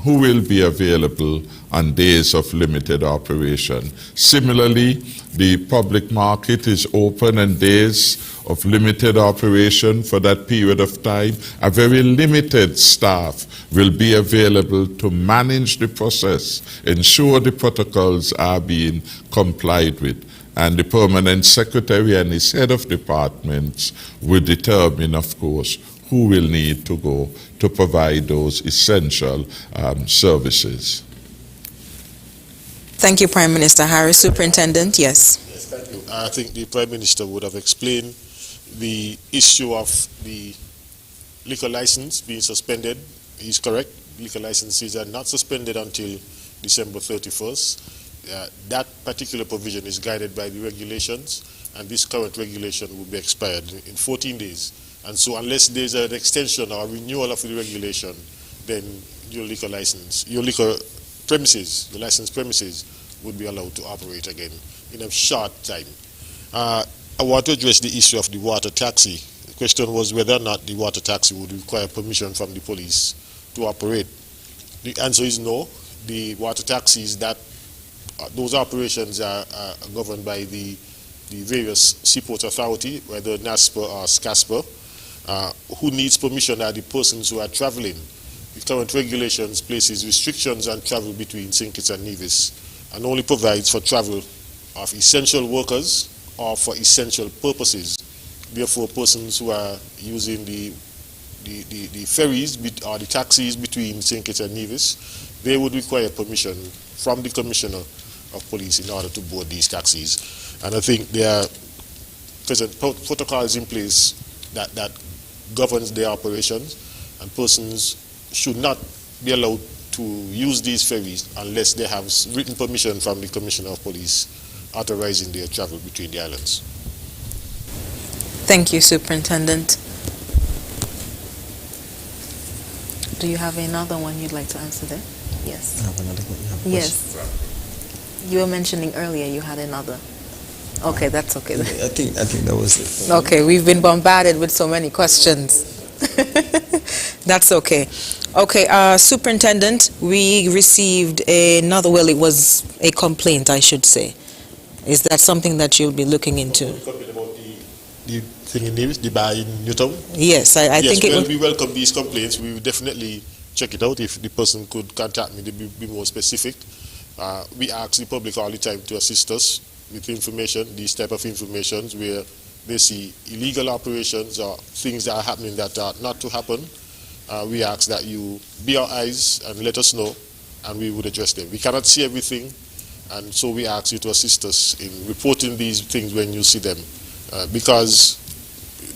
who will be available on days of limited operation. Similarly, the public market is open on days of limited operation for that period of time. A very limited staff will be available to manage the process, ensure the protocols are being complied with. And the permanent secretary and his head of departments will determine, of course, who will need to go to provide those essential services. Thank you, Prime Minister Harris. Superintendent, yes. Yes, thank you. I think the Prime Minister would have explained the issue of the liquor license being suspended. He's correct. Liquor licenses are not suspended until December 31st. That particular provision is guided by the regulations, and this current regulation will be expired in 14 days. And so unless there's an extension or renewal of the regulation, then your liquor license, your liquor premises, the licensed premises would be allowed to operate again in a short time. I want to address the issue of the water taxi. The question was whether or not the water taxi would require permission from the police to operate. The answer is no. The water taxis, those operations are governed by the various seaport authority, whether NASPA or SCASPA. Who needs permission are the persons who are traveling. The current regulations places restrictions on travel between St. Kitts and Nevis and only provides for travel of essential workers or for essential purposes. Therefore, persons who are using the ferries or the taxis between St. Kitts and Nevis, they would require permission from the Commissioner of Police in order to board these taxis. And I think there are present protocols in place that governs their operations, and persons should not be allowed to use these ferries unless they have written permission from the Commissioner of Police authorizing their travel between the islands. Thank you, Superintendent. Do you have another one you'd like to answer there? Yes. I have another one. Yes. You were mentioning earlier you had another. Okay, that's okay. I think that was it. Okay, we've been bombarded with so many questions. That's okay. Okay, Superintendent, we received another, well, it was a complaint, I should say. Is that something that you'll be looking into? About the thing in Nevis, the bar in Newtown? Yes, I think it will. We welcome these complaints. We will definitely check it out. If the person could contact me to be more specific. We ask the public all the time to assist us with information, these type of informations where they see illegal operations or things that are happening that are not to happen. We ask that you be our eyes and let us know, and we would address them. We cannot see everything, and so we ask you to assist us in reporting these things when you see them, because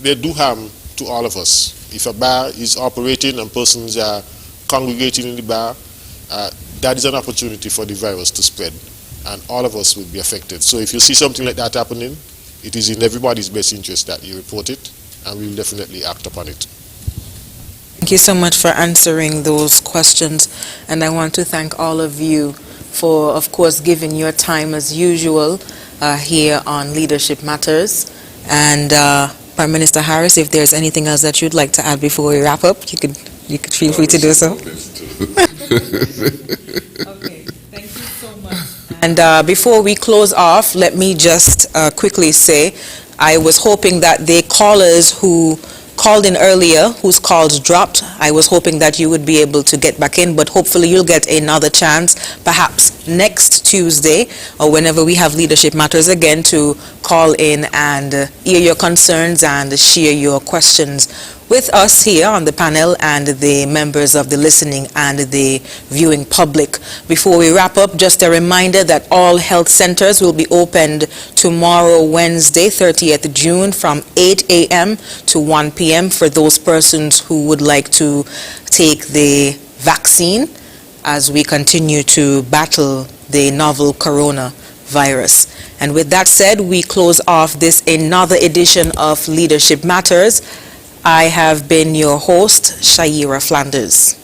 they do harm to all of us. If a bar is operating and persons are congregating in the bar, that is an opportunity for the virus to spread, and all of us will be affected. So if you see something like that happening, it is in everybody's best interest that you report it, and we will definitely act upon it. Thank you so much for answering those questions, and I want to thank all of you for, of course, giving your time as usual here on Leadership Matters. And Prime Minister Harris, if there's anything else that you'd like to add before we wrap up, you could feel free to do so. Okay, thank you so much. And before we close off, let me just quickly say, I was hoping that the callers who called in earlier, whose calls dropped, I was hoping that you would be able to get back in, but hopefully you'll get another chance, perhaps next Tuesday, or whenever we have Leadership Matters again, to call in and hear your concerns and share your questions with us here on the panel and the members of the listening and the viewing public. Before we wrap up, just a reminder that all health centers will be opened tomorrow, Wednesday, 30th June, from 8 a.m. to 1 p.m. for those persons who would like to take the vaccine as we continue to battle the novel coronavirus. And with that said, we close off this another edition of Leadership Matters. I have been your host, Shaira Flanders.